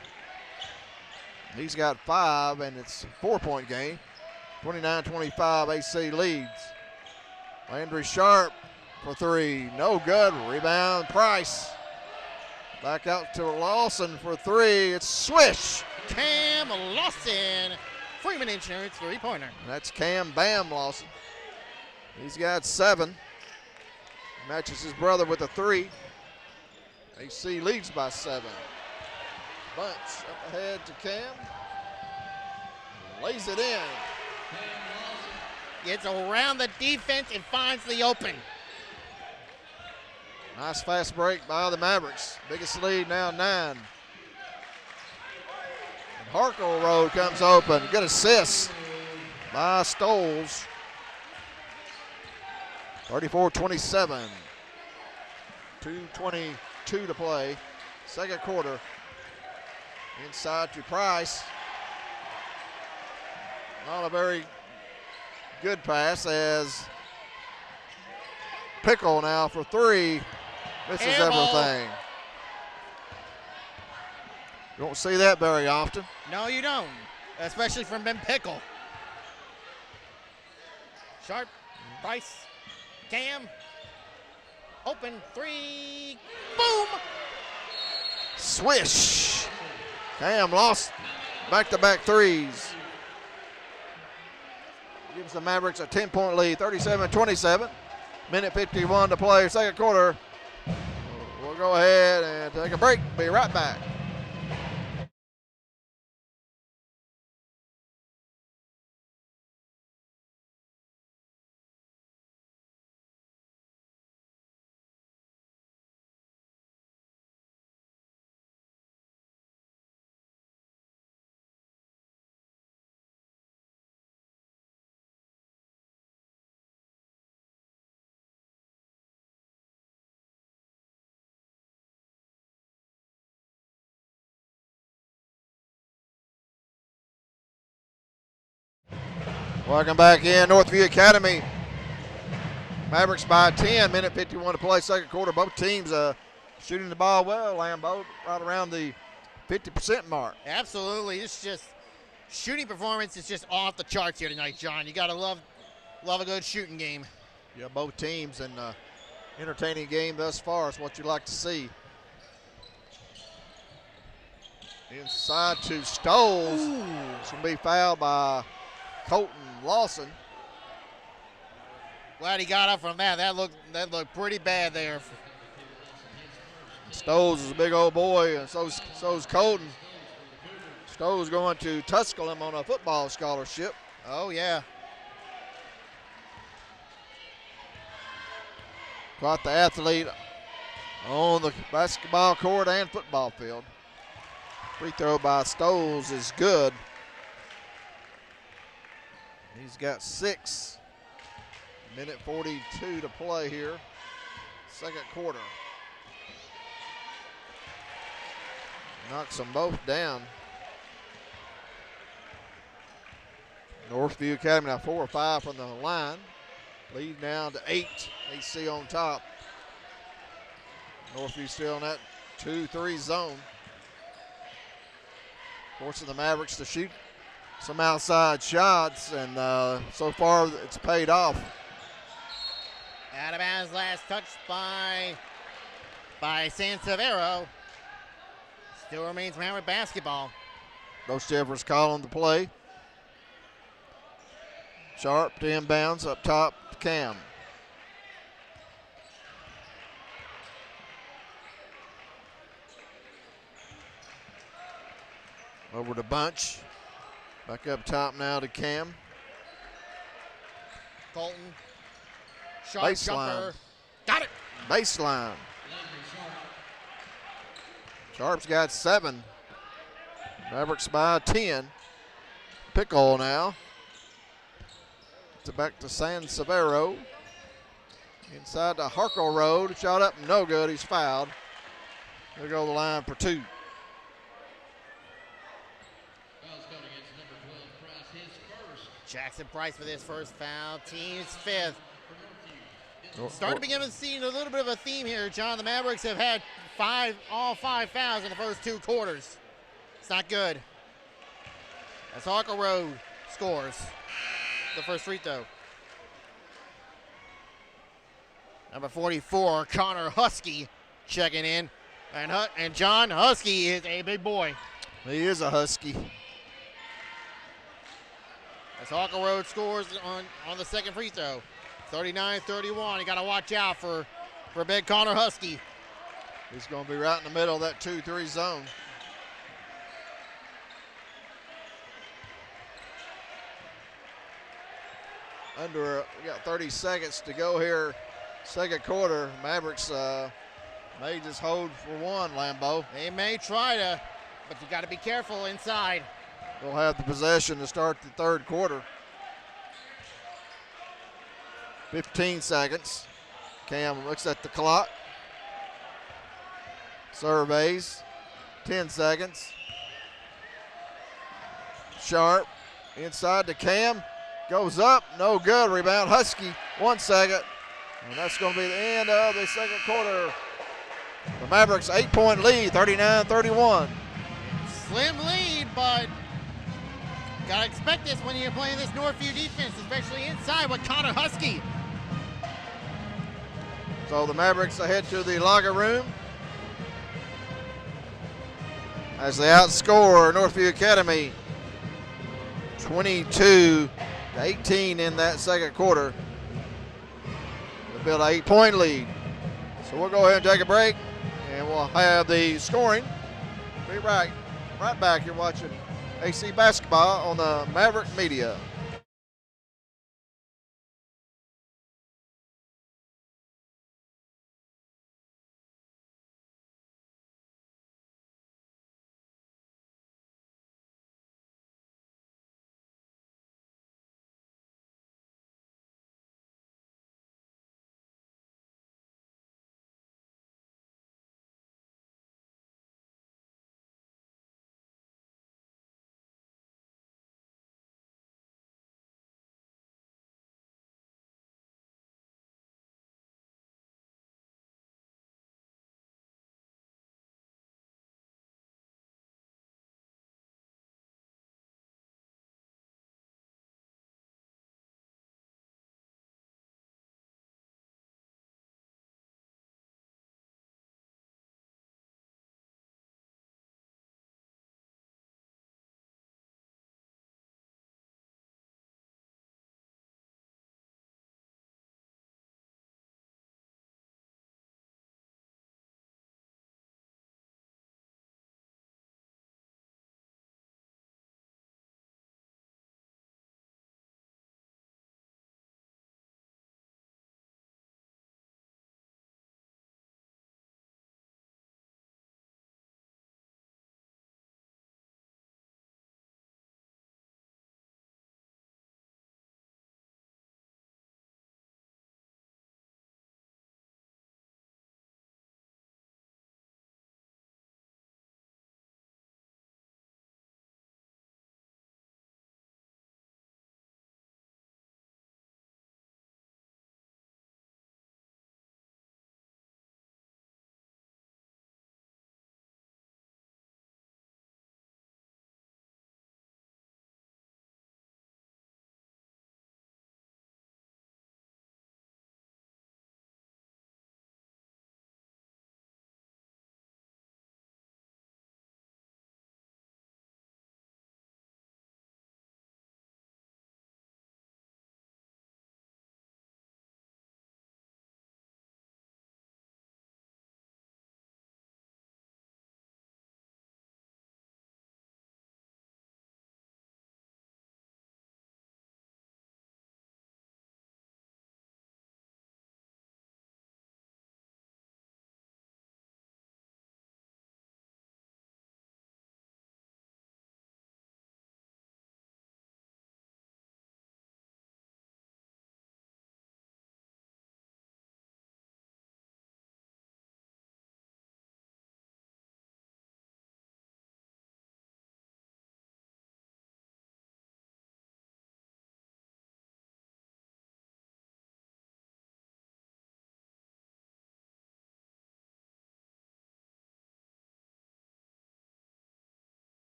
He's got 5, and it's a 4-point game. 29-25, AC leads. Landry Sharp for three. No good. Rebound, Price. Back out to Lawson for three. It's swish. Cam Lawson. Freeman Insurance three-pointer. That's Cam Bam Lawson. He's got 7. Matches his brother with a 3. AC leads by 7. Bunch up ahead to Cam. Lays it in. Gets around the defense and finds the open. Nice fast break by the Mavericks. Biggest lead now 9. And Harkle comes open. Good assist by Stoles. 34-27. 2:22 to play. Second quarter. Inside to Price. Not a very good pass as Pickle now for 3. Misses everything. You don't see that very often. No, you don't, especially from Ben Pickle. Sharp, Price, Cam, open 3, boom! Swish. Cam lost back-to-back threes. Gives the Mavericks a 10-point lead, 37-27. Minute 51 to play, second quarter. We'll go ahead and take a break. Be right back. Welcome back in Northview Academy. Mavericks by 10, minute 51 to play, second quarter. Both teams shooting the ball well, Lambeau, right around the 50% mark. Absolutely. It's just shooting performance is just off the charts here tonight, John. You got to love a good shooting game. Yeah, both teams, and entertaining game thus far is what you like to see. Inside to Stoles. It's going to be fouled by Colton Lawson. Glad he got up from that. That looked pretty bad there. Stoles is a big old boy, and so is Colton. Stoles going to Tusculum on a football scholarship. Oh, yeah. Quite the athlete on the basketball court and football field. Free throw by Stoles is good. He's got 6. Minute 42 to play here. Second quarter. Knocks them both down. Northview Academy now 4 or 5 from the line. Lead now to 8. AC on top. Northview still in that 2-3 zone. Forcing the Mavericks to shoot some outside shots, and so far it's paid off. Out of bounds, last touch by Sansevero. Still remains Maverick basketball. Coach Jeffers calling the play. Sharp to inbounds up top to Cam. Over to Bunch. Back up top now to Cam. Colton. Sharp Baseline. jumper. Got it. Baseline. Sharp's got 7. Mavericks by 10. Pickle now. Back to San Severo. Inside to Harkle Road. Shot up, no good. He's fouled. He'll go to the line for 2. Jackson Price with his first foul. Team's 5th. Starting to begin to see a little bit of a theme here, John. The Mavericks have had all five fouls in the first 2 quarters. It's not good. As Harkle Road scores the first free throw. Number 44, Connor Husky, checking in. And John Husky is a big boy. He is a Husky. As Hawker Road scores on the second free throw. 39-31. You got to watch out for big Connor Husky. He's going to be right in the middle of that 2-3 zone. We got 30 seconds to go here, second quarter. Mavericks may just hold for one, Lambeau. They may try to, but you got to be careful inside. They'll have the possession to start the third quarter. 15 seconds. Cam looks at the clock. Surveys. 10 seconds. Sharp inside to Cam. Goes up. No good. Rebound Husky. 1 second. And that's going to be the end of the second quarter. The Mavericks 8-point lead, 39-31. Slim lead, but gotta expect this when you're playing this Northview defense, especially inside with Connor Husky. So the Mavericks head to the locker room as they outscore Northview Academy 22-18 in that second quarter. They build an 8-point lead. So we'll go ahead and take a break, and we'll have the scoring. Be right back. You're watching AC Basketball on the Maverick Media.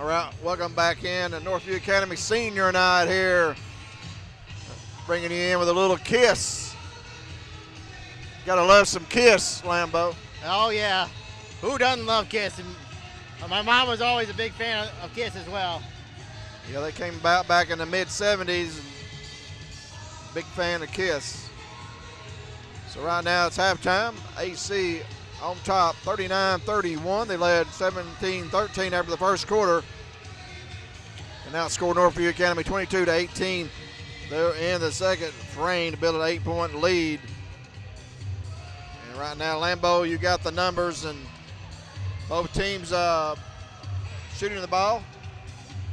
All right, welcome back in to Northview Academy Senior Night here. Bringing you in with a little Kiss. Gotta love some Kiss, Lambo. Oh, yeah. Who doesn't love Kiss? And my mom was always a big fan of Kiss as well. Yeah, they came about back in the mid-'70s. Big fan of Kiss. So right now it's halftime. AC on top, 39-31. They led 17-13 after the first quarter. And outscored Northview Academy 22-18. They're in the second frame to build an 8-point lead. And right now, Lambeau, you got the numbers, and both teams shooting the ball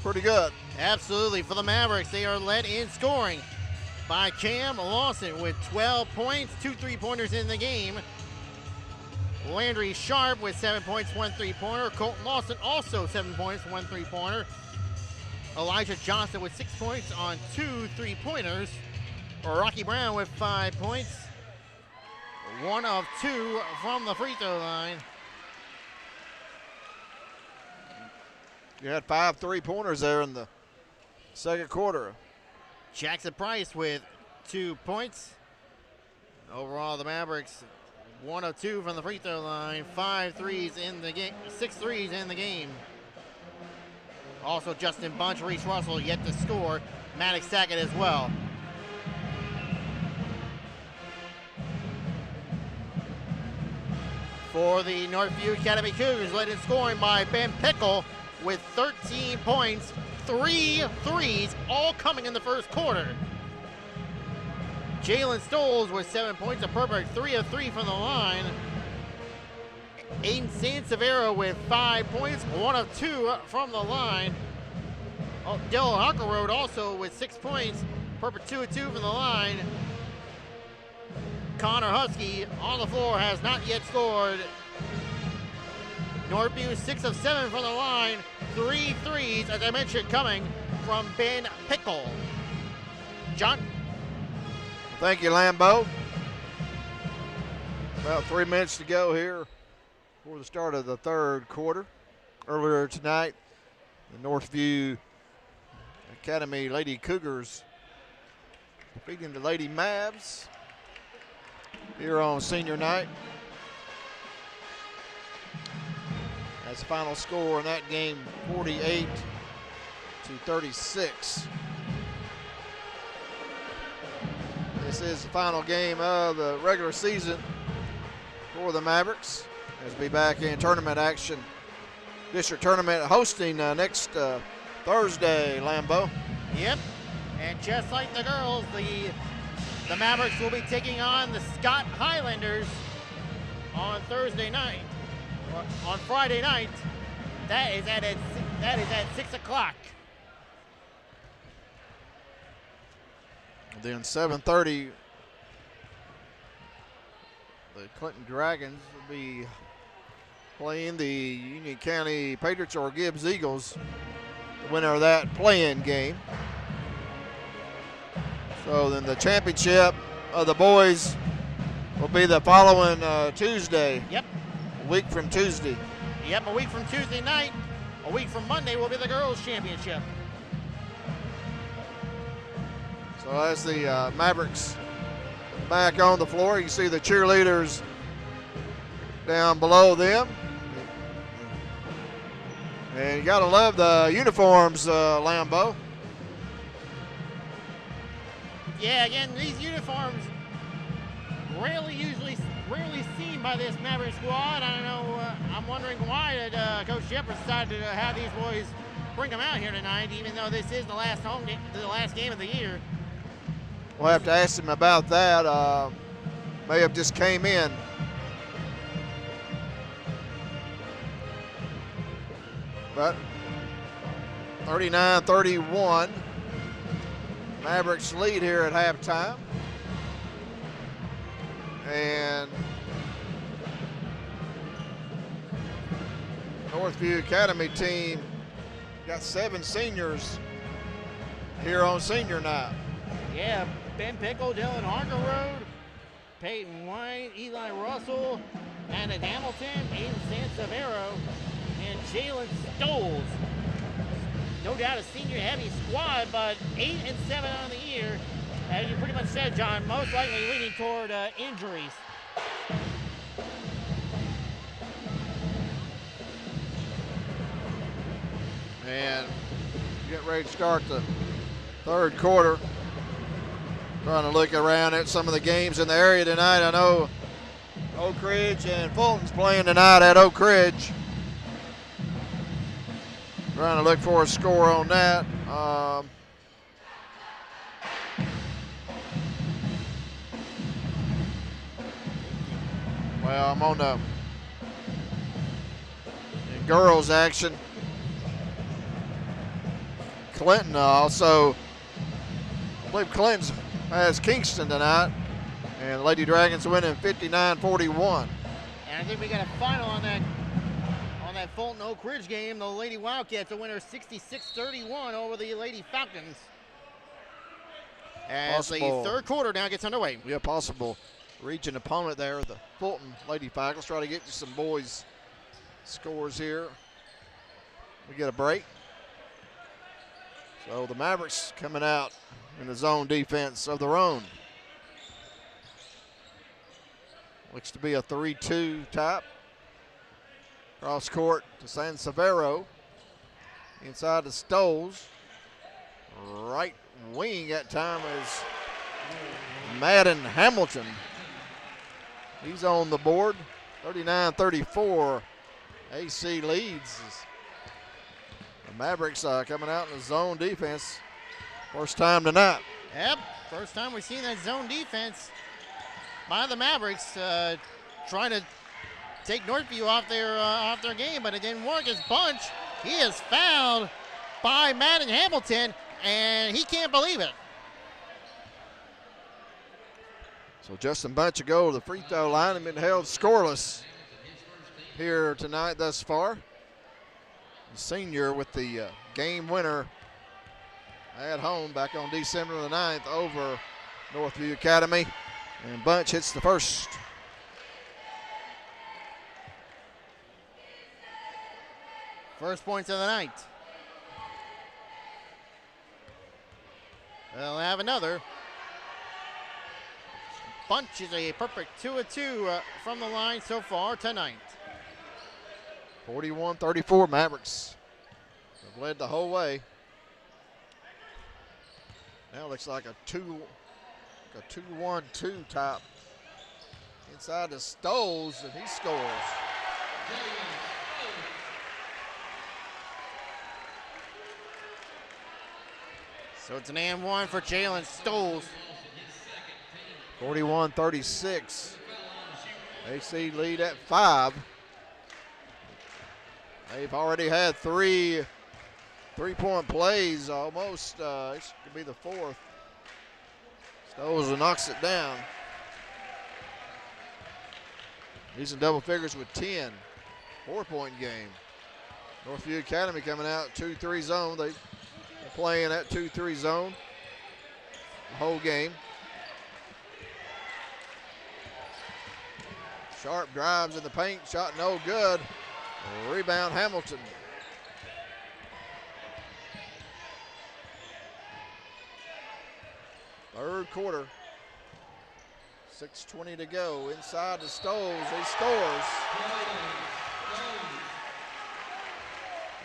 pretty good. Absolutely. For the Mavericks, they are led in scoring by Cam Lawson with 12 points, 2 3-pointers in the game. Landry Sharp with 7 points, 1 3-pointer. Colton Lawson also 7 points, 1 3-pointer. Elijah Johnson with 6 points on 2 3-pointers. Rocky Brown with 5 points. 1 of 2 from the free throw line. You had 5 3-pointers there in the second quarter. Jackson Price with 2 points. Overall, the Mavericks 1 of 2 from the free throw line. 5 threes in the game, 6 threes in the game. Also, Justin Bunch, Reese Russell yet to score. Maddox Sackett as well. For the Northview Academy Cougars, led in scoring by Ben Pickle with 13 points, 3 threes, all coming in the first quarter. Jalen Stoles with 7 points, a perfect 3 of 3 from the line. Aiden Sansevero with 5 points, 1 of 2 from the line. Dylan Huckerroad also with 6 points, perfect 2 of 2 from the line. Connor Husky on the floor has not yet scored. Northview 6 of 7 from the line, 3 threes, as I mentioned, coming from Ben Pickle. John? Thank you, Lambeau. About 3 minutes to go here before the start of the third quarter. Earlier tonight, the Northview Academy Lady Cougars defeating the Lady Mavs here on senior night. That's the final score in that game, 48-36. This is the final game of the regular season for the Mavericks. As we be back in tournament action. District tournament hosting next Thursday, Lambeau. Yep, and just like the girls, the Mavericks will be taking on the Scott Highlanders on Thursday night. On Friday night, that is at 6 o'clock. Then 7:30, the Clinton Dragons will be playing the Union County Patriots or Gibbs Eagles, the winner of that play-in game. So then the championship of the boys will be the following Tuesday. Yep. A week from Tuesday. Yep, a week from Tuesday night. A week from Monday will be the girls' championship. So as the Mavericks back on the floor, you can see the cheerleaders down below them. And you gotta love the uniforms, Lambeau. Yeah, again, these uniforms rarely seen by this Maverick squad. I don't know. I'm wondering why did Coach Shepard decided to have these boys bring them out here tonight, even though this is the last game of the year. We'll have to ask him about that. May have just came in. But 39-31. Mavericks lead here at halftime. And Northview Academy team got 7 seniors here on senior night. Yeah, Ben Pickle, Dylan Harkerroad, Peyton White, Eli Russell, Anna Hamilton, Aiden Sansevero, and Jalen Stoles no doubt a senior-heavy squad, but 8-7 on the year. As you pretty much said, John, most likely leaning toward injuries. And getting ready to start the third quarter. Trying to look around at some of the games in the area tonight. I know Oak Ridge and Fulton's playing tonight at Oak Ridge. Trying to look for a score on that. Well, I'm on the girls action. Clinton also, I believe Clinton's has Kingston tonight, and the Lady Dragons winning 59-41. And I think we got a final on that Fulton Oak Ridge game. The Lady Wildcats a winner 66-31 over the Lady Falcons. As the third quarter now gets underway. Yeah, possible region opponent there, the Fulton Lady Falcons. Try to get you some boys scores here. We get a break. So the Mavericks coming out in the zone defense of their own. Looks to be a 3-2 type. Cross court to San Severo. Inside the Stoles. Right wing at time is Madden Hamilton. He's on the board. 39-34. AC leads. The Mavericks coming out in the zone defense. First time tonight. Yep, first time we've seen that zone defense by the Mavericks, trying to take Northview off their game, but it didn't work. As Bunch, he is fouled by Madden Hamilton, and he can't believe it. So Justin Bunch will go to the free throw line and been held scoreless here tonight thus far. The senior with the game winner at home back on December the 9th over Northview Academy. And Bunch hits the first. First points of the night. They'll have another. Bunch is a perfect 2 of 2 from the line so far tonight. 41-34 Mavericks have led the whole way. Now looks like a 2-1-2 type. Inside the Stoles, and he scores. So it's an and one for Jalen Stoles. 41-36. AC lead at 5. They've already had 3 three-point plays almost. This could be the 4th. Stoles knocks it down. He's in double figures with 10. 4-point game. Northview Academy coming out 2-3 zone. They're playing that 2-3 zone the whole game. Sharp drives in the paint, shot no good. Rebound Hamilton. Third quarter. 6:20 to go. Inside the Stoles, he scores.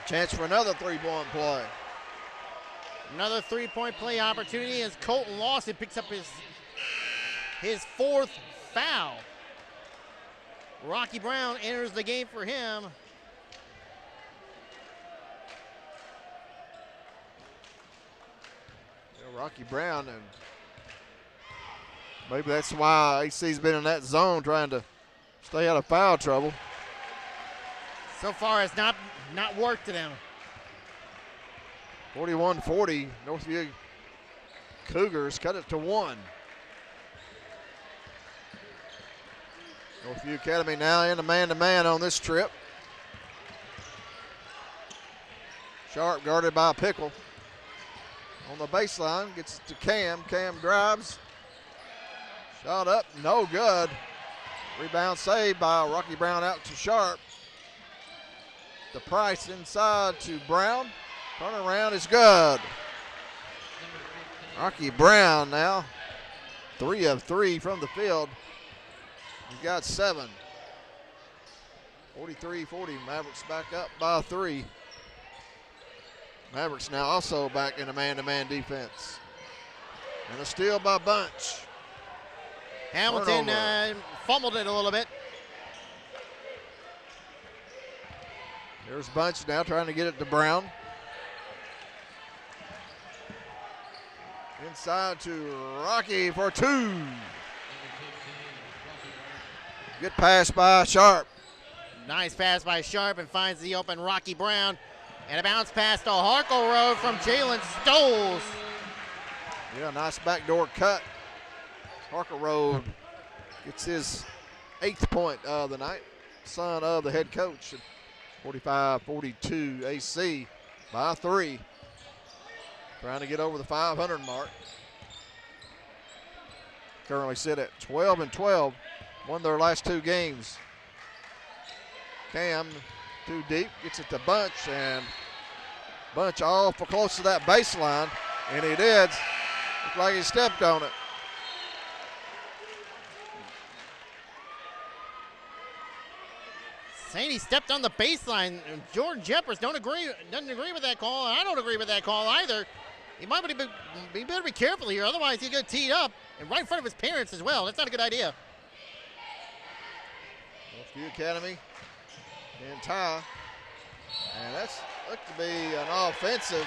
Chance for another 3-point play. Another 3-point play opportunity as Colton Lawson picks up his 4th foul. Rocky Brown enters the game for him. Rocky Brown, and maybe that's why AC's been in that zone trying to stay out of foul trouble. So far it's not worked to them. 41-40, Northview Cougars cut it to 1. Northview Academy now in a man-to-man on this trip. Sharp guarded by Pickle. On the baseline, gets it to Cam. Cam drives. Shot up, no good. Rebound saved by Rocky Brown out to Sharp. The Price inside to Brown. Turnaround is good. Rocky Brown now, 3 of 3 from the field. He's got 7. 43-40, Mavericks back up by 3. Mavericks now also back in a man-to-man defense. And a steal by Bunch. Hamilton fumbled it a little bit. There's Bunch now trying to get it to Brown. Inside to Rocky for 2. Good pass by Sharp. Nice pass by Sharp and finds the open Rocky Brown. And a bounce pass to Harkleroad from Jalen Stoles. Yeah, nice backdoor cut. Harkleroad gets his 8th point of the night. Son of the head coach. 45-42 AC by 3. Trying to get over the 500 mark. Currently sit at 12-12. Won their last 2 games. Cam too deep, gets it to Bunch, and Bunch all for close to that baseline, and he did. Looked like he stepped on it. Saying he stepped on the baseline. Jordan Jeffers doesn't agree with that call, and I don't agree with that call either. He might be better be careful here, otherwise he'll get teed up and right in front of his parents as well. That's not a good idea. Northview Academy and Ty, and that's looked to be an offensive.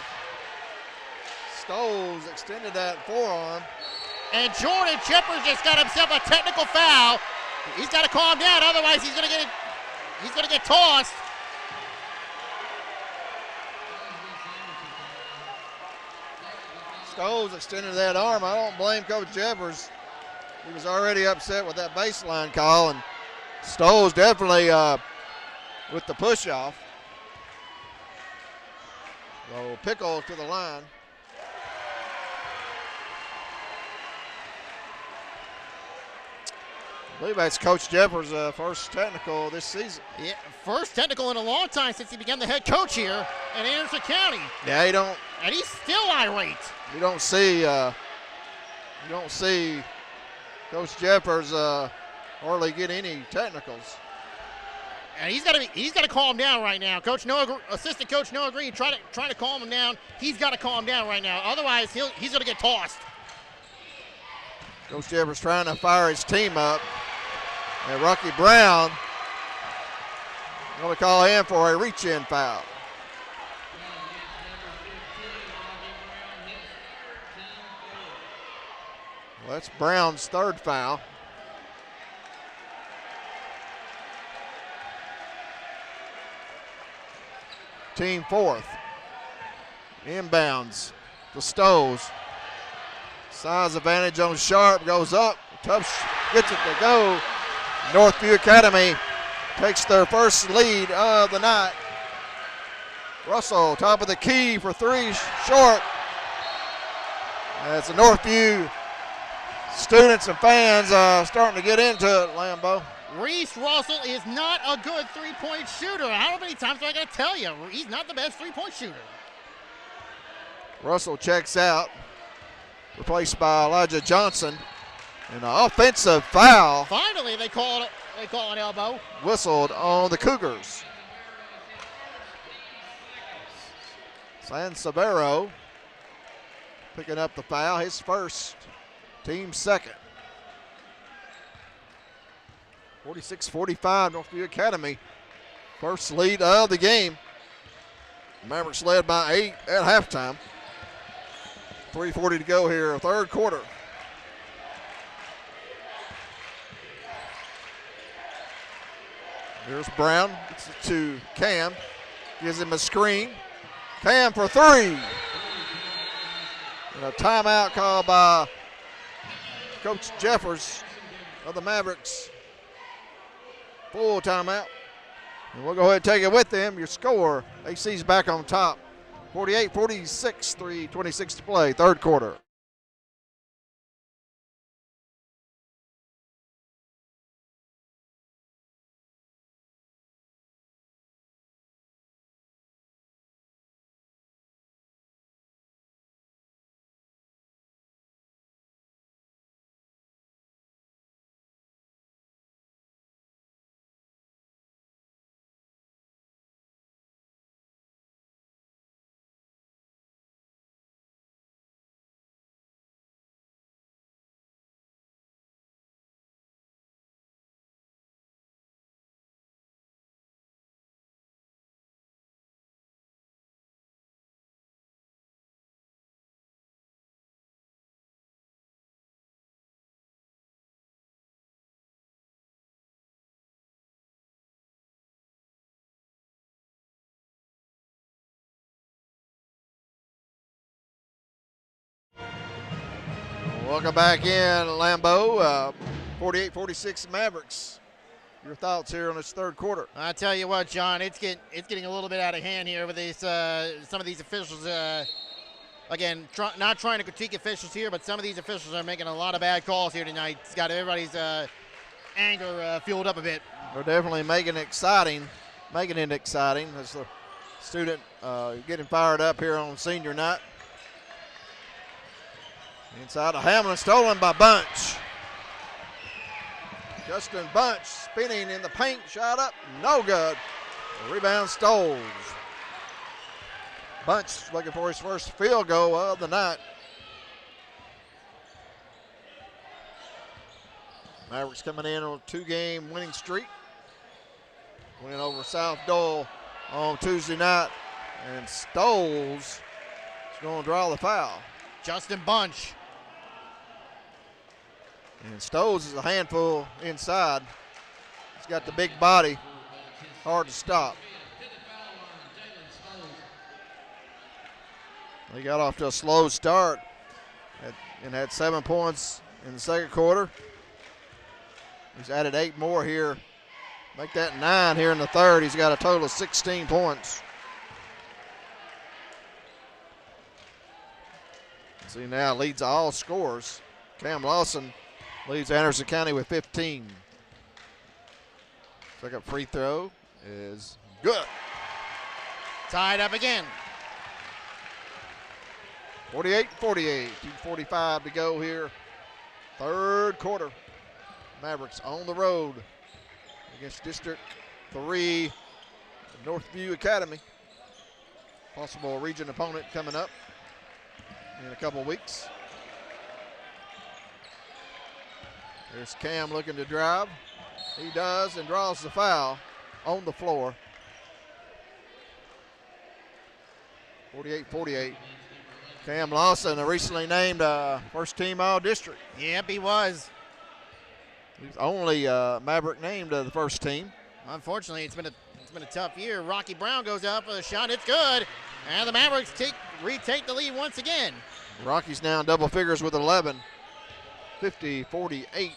Stoles extended that forearm. And Jordan Jeffers just got himself a technical foul. He's got to calm down, otherwise he's gonna get tossed. Stoles extended that arm. I don't blame Coach Jeffers. He was already upset with that baseline call, and Stoles definitely with the push off. So Pickle to the line. I believe that's Coach Jeffers' first technical this season. Yeah, first technical in a long time since he became the head coach here in Anderson County. Yeah, And he's still irate. You don't see Coach Jeffers hardly get any technicals. And he's got to calm down right now. Assistant Coach Noah Green trying to calm him down. He's got to calm down right now. Otherwise, he's going to get tossed. Coach Jeffers trying to fire his team up. And Rocky Brown going to call him for a reach-in foul. Well, that's Brown's 3rd foul. Team 4th. Inbounds to Stoles. Size advantage on Sharp, goes up. Gets it to go. Northview Academy takes their first lead of the night. Russell, top of the key for 3, short. As the Northview students and fans starting to get into it, Lambeau. Reese Russell is not a good three-point shooter. How many times do I got to tell you? He's not the best three-point shooter. Russell checks out, replaced by Elijah Johnson. And an offensive foul. Finally, they call an elbow. Whistled on the Cougars. San Severo picking up the foul, his first, team 2nd. 46-45, Northview Academy. First lead of the game. Mavericks led by 8 at halftime. 3:40 to go here, 3rd quarter. Here's Brown, gets it to Cam, gives him a screen. Cam for 3. And a timeout called by Coach Jeffers of the Mavericks. Full timeout. And we'll go ahead and take it with them. Your score, AC's back on top. 48-46, 3:26 to play, 3rd quarter. Welcome back in, Lambeau. 48-46 Mavericks. Your thoughts here on this third quarter? I tell you what, John, it's getting a little bit out of hand here with these some of these officials. Again, not trying to critique officials here, but some of these officials are making a lot of bad calls here tonight. It's got everybody's anger fueled up a bit. They're definitely making it exciting as the student getting fired up here on senior night. Inside of Hamlin, stolen by Bunch. Justin Bunch spinning in the paint, shot up, no good. The rebound Stoles. Bunch looking for his first field goal of the night. Mavericks coming in on a 2-game winning streak. Win over South Dole on Tuesday night. And Stoles is going to draw the foul. Justin Bunch. And Stoles is a handful inside. He's got the big body. Hard to stop. He got off to a slow start and had 7 points in the second quarter. He's added 8 more here. Make that 9 here in the third. He's got a total of 16 points. See now leads all scorers. Cam Lawson leads Anderson County with 15. Second free throw is good. Tied up again. 48-48, 2:45 to go here. Third quarter. Mavericks on the road against District 3 Northview Academy. Possible region opponent coming up in a couple weeks. There's Cam looking to drive. He does and draws the foul on the floor. 48-48. Cam Lawson, recently named first team All-District. Yep, he was. He's only Maverick named the first team. Unfortunately, it's been a tough year. Rocky Brown goes up for the shot. It's good. And the Mavericks retake the lead once again. Rocky's now in double figures with 11. 50-48.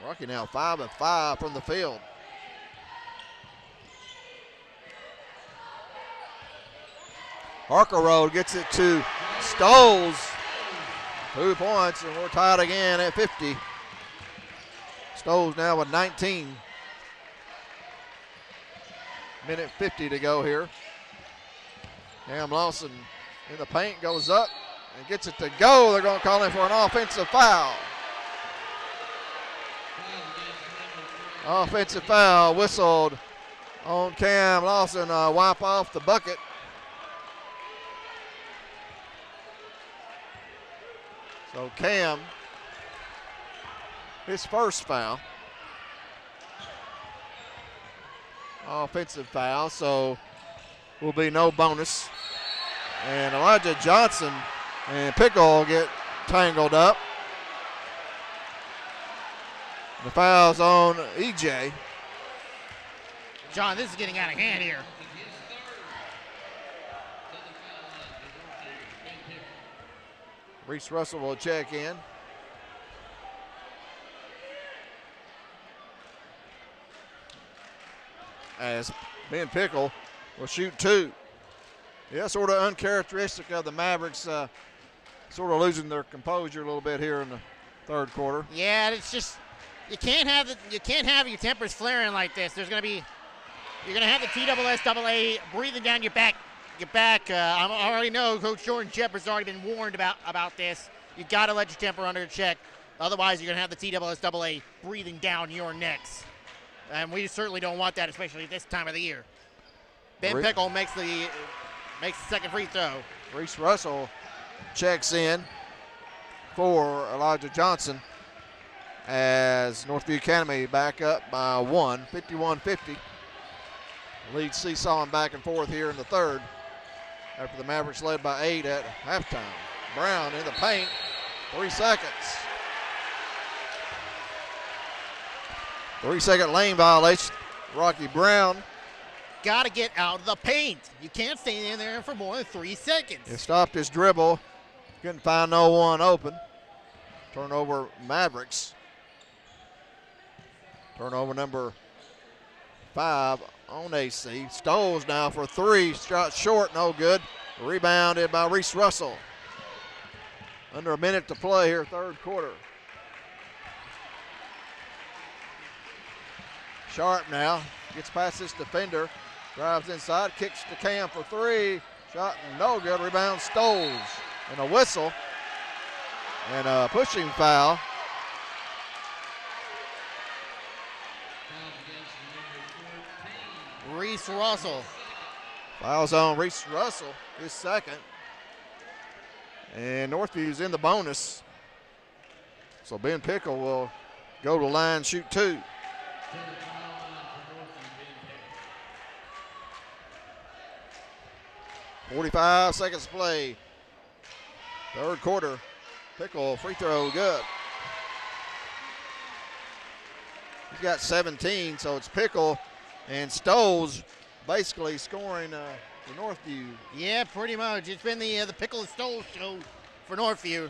Rocky now 5 of 5 from the field. Harker gets it to Stoles. 2 points, and we're tied again at 50. Stoles now with 19. Minute 50 to go here. Cam Lawson in the paint, goes up and gets it to go. They're going to call him for an offensive foul. Offensive foul whistled on Cam Lawson. Wipe off the bucket. So Cam, his first foul. Offensive foul, so will be no bonus. And Elijah Johnson and Pickle get tangled up. The foul's on EJ. John, this is getting out of hand here. Reese Russell will check in. As Ben Pickle will shoot 2. Yeah, sort of uncharacteristic of the Mavericks, sort of losing their composure a little bit here in the third quarter. Yeah, it's just you can't have your tempers flaring like this. You're gonna have the TSSAA breathing down your back. I already know Coach Jordan Shepard's already been warned about this. You got to let your temper under check. Otherwise, you're going to have the TSSAA breathing down your necks. And we certainly don't want that, especially at this time of the year. Ben Pickle makes the second free throw. Reese Russell checks in for Elijah Johnson as Northview Academy back up by 1, 51-50. Lead seesawing back and forth here in the third after the Mavericks led by 8 at halftime. Brown in the paint, 3 seconds. 3-second lane violation. Rocky Brown. Got to get out of the paint. You can't stay in there for more than 3 seconds. He stopped his dribble Couldn't find no one open. Turnover Mavericks. Turnover number 5 on AC. Stoles now for 3. Shot short, no good. Rebounded by Reese Russell. Under a minute to play here, third quarter. Sharp now gets past this defender. Drives inside, kicks to Cam for 3. Shot no good. Rebound Stoles. And a whistle. And a pushing foul. Reese Russell. Fouls on Reese Russell, his second. And Northview's in the bonus. So Ben Pickle will go to the line, shoot 2. .45 seconds to play. Third quarter. Pickle free throw good. He's got 17, so it's Pickle and Stoles basically scoring for Northview. Yeah, pretty much. It's been the Pickle and Stoles show for Northview.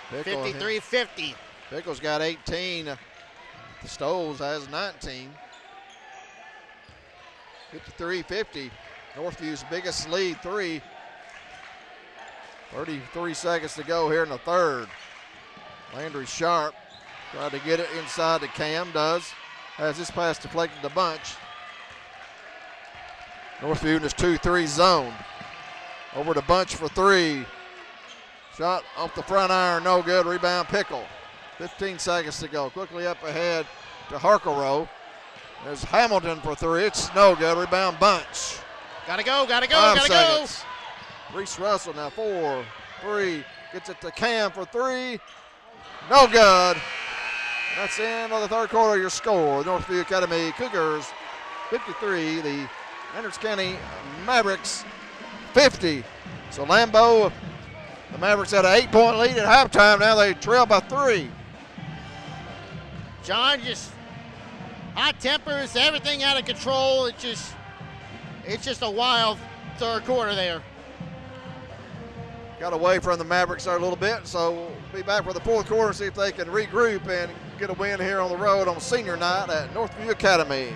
53-50. Pickle's got 18. Stoles has 19. 53-50. Northview's biggest lead, 3. 33 seconds to go here in the third. Landry Sharp tried to get it inside to Cam, does. Has this pass deflected the bunch. Northview in his 2-3 zone. Over to Bunch for 3. Shot off the front iron, no good. Rebound Pickle. 15 seconds to go. Quickly up ahead to Harklerow. There's Hamilton for 3. It's no good. Rebound Bunch. Gotta go, 5 gotta seconds. Reese Russell now 4, 3. Gets it to Cam for 3. No good. That's the end of the third quarter. Your score, Northview Academy Cougars 53, the Andrews County Mavericks 50. So Lambeau, the Mavericks had an 8-point lead at halftime. Now they trail by 3. John, just hot tempers, everything out of control. It's just a wild third quarter there. Got away from the Mavericks there a little bit, so we'll be back for the fourth quarter and see if they can regroup and get a win here on the road on senior night at Northview Academy.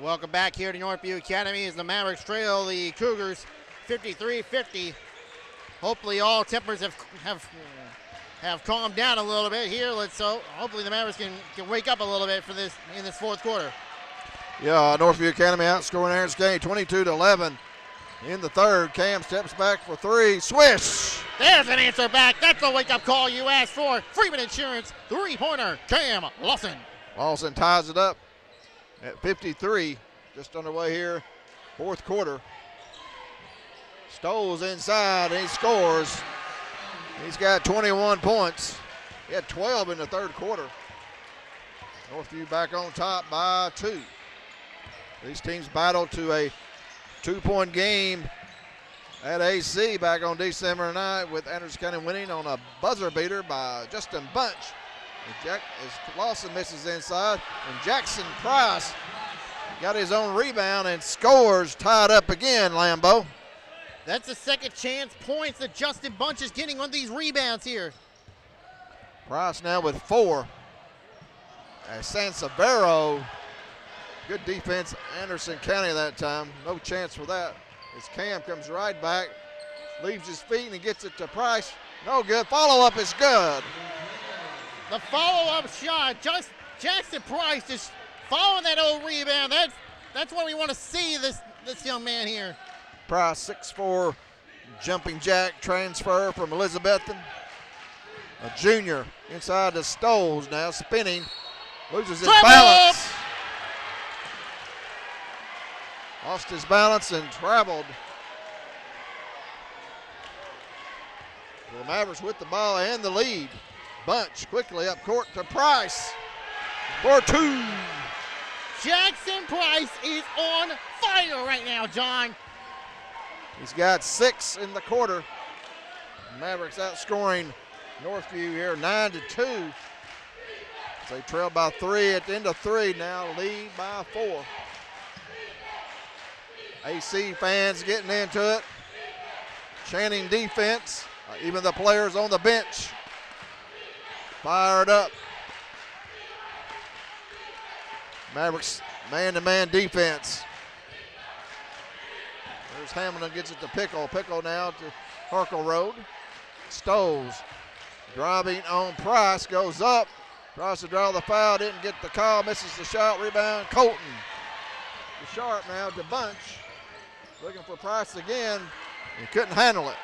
Welcome back here to Northview Academy as the Mavericks trail the Cougars 53-50. Hopefully all tempers have calmed down a little bit here. Hopefully the Mavericks can wake up a little bit for this in this fourth quarter. Yeah, Northview Academy outscoring Andrews County 22-11 in the third. Cam steps back for 3. Swish! There's an answer back. That's the wake-up call you asked for. Freeman Insurance, 3-pointer, Cam Lawson. Lawson ties it up at 53, just underway here, fourth quarter. Stoles inside and he scores. He's got 21 points. He had 12 in the third quarter. Northview back on top by 2. These teams battled to a 2-point game at AC back on December 9th with Andrews County winning on a buzzer beater by Justin Bunch. As Lawson misses inside, and Jackson Price got his own rebound and scores, tied up again, Lambeau. That's the second chance points that Justin Bunch is getting on these rebounds here. Price now with 4. As Sansevero, good defense, Anderson County that time. No chance for that. As Cam comes right back, leaves his feet and he gets it to Price. No good. Follow-up is good. The follow-up shot, just Jackson Price just following that old rebound. That's what we want to see this young man here. Price, 6'4", jumping jack transfer from Elizabethton. A junior inside the Stoles now, spinning, loses his balance. Lost his balance and traveled. The Mavericks with the ball and the lead. Bunch quickly up court to Price for 2. Jackson Price is on fire right now, John. He's got 6 in the quarter. Mavericks outscoring Northview here 9-2. They trail by 3 at the end of 3, now lead by 4. AC fans getting into it, chanting defense. Even the players on the bench fired up. Mavericks man-to-man defense. There's Hamilton, gets it to Pickle. Pickle now to Harkle Road. Stoles driving on Price, goes up. Tries to draw the foul, didn't get the call, misses the shot, rebound, Colton. To Sharp now to Bunch. Looking for Price again. He couldn't handle it.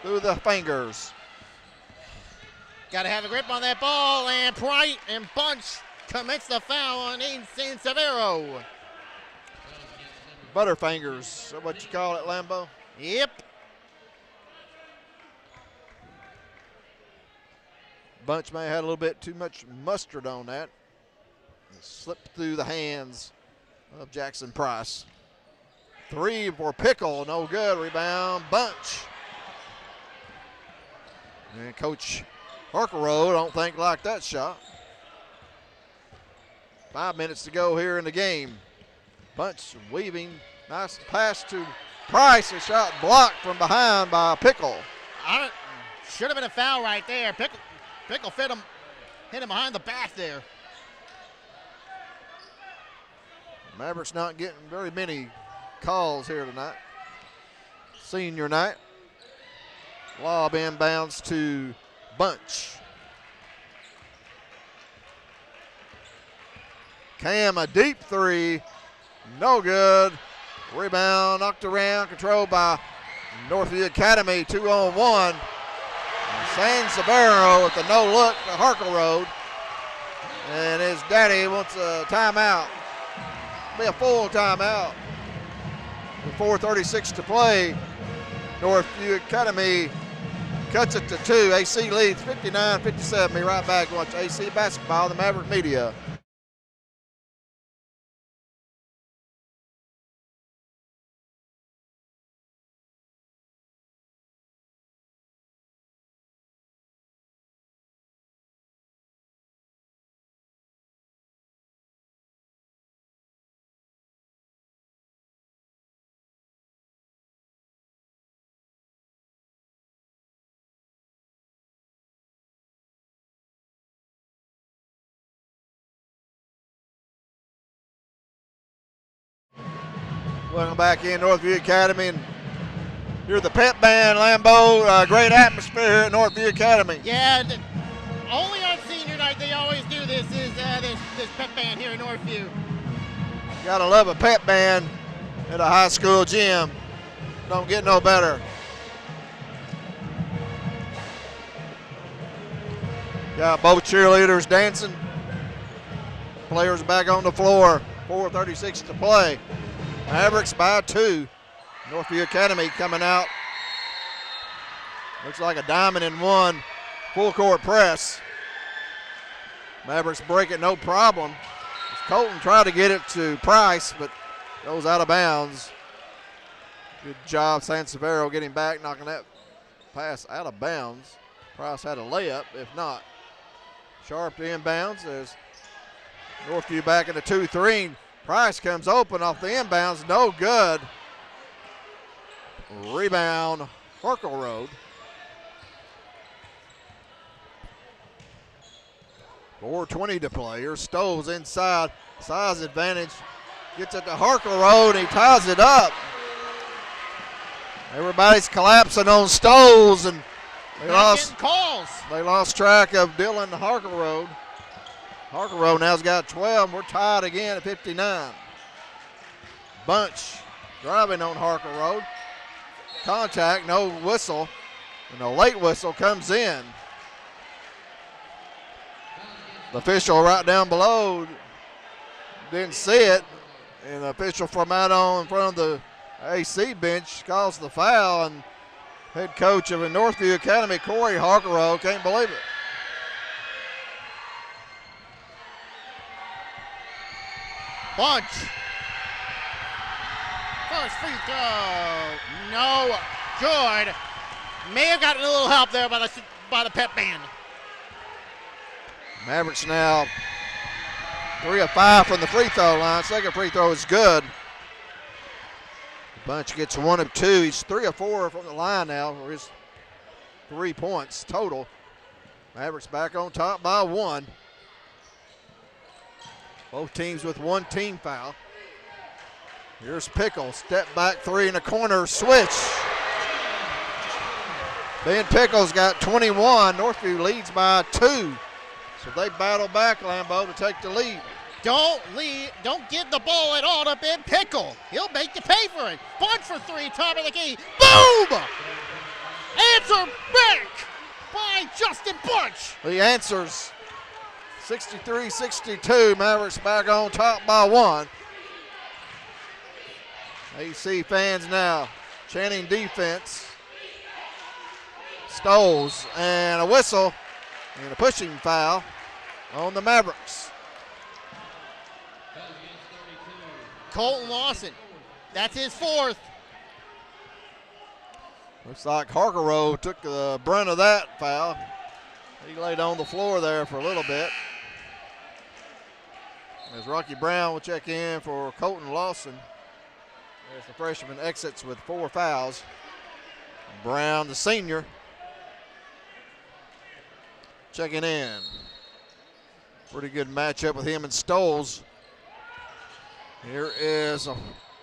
Through the fingers. Got to have a grip on that ball, and Price and Bunch commits the foul on Aiden Severo. Butterfingers, is that what you call it, Lambo? Yep. Bunch may have had a little bit too much mustard on that. It slipped through the hands of Jackson Price. 3 for Pickle, no good. Rebound, Bunch. And Coach Harkleroad don't think like that shot. 5 minutes to go here in the game. Bunch weaving, nice pass to Price. A shot blocked from behind by Pickle. Should have been a foul right there. Pickle hit him behind the back there. Mavericks not getting very many calls here tonight. Senior night. Lob inbounds to Bunch. Cam, a deep 3. No good. Rebound knocked around, controlled by Northview Academy. 2-on-1. San Severo with a no look to Harkleroad. And his daddy wants a timeout. Be a full timeout. With 4:36 to play. Northview Academy cuts it to 2. AC leads 59-57. Be right back to watch AC basketball, the Maverick Media. Welcome back in Northview Academy, and here's the pep band, Lambeau. Great atmosphere here at Northview Academy. Yeah, only on senior night they always do this. Is this pep band here in Northview? Gotta love a pep band at a high school gym. Don't get no better. Got both cheerleaders dancing. Players back on the floor. 4:36 to play. Mavericks by 2. Northview Academy coming out. Looks like a diamond in 1. Full court press. Mavericks break it no problem. Colton tried to get it to Price, but goes out of bounds. Good job, San Severo getting back, knocking that pass out of bounds. Price had a layup, if not. Sharp to inbounds. There's Northview back in the 2-3. Price comes open off the inbounds, no good. Rebound, Harkleroad. 4:20 to play. Here's Stoles inside, size advantage. Gets it to Harkleroad, he ties it up. Everybody's collapsing on Stoles, and they lost track of Dylan Harkleroad. Harker now's got 12. We're tied again at 59. Bunch driving on Harker Road. Contact, no whistle. And a late whistle comes in. The official right down below didn't see it. And the official from out on in front of the AC bench calls the foul. And head coach of the Northview Academy, Corey Harker, can't believe it. Bunch. First free throw. No good. May have gotten a little help there by the pep band. Mavericks now 3 of 5 from the free throw line. Second free throw is good. Bunch gets 1 of 2. He's 3 of 4 from the line now for his 3 points total. Mavericks back on top by 1. Both teams with 1 team foul. Here's Pickle, step back 3 in the corner, switch. Ben Pickle's got 21. Northview leads by 2. So they battle back, Lambeau, to take the lead. Don't give the ball at all to Ben Pickle. He'll make you pay for it. Bunch for 3, top of the key. Boom! Answer back by Justin Bunch. The answers 63-62. Mavericks back on top by 1. AC fans now chanting defense. Stoles and a whistle and a pushing foul on the Mavericks. Colton Lawson, that's his 4th. Looks like Harker took the brunt of that foul. He laid on the floor there for a little bit. As Rocky Brown will check in for Colton Lawson. As the freshman exits with 4 fouls. Brown, the senior, checking in. Pretty good matchup with him and Stoles. Here is a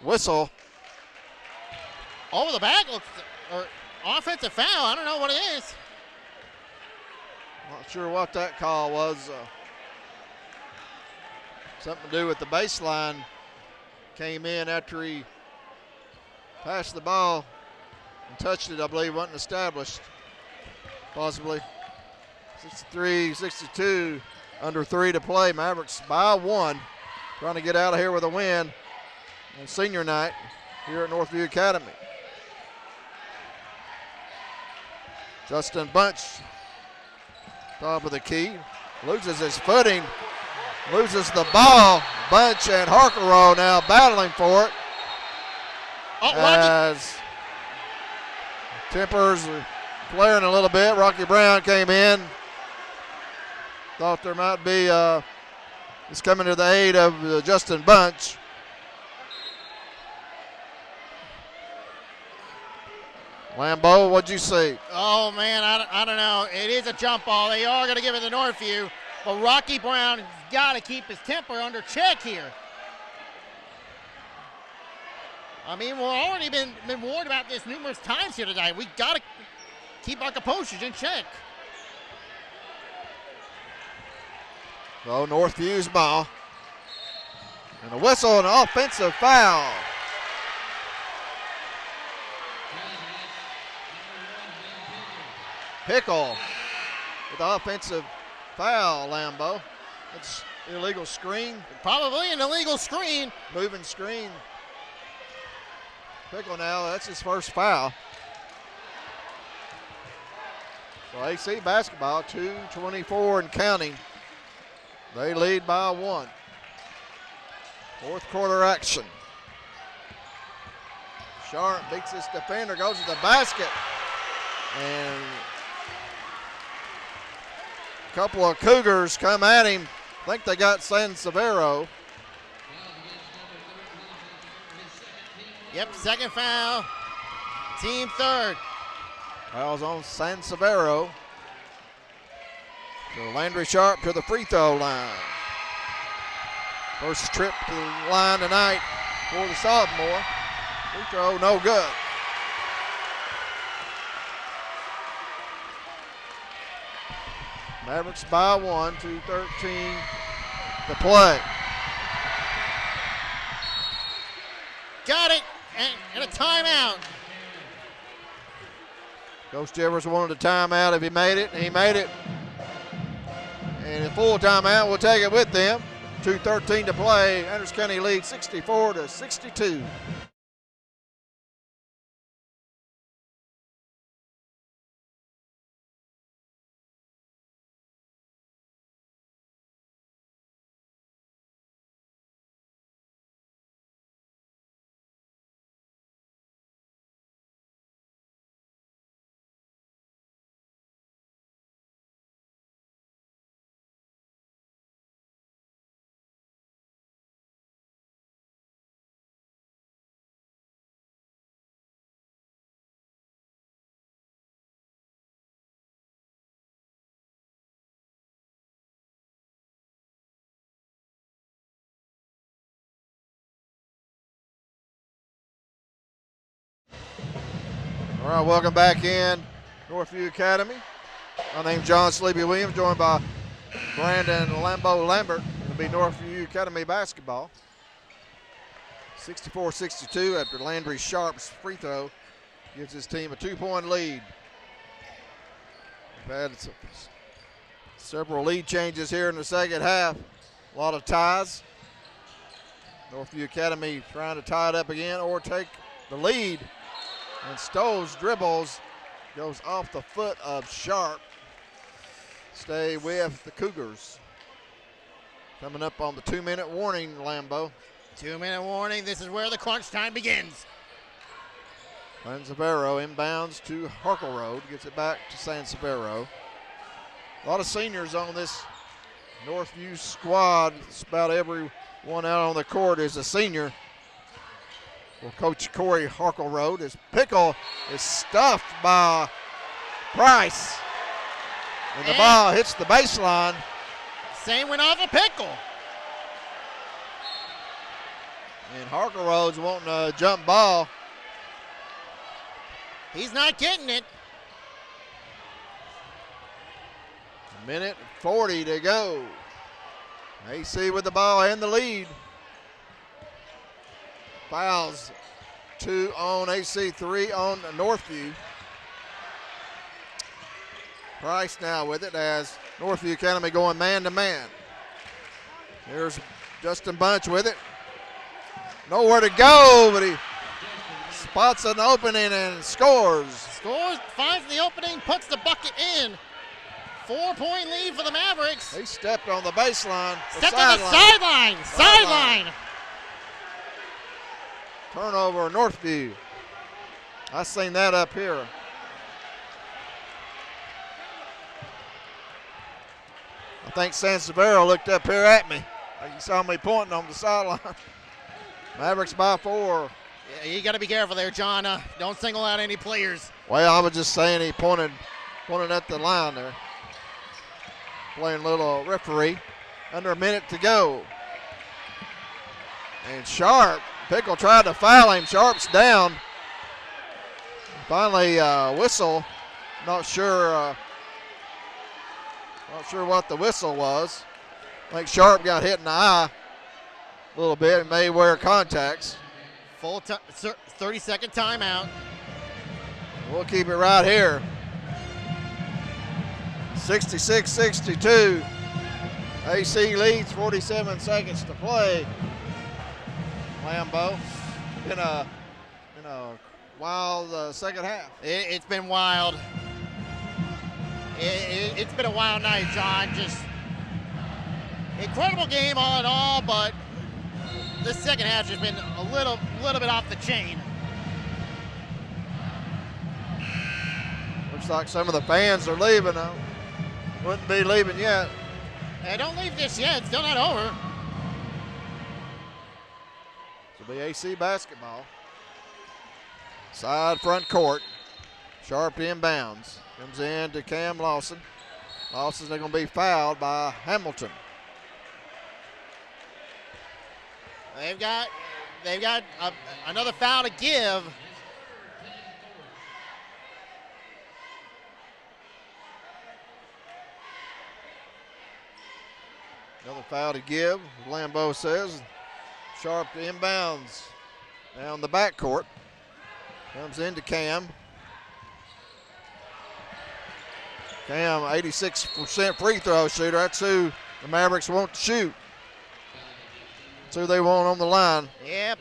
whistle. Over the back, or offensive foul. I don't know what it is. Not sure what that call was. Something to do with the baseline. Came in after he passed the ball and touched it, I believe, wasn't established. Possibly. 63-62, under 3 to play. Mavericks by 1. Trying to get out of here with a win on senior night here at Northview Academy. Justin Bunch, top of the key, loses his footing, loses the ball. Bunch and Harker now battling for it. As tempers are flaring a little bit. Rocky Brown came in. Thought there might be is coming to the aid of Justin Bunch. Lambeau, what'd you see? Oh, man, I don't know. It is a jump ball. They are going to give it to Northview. But Rocky Brown has got to keep his temper under check here. I mean, we've already been warned about this numerous times here today. We got to keep our composure in check. So Northview's ball. And a whistle and an offensive foul. Pickle with the offensive foul, Lambeau. It's illegal screen. Probably an illegal screen. Moving screen. Pickle now, that's his first foul. So AC basketball, 2:24 and counting. They lead by 1. Fourth quarter action. Sharp beats his defender, goes to the basket. And a couple of Cougars come at him. I think they got San Severo. Yep, second foul. Team 3rd. Fouls on San Severo. So Landry Sharp to the free throw line. First trip to the line tonight for the sophomore. Free throw, no good. Mavericks by 1, 2:13 to play. Got it, and a timeout. Coach Jeffers wanted a timeout if he made it, and he made it. And a full timeout, we'll take it with them. 2:13 to play. Andrews County leads 64-62. All right, welcome back in Northview Academy. My name's John Sleepy Williams, joined by Brandon Lambo Lambert. It'll be Northview Academy basketball. 64-62 after Landry Sharp's free throw gives his team a 2-point lead. We've had several lead changes here in the second half. A lot of ties. Northview Academy trying to tie it up again or take the lead. And Stowe's dribbles, goes off the foot of Sharp. Stay with the Cougars. Coming up on the 2-minute warning, Lambo. 2-minute warning. This is where the crunch time begins. Sansevero inbounds to Harkle Road. Gets it back to Sansevero. A lot of seniors on this Northview squad. It's about everyone out on the court is a senior. Well, Coach Corey Harkle Road. His pickle is stuffed by Price. And the ball hits the baseline. Same went off a pickle. And Harkle Road's wanting a jump ball. He's not getting it. 1:40 to go. AC with the ball and the lead. Fouls, 2 on AC, 3 on Northview. Price now with it as Northview Academy going man-to-man. Here's Justin Bunch with it. Nowhere to go, but he spots an opening and scores. Scores, finds the opening, puts the bucket in. 4-point lead for the Mavericks. He stepped on the baseline. Stepped on the sideline. Sideline. Turnover, Northview. I seen that up here. I think Sansevero looked up here at me. He saw me pointing on the sideline. Mavericks by 4. Yeah, you got to be careful there, John. Don't single out any players. Well, I was just saying he pointed at the line there. Playing little referee. Under a minute to go. And Sharp. Pickle tried to foul him. Sharp's down. Finally, whistle. Not sure what the whistle was. I think Sharp got hit in the eye a little bit and may wear contacts. Full 30-second timeout. We'll keep it right here. 66-62. AC leads, 47 seconds to play. Lambo in a wild second half. It's been wild. It's been a wild night, John. Just incredible game all in all, but this second half's just been a little bit off the chain. Looks like some of the fans are leaving though. Wouldn't be leaving yet. Hey, don't leave this yet. It's still not over. It'll be AC basketball. Side front court. Sharp inbounds. Comes in to Cam Lawson. Lawson's going to be fouled by Hamilton. They've got another foul to give. Another Foul to give, Lambeau says. Sharp inbounds down the backcourt. Comes into Cam. Cam, 86% free throw shooter. That's who the Mavericks want to shoot. That's who they want on the line. Yep.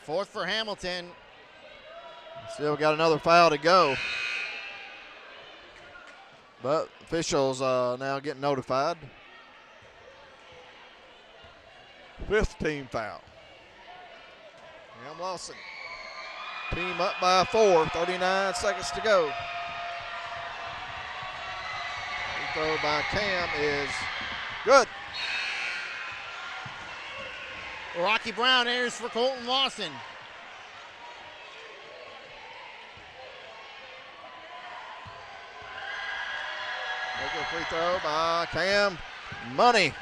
Fourth for Hamilton. Still got another foul to go. But officials now getting notified. 5th team foul. Cam Lawson. Team up by 4, 39 seconds to go. Free throw by Cam is good. Rocky Brown enters for Colton Lawson. Make a free throw by Cam. Money.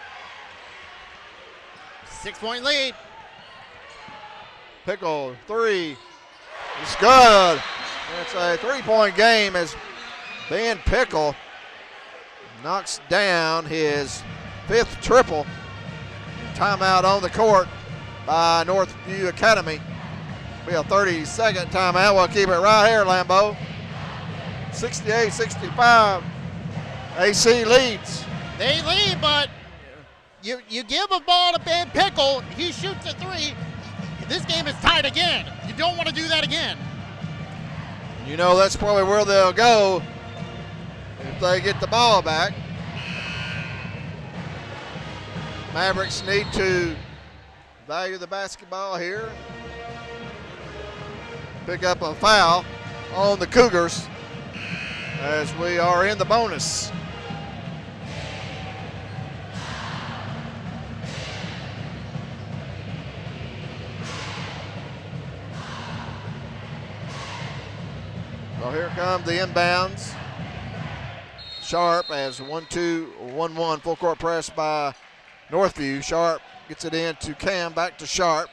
6-point lead. Pickle, 3. It's good. It's a 3-point game as Ben Pickle knocks down his 5th triple. Timeout on the court by Northview Academy. Be a 30-second timeout. We'll keep it right here, Lambeau. 68-65. AC leads. They lead, but you give a ball to Ben Pickle, he shoots a 3. This game is tied again. You don't want to do that again. You know that's probably where they'll go if they get the ball back. Mavericks need to value the basketball here. Pick up a foul on the Cougars as we are in the bonus. So here come the inbounds. Sharp as 1-2-1-1 full court press by Northview. Sharp gets it in to Cam, back to Sharp.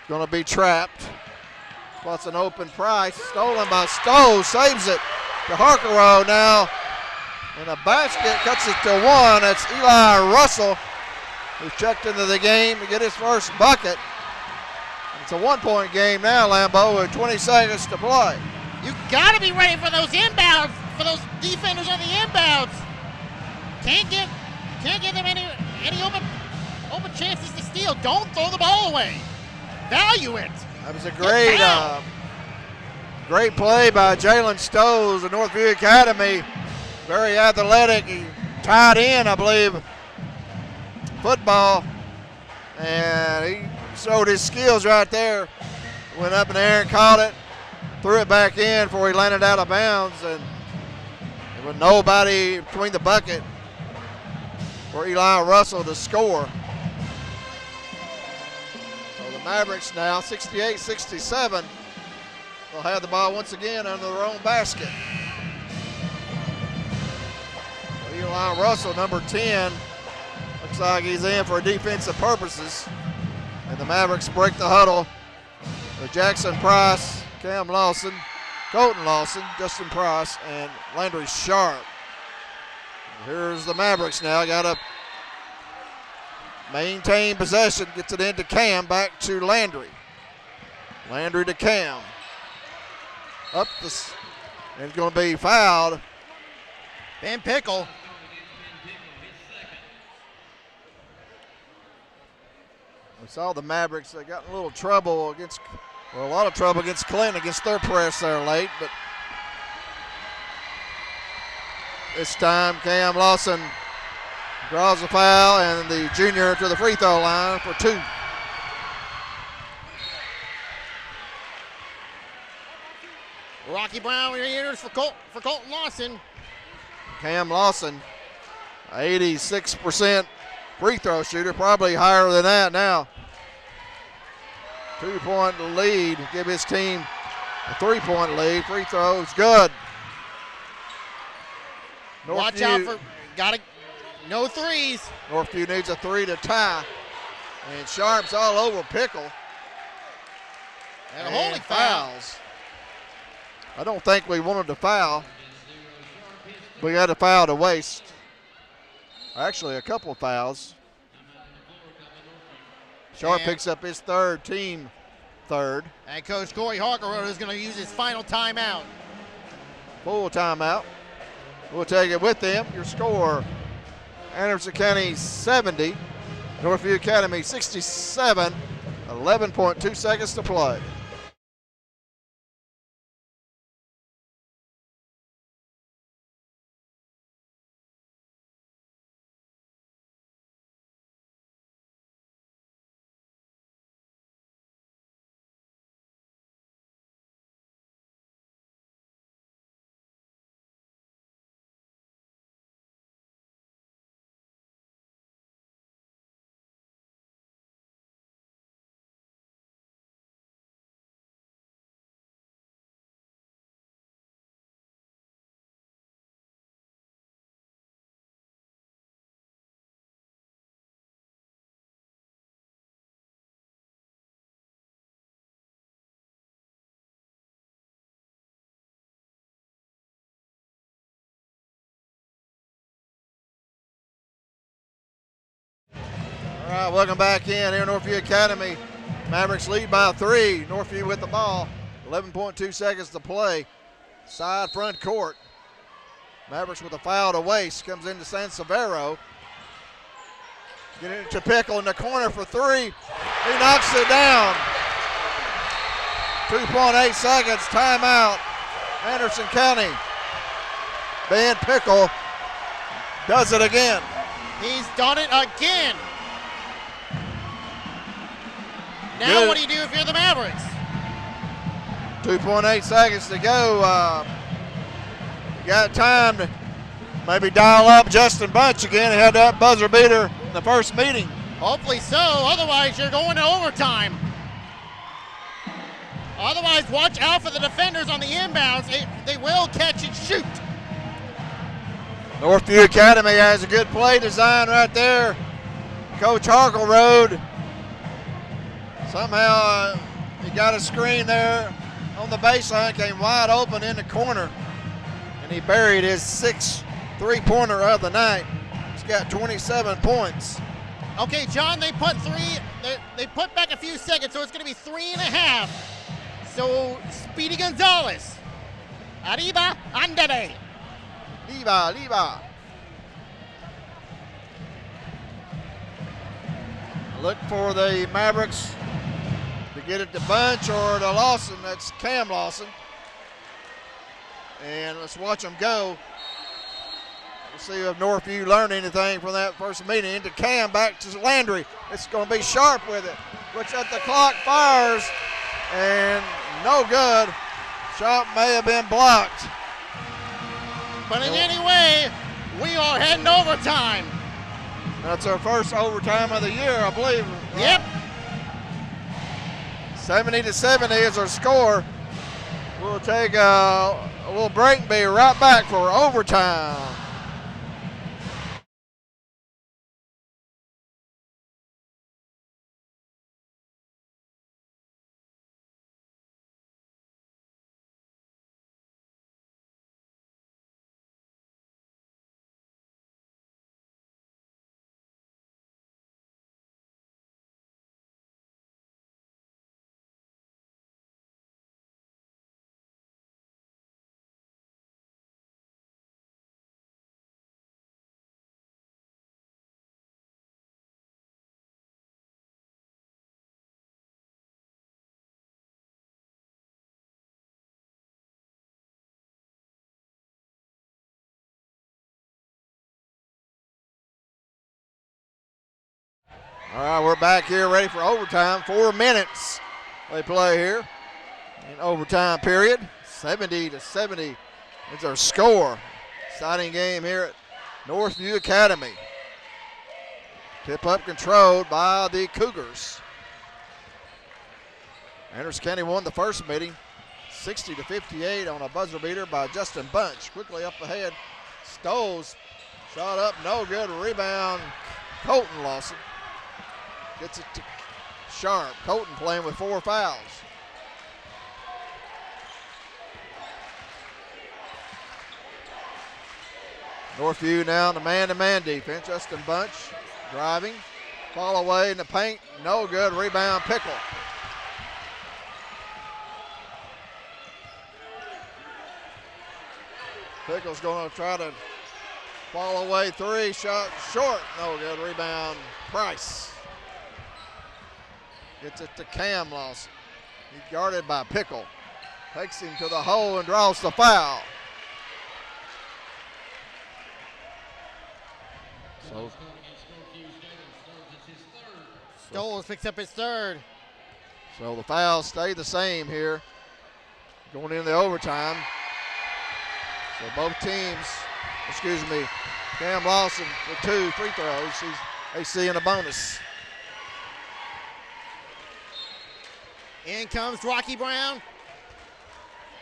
Going to be trapped. Spots an open Price. Stolen by Stowe. Saves it to Harkerow now. And a basket cuts it to 1. That's Eli Russell, who's checked into the game to get his first bucket. It's a 1-point game now, Lambeau, with 20 seconds to play. You got to be ready for those inbounds, for those defenders on the inbounds. Can't give them any open chances to steal. Don't throw the ball away. Value it. That was a great play by Jalen Stowe of Northview Academy. Very athletic. He tied in, I believe, football. And he showed his skills right there. Went up in the air and caught it. Threw it back in before he landed out of bounds. And there was nobody between the bucket for Eli Russell to score. So the Mavericks now, 68-67, will have the ball once again under their own basket. Eli Russell, number 10, looks like he's in for defensive purposes. And the Mavericks break the huddle with Jackson Price, Cam Lawson, Colton Lawson, Justin Price, and Landry Sharp. Here's the Mavericks now. Got to maintain possession. Gets it into Cam. Back to Landry. Landry to Cam. Up this. And it's going to be fouled. Ben Pickle. We saw the Mavericks. They got in a little trouble against, or a lot of trouble against Clinton against their press there late. But this time Cam Lawson draws a foul, and the junior to the free throw line for 2. Rocky Brown re-enters for Colton Lawson. Cam Lawson, 86% free throw shooter, probably higher than that now. 2-point lead, give his team a 3-point lead. Free throws, good. Watch out for, no threes. Northview needs a 3 to tie. And Sharp's all over Pickle. And holding fouls. I don't think we wanted to foul. We got a foul to waste. Actually, a couple of fouls. Sharp picks up his team third. And Coach Corey Harker is going to use his final timeout. Full timeout. We'll take it with them. Your score, Anderson County 70, Northview Academy 67, 11.2 seconds to play. All right, welcome back in here, Northview Academy. Mavericks lead by 3. Northview with the ball. 11.2 seconds to play. Side front court. Mavericks with a foul to waste. Comes into San Severo. Getting it to Pickle in the corner for 3. He knocks it down. 2.8 seconds. Timeout. Anderson County. Ben Pickle does it again. He's done it again. Now Good. what do you do if you're the Mavericks? 2.8 seconds to go. You got time to maybe dial up Justin Bunch again. He had that buzzer beater in the first meeting. Hopefully so. Otherwise, you're going to overtime. Otherwise, watch out for the defenders on the inbounds. They will catch and shoot. Northview Academy has a good play design right there. Coach Harkleroad somehow he got a screen there on the baseline, came wide open in the corner, and he buried his 6th three-pointer of the night. He's got 27 points. Okay, John, they put back a few seconds, so it's going to be 3.5. So, Speedy Gonzalez. Arriba, andere. Liba. Look for the Mavericks to get it to Bunch or to Lawson. That's Cam Lawson. And let's watch them go. We'll see if Northview learned anything from that first meeting. Into Cam, back to Landry. It's going to be Sharp with it. Looks at the clock, fires, and no good. Sharp may have been blocked. But in any way, we are heading overtime. That's our first overtime of the year, I believe. Yep. 70-70 is our score. We'll take a little break and be right back for overtime. All right, we're back here ready for overtime. 4 minutes they play here in overtime period. 70-70 is our score. Exciting game here at Northview Academy. Tip up controlled by the Cougars. Anderson County won the first meeting 60-58 on a buzzer beater by Justin Bunch. Quickly up ahead. Stoles shot up, no good. Rebound, Colton Lawson. Gets it to Sharp. Colton playing with 4 fouls. Northview now in the man-to-man defense. Justin Bunch driving, fall away in the paint, no good. Rebound, Pickle. Pickle's going to try to fall away three, shot short, no good. Rebound, Price. Gets it to Cam Lawson. He's guarded by Pickle. Takes him to the hole and draws the foul. So Stoles picks up his third. So the fouls stay the same here going into overtime. So both teams, Cam Lawson with 2 free throws. He's AC in a bonus. In comes Rocky Brown.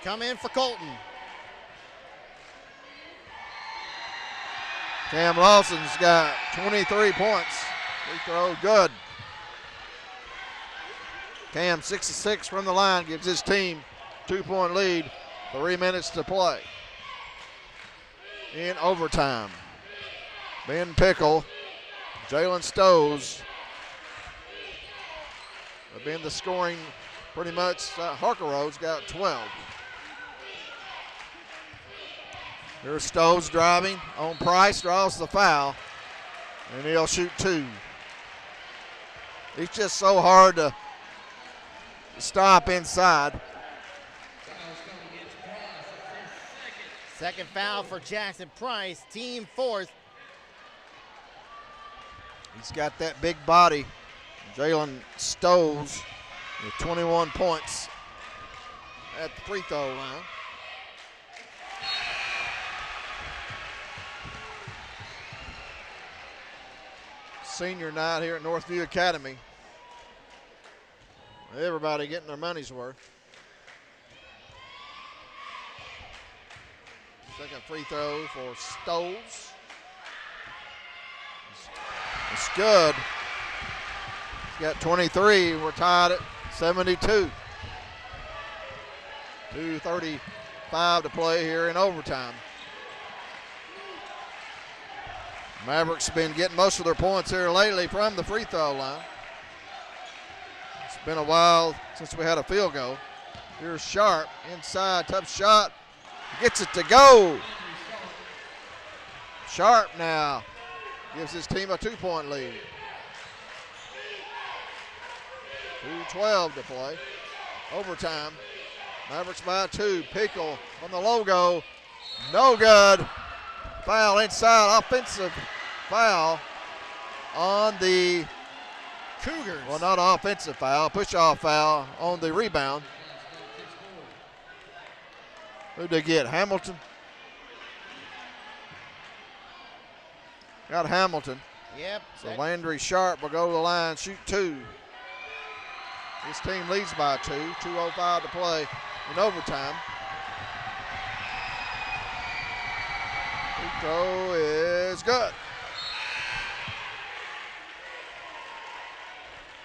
Come in for Colton. Cam Lawson's got 23 points. Free throw good. Cam 6 of 6 from the line, gives his team 2-point lead. 3 minutes to play. In overtime. Ben Pickle, Jalen Stows have been the scoring pretty much. Harkero's got 12. Here's Stows driving on Price, draws the foul, and he'll shoot 2. He's just so hard to stop inside. Second foul for Jackson Price, team 4th. He's got that big body. Jalen Stows with 21 points at the free throw line. Senior night here at Northview Academy. Everybody getting their money's worth. Second free throw for Stoles. It's good. He's got 23. We're tied at 72. 2:35 to play here in overtime. Mavericks have been getting most of their points here lately from the free throw line. It's been a while since we had a field goal. Here's Sharp inside, tough shot. Gets it to go. Sharp now gives his team a 2-point lead. 2:12 to play. Overtime. Mavericks by 2. Pickle on the logo. No good. Foul inside. Offensive foul on the Cougars. Well, not an offensive foul. Push-off foul on the rebound. Who'd they get? Hamilton? Got Hamilton. Yep. So Landry Sharp will go to the line, shoot 2. His team leads by 2. 2:05 to play in overtime. Free throw is good.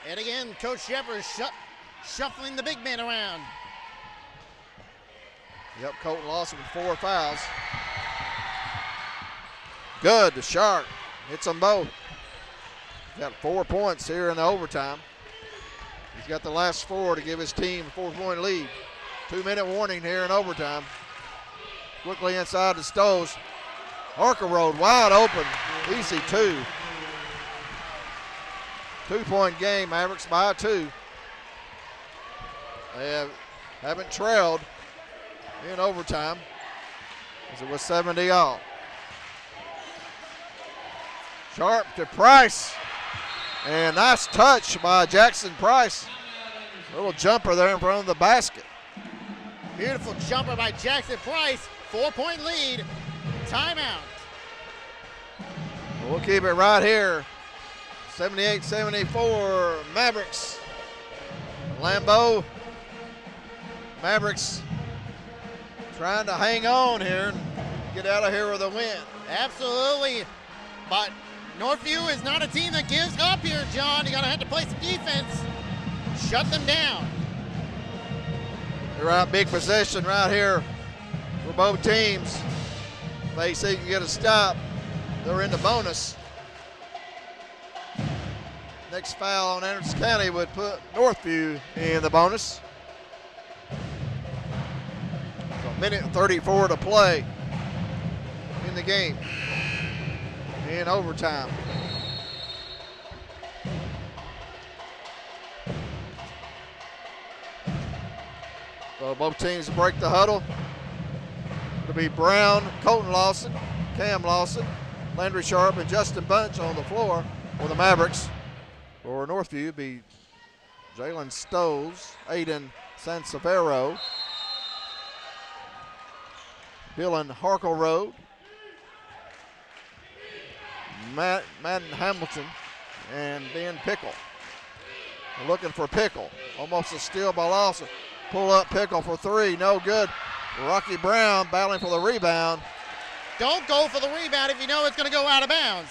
And again, Coach Shepard shuffling the big man around. Yep, Colton Lawson with 4 fouls. Good to Sharp. Hits them both. Got 4 points here in the overtime. He's got the last 4 to give his team a 4-point lead. 2-minute warning here in overtime. Quickly inside the Stoles. Harker Road wide open. Easy 2. 2-point game. Mavericks by 2. They haven't trailed in overtime as it was 70 all. Sharp to Price. And nice touch by Jackson Price. Little jumper there in front of the basket. Beautiful jumper by Jackson Price. 4-point lead. Timeout. We'll keep it right here. 78-74 Mavericks. Lambeau. Mavericks trying to hang on here and get out of here with a win. Absolutely. But Northview is not a team that gives up here, John. You gotta have to play some defense. Shut them down. They're out big possession right here for both teams. If AC can get a stop, they're in the bonus. Next foul on Anderson County would put Northview in the bonus. So minute 34 to play in the game, in overtime. So both teams break the huddle. It'll be Brown, Colton Lawson, Cam Lawson, Landry Sharp, and Justin Bunch on the floor for the Mavericks. For Northview, it'll be Jalen Stoles, Aiden Sansevero, Dylan Harkleroad, Madden Hamilton, and Ben Pickle. We're looking for Pickle. Almost a steal by Lawson. Pull up Pickle for three, no good. Rocky Brown battling for the rebound. Don't go for the rebound if you know it's going to go out of bounds.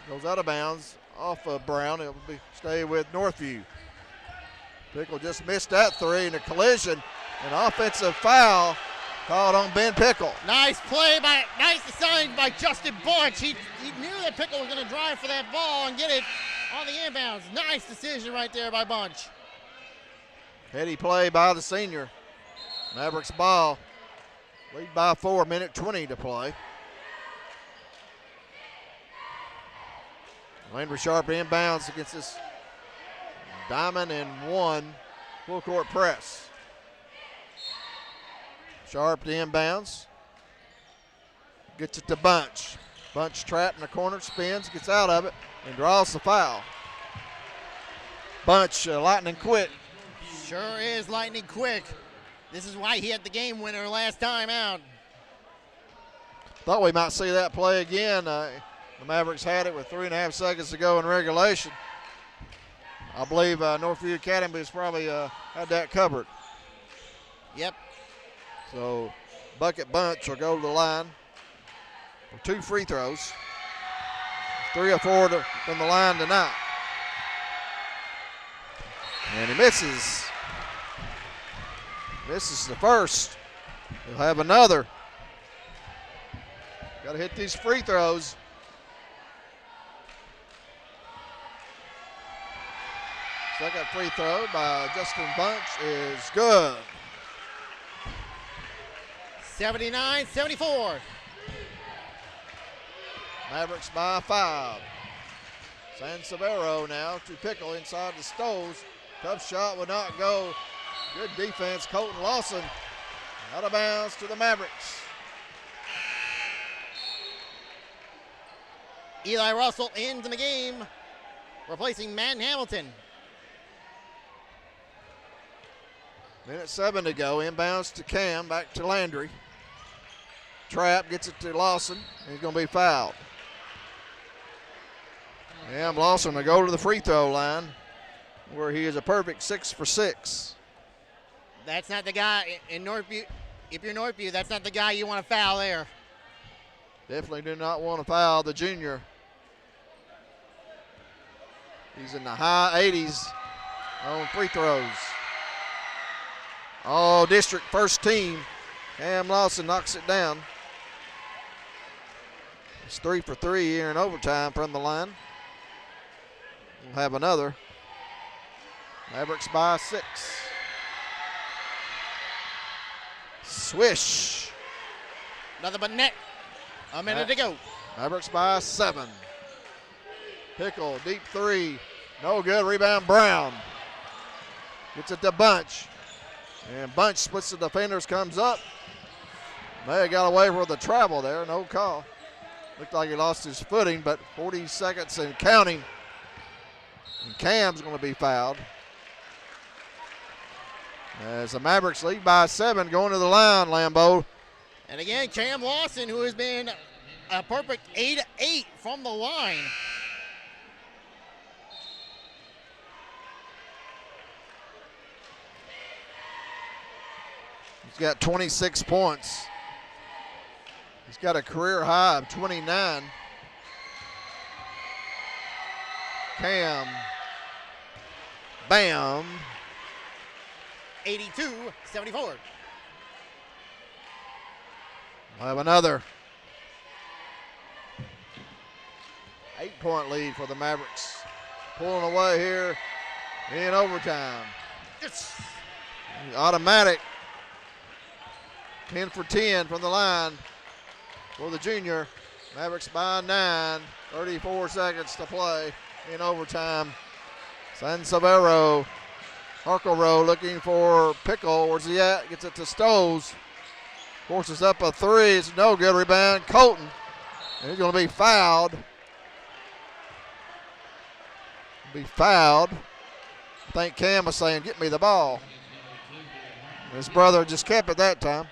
Goes out of bounds off of Brown. It will stay with Northview. Pickle just missed that three in a collision. An offensive foul called on Ben Pickle. Nice design by Justin Bunch. He knew that Pickle was going to drive for that ball and get it on the inbounds. Nice decision right there by Bunch. Heady play by the senior. Mavericks ball. Lead by 4, minute 20 to play. Landry Sharp inbounds against this diamond and one full court press. Sharp to inbounds. Gets it to Bunch. Bunch trapped in the corner, spins, gets out of it, and draws the foul. Bunch lightning quick. Sure is lightning quick. This is why he had the game winner last time out. Thought we might see that play again. The Mavericks had it with 3.5 seconds to go in regulation. I believe Northview Academy has probably had that covered. Yep. So Bucket Bunch will go to the line for 2 free throws. 3 or 4 from the line tonight. And he misses. Misses the first. He'll have another. Got to hit these free throws. Second free throw by Justin Bunch is good. 79-74. Mavericks by 5. Sansevero now to Pickle inside the Stoles. Tough shot would not go. Good defense. Colton Lawson out of bounds to the Mavericks. Eli Russell into the game, replacing Madden Hamilton. Minute 7 to go. Inbounds to Cam, back to Landry. Trap gets it to Lawson. He's going to be fouled. Cam Lawson will go to the free throw line, where he is a perfect 6 for 6. That's not the guy in Northview. If you're Northview, that's not the guy you want to foul there. Definitely do not want to foul the junior. He's in the high 80s on free throws. All district first team. Cam Lawson knocks it down. It's 3 for 3 here in overtime from the line. We'll have another. Mavericks by 6. Swish. Nothing but net. A minute to go. Mavericks by 7. Pickle, deep 3. No good. Rebound Brown. Gets it to Bunch. And Bunch splits the defenders, comes up. May have got away with the travel there. No call. Looked like he lost his footing, but 40 seconds and counting. And Cam's going to be fouled. As the Mavericks lead by 7, going to the line, Lambeau. And again, Cam Lawson, who has been a perfect 8-8 from the line. He's got 26 points. He's got a career high of 29. Cam. Bam. 82-74. We'll have another 8-point lead for the Mavericks. Pulling away here in overtime. Yes. Automatic 10 for 10 from the line for the junior. Mavericks by 9, 34 seconds to play in overtime. Sansevero, Harklerow looking for Pickle. Where's he at? Gets it to Stoles. Forces up a three. It's no good. Rebound, Colton. And he's going to be fouled. I think Cam was saying, get me the ball. His brother just kept it that time.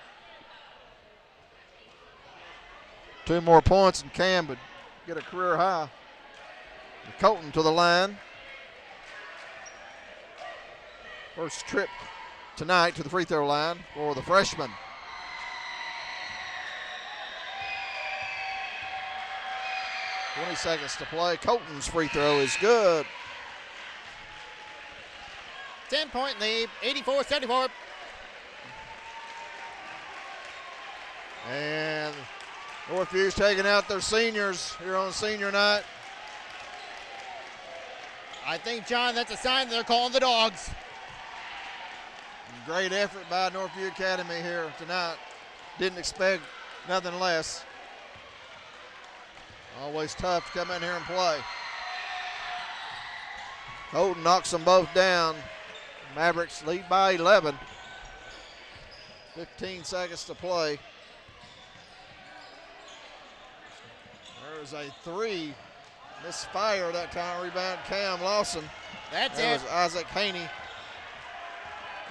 2 more points and Cam would get a career high. Colton to the line. First trip tonight to the free throw line for the freshman. "20 seconds to play. Colton's free throw is good. 10-point lead, 84-74. And Northview's taking out their seniors here on senior night. I think, John, that's a sign they're calling the dogs. Great effort by Northview Academy here tonight. Didn't expect nothing less. Always tough to come in here and play. Colton knocks them both down. Mavericks lead by 11. 15 seconds to play. There's a three. Misfire that time. Rebound Cam Lawson. That's That it. was Isaac Haney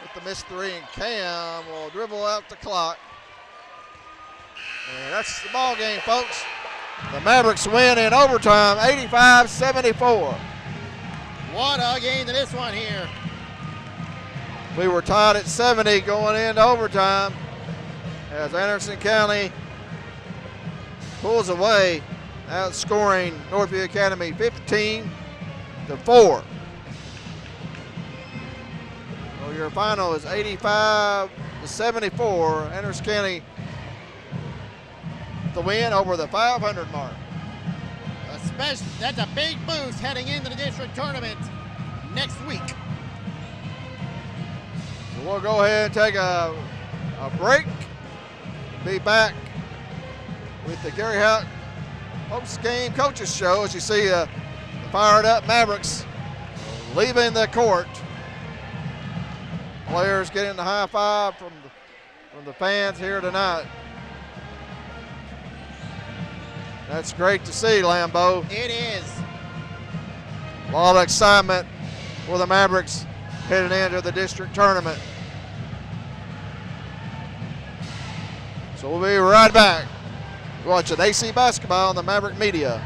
with the missed three, and Cam will dribble out the clock. And that's the ball game, folks. The Mavericks win in overtime, 85-74. What a game to this one here. We were tied at 70 going into overtime as Anderson County pulls away, outscoring Northview Academy 15-4. So your final is 85-74. Anderson County the win over the 500 mark. That's a big boost heading into the district tournament next week. So we'll go ahead and take a break. Be back with the Gary Houck post-game coaches show as you see the fired up Mavericks leaving the court. Players getting the high five from the fans here tonight. That's great to see, Lambeau. It is. A lot of excitement for the Mavericks heading into the district tournament. So we'll be right back watching AC basketball on the Maverick Media.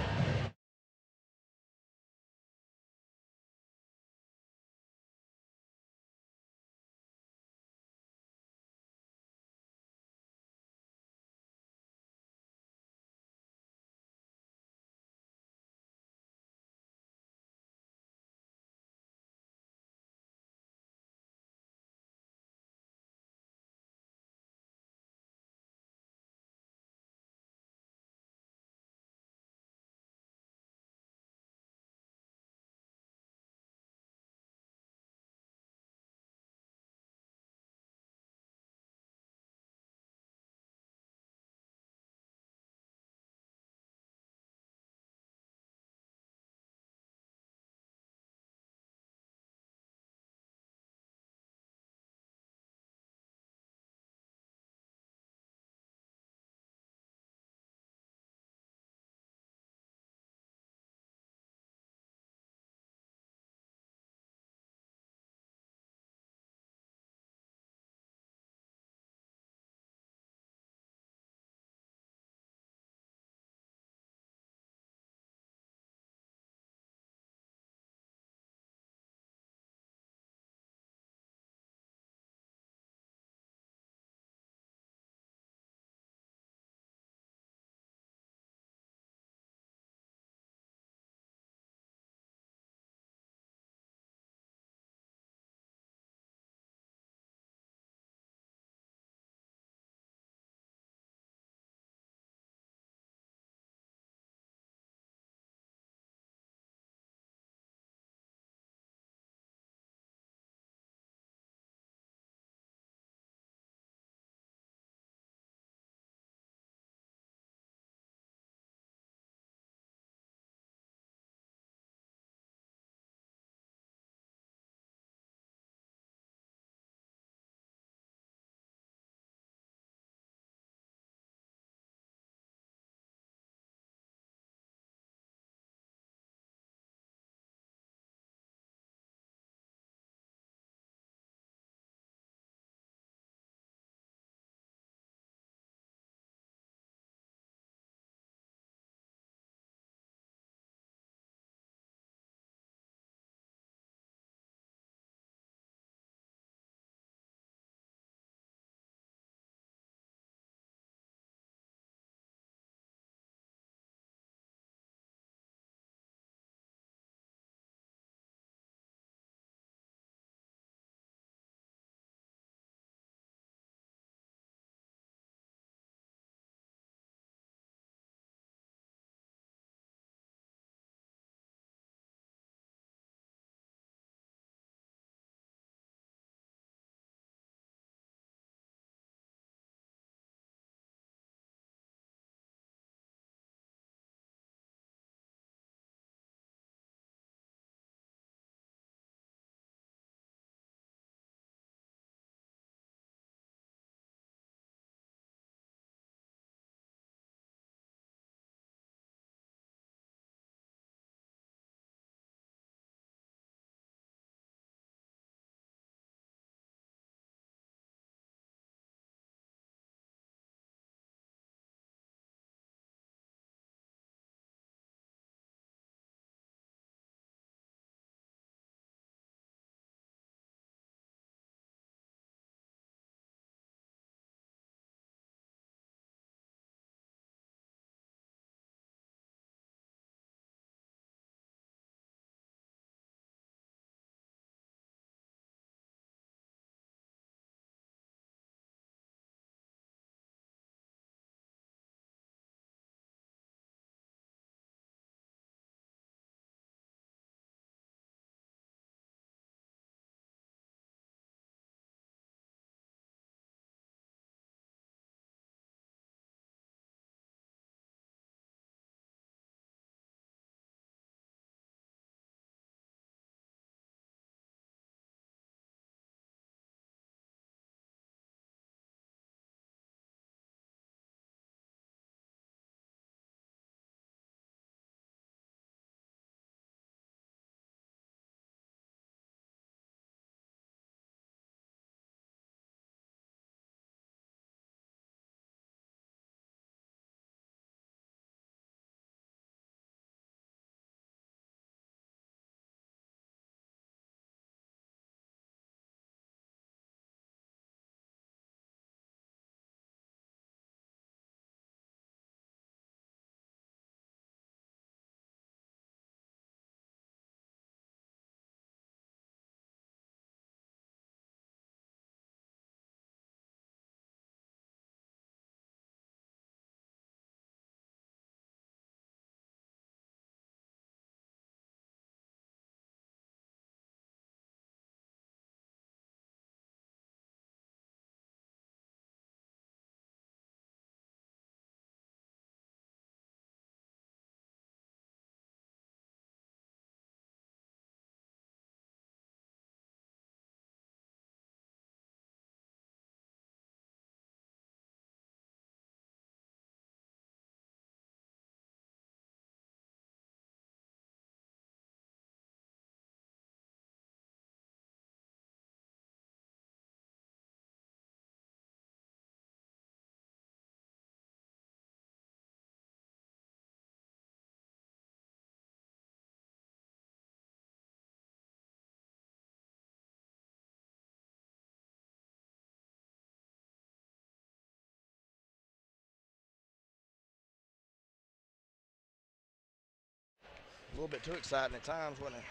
little bit too exciting at times, wasn't it?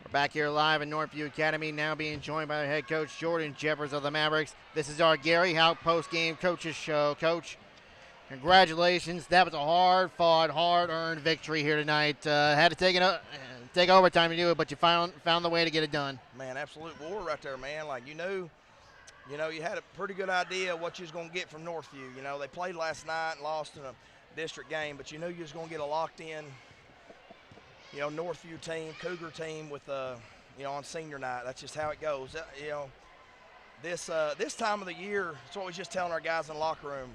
We're back here live in Northview Academy, now being joined by their head coach, Jordan Jeffers of the Mavericks. This is our Gary Houck post-game coaches show. Coach, congratulations. That was a hard-fought, hard-earned victory here tonight. Had to take overtime to do it, but you found the way to get it done. Man, absolute war right there, man. Like, you knew, you had a pretty good idea what you was going to get from Northview. You know, they played last night and lost in a district game, but you knew you was going to get a locked-in, Northview team, Cougar team with, on senior night. That's just how it goes. This time of the year, that's what we was just telling our guys in the locker room.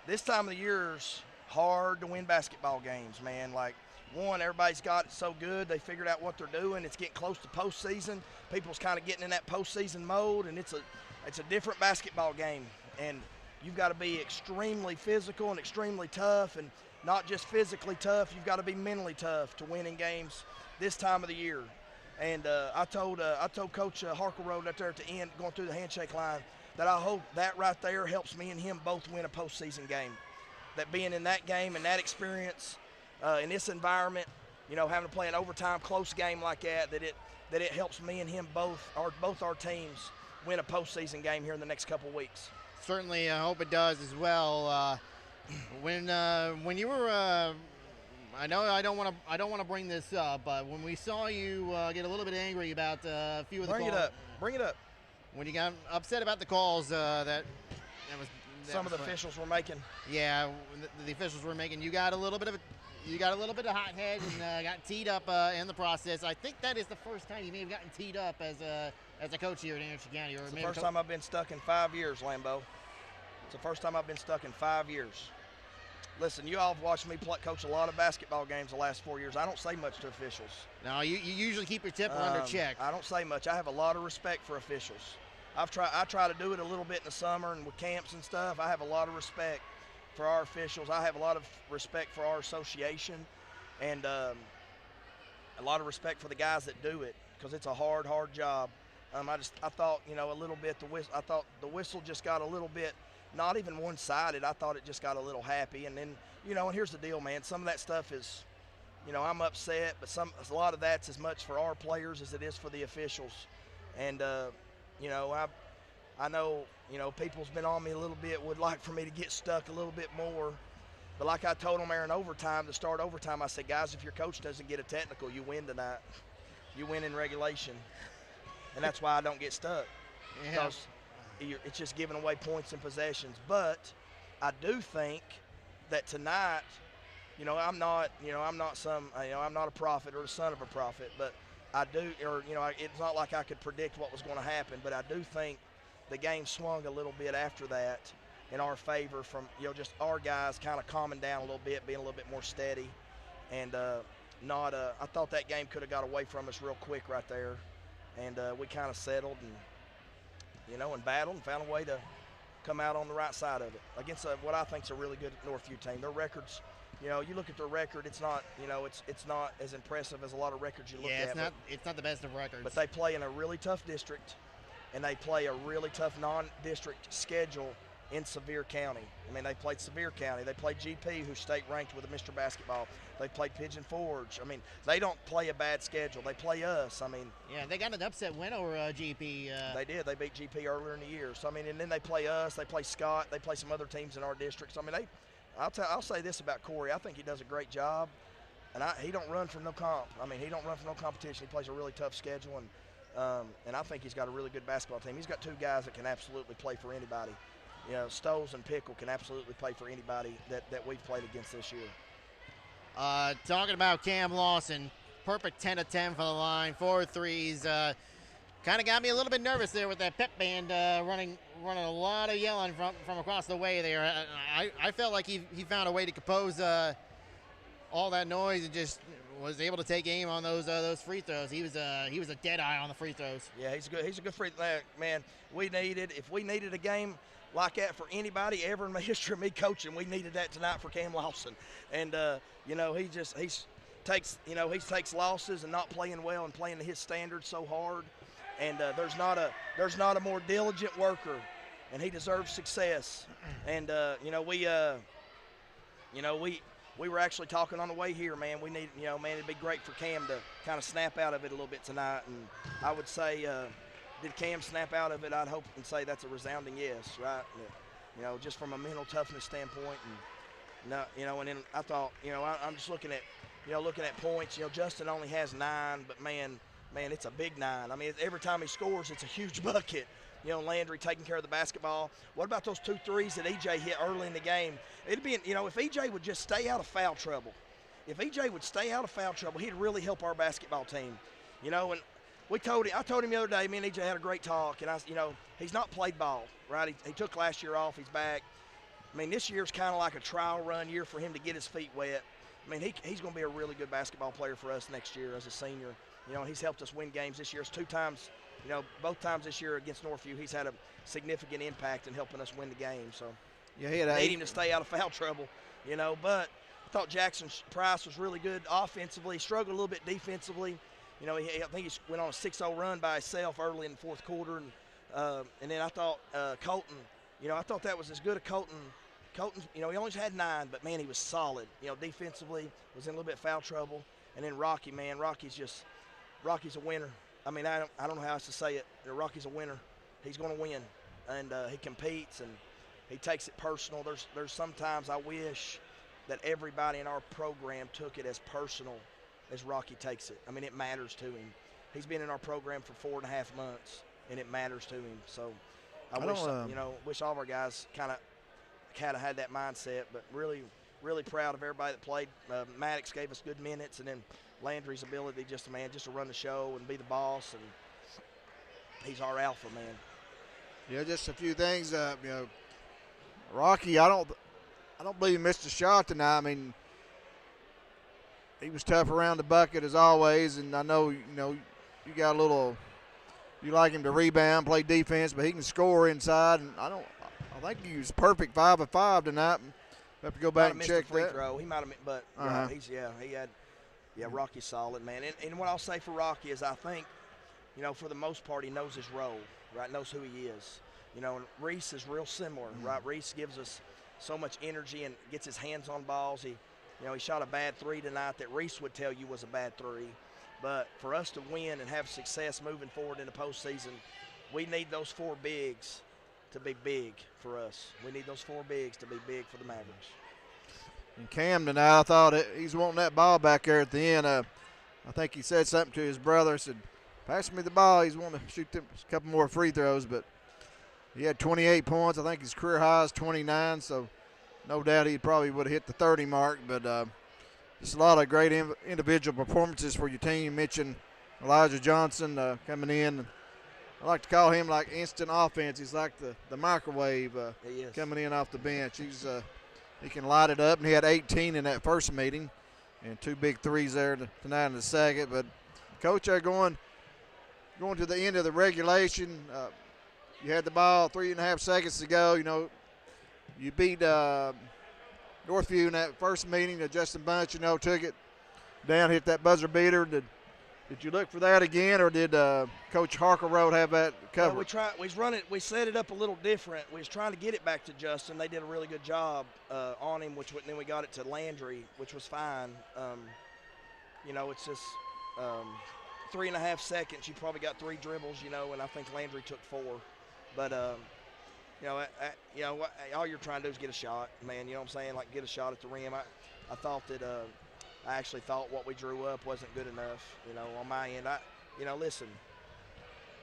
This time of the year is hard to win basketball games, man. Like, one, everybody's got it so good. They figured out what they're doing. It's getting close to postseason. People's kind of getting in that postseason mode, and it's a different basketball game. And you've got to be extremely physical and extremely tough, and not just physically tough. You've got to be mentally tough to win in games this time of the year. And I told Coach Harkleroad right there at the end, going through the handshake line, that I hope that right there helps me and him both win a postseason game. That being in that game and that experience in this environment, having to play an overtime close game like that it helps me and him both our teams win a postseason game here in the next couple of weeks. Certainly, I hope it does as well. When you were, I know I don't want to bring this up, but when we saw you get a little bit angry about a few of the calls, bring it up. When you got upset about the calls that some of the officials were making. Yeah, the officials were making. You got a little bit of a hot head and got teed up in the process. I think that is the first time you may have gotten teed up as a coach here at Anderson County. It's the first time I've been stuck in 5 years, Lambeau. It's the first time I've been stuck in 5 years. Listen, you all have watched me coach a lot of basketball games the last 4 years. I don't say much to officials. No, you usually keep your temper under check. I don't say much. I have a lot of respect for officials. I try to do it a little bit in the summer and with camps and stuff. I have a lot of respect for our officials. I have a lot of respect for our association, and a lot of respect for the guys that do it, because it's a hard job. I thought a little bit I thought the whistle just got a little bit, not even one-sided. I thought it just got a little happy, and then and here's the deal, man. Some of that stuff is, I'm upset, but a lot of that's as much for our players as it is for the officials, and I know, people's been on me a little bit, would like for me to get stuck a little bit more. But like I told them there in overtime, to start overtime, I said, guys, if your coach doesn't get a technical, you win tonight. You win in regulation. And that's why I don't get stuck. Yeah. Because it's just giving away points and possessions. But I do think that tonight, I'm not a prophet or the son of a prophet, but I do, it's not like I could predict what was going to happen, but I do think the game swung a little bit after that in our favor from, just our guys kind of calming down a little bit, being a little bit more steady. And I thought that game could have got away from us real quick right there. And we kind of settled and battled and found a way to come out on the right side of it against what I think is a really good Northview team. Their records, you look at their record, it's not, it's not as impressive as a lot of records you look at. Yeah, it's not the best of records. But they play in a really tough district, and they play a really tough non-district schedule in Sevier County. I mean, they played Sevier County. They played GP, who's state ranked with a Mr. Basketball. They played Pigeon Forge. I mean, they don't play a bad schedule. They play us. I mean, yeah, they got an upset win over GP. They did. They beat GP earlier in the year. So I mean, and then they play us. They play Scott. They play some other teams in our district. So I mean, I'll say this about Corey. I think he does a great job, and he don't run from no comp. I mean, he don't run from no competition. He plays a really tough schedule, and I think he's got a really good basketball team. He's got two guys that can absolutely play for anybody. Stoles and Pickle can absolutely play for anybody that we've played against this year. Talking about Cam Lawson, perfect 10 of 10 for the line, 4 threes. Kind of got me a little bit nervous there with that pep band running a lot of yelling from across the way there. I felt like he found a way to compose all that noise and just was able to take aim on those free throws. He was a dead eye on the free throws. Yeah, he's a good free man. If we needed a game like that for anybody ever in the history of me coaching, we needed that tonight for Cam Lawson. And he takes losses and not playing well and playing to his standards so hard. And there's not a more diligent worker, and he deserves success. And we were actually talking on the way here, man. We need, man, it'd be great for Cam to kind of snap out of it a little bit tonight. And I would say, did Cam snap out of it? I'd hope and say that's a resounding yes, right? Just from a mental toughness standpoint. And, and then I thought, I'm just looking at points. Justin only has 9, but man, it's a big 9. I mean, every time he scores, it's a huge bucket. Landry taking care of the basketball. What about those 2 threes that EJ hit early in the game? It'd be, if EJ would just stay out of foul trouble. If EJ would stay out of foul trouble, he'd really help our basketball team. And I told him the other day, me and EJ had a great talk, and he's not played ball, right? He took last year off, he's back. I mean, this year's kind of like a trial run year for him to get his feet wet. I mean, he's going to be a really good basketball player for us next year as a senior. He's helped us win games this year. It's 2 times. Both times this year against Northview, he's had a significant impact in helping us win the game. So, yeah, he had need him to stay out of foul trouble, But I thought Jackson Price was really good offensively. He struggled a little bit defensively. I think he went on a 6-0 run by himself early in the 4th quarter. And then I thought Colton, I thought that was as good a Colton. Colton, he only had 9, but, man, he was solid. Defensively, was in a little bit of foul trouble. And then Rocky, man, Rocky's a winner. I mean, I don't know how else to say it. Rocky's a winner. He's going to win, and he competes, and he takes it personal. There's sometimes I wish that everybody in our program took it as personal as Rocky takes it. I mean, it matters to him. He's been in our program for 4.5 months, and it matters to him. So I wish all of our guys kind of had that mindset, but really, really proud of everybody that played. Maddox gave us good minutes, and then Landry's ability just to run the show and be the boss, and he's our alpha, man. Yeah, just a few things. Rocky, I don't believe he missed a shot tonight. I mean, he was tough around the bucket as always, and I know you got a little. You like him to rebound, play defense, but he can score inside, and I think he was perfect 5 of 5 tonight. I have to go back and check that. Throw. He might have, but he had. Yeah, Rocky's solid, man. And what I'll say for Rocky is I think, for the most part, he knows his role, right? Knows who he is. And Reese is real similar, right? Reese gives us so much energy and gets his hands on balls. He shot a bad 3 tonight that Reese would tell you was a bad 3. But for us to win and have success moving forward in the postseason, we need those 4 bigs to be big for us. We need those 4 bigs to be big for the Mavericks. And Cam tonight, I thought he's wanting that ball back there at the end. I think he said something to his brother, said, pass me the ball. He's wanting to shoot a couple more free throws, but he had 28 points. I think his career high is 29, so no doubt he probably would have hit the 30 mark. But just a lot of great individual performances for your team. You mentioned Elijah Johnson coming in. I like to call him like instant offense. He's like the microwave coming in off the bench. He can light it up, and he had 18 in that first meeting and 2 big threes there tonight in the second. But, Coach, going to the end of the regulation, you had the ball 3.5 seconds to go. You beat Northview in that first meeting. Justin Bunch, took it down, hit that buzzer beater. Did you look for that again, or did Coach Harkerroad have that covered? Well, we set it up a little different. We was trying to get it back to Justin. They did a really good job on him, then we got it to Landry, which was fine. It's just 3.5 seconds. You probably got 3 dribbles, and I think Landry took 4. But all you're trying to do is get a shot, man. You know what I'm saying? Like, get a shot at the rim. I thought that. I actually thought what we drew up wasn't good enough, on my end. Listen,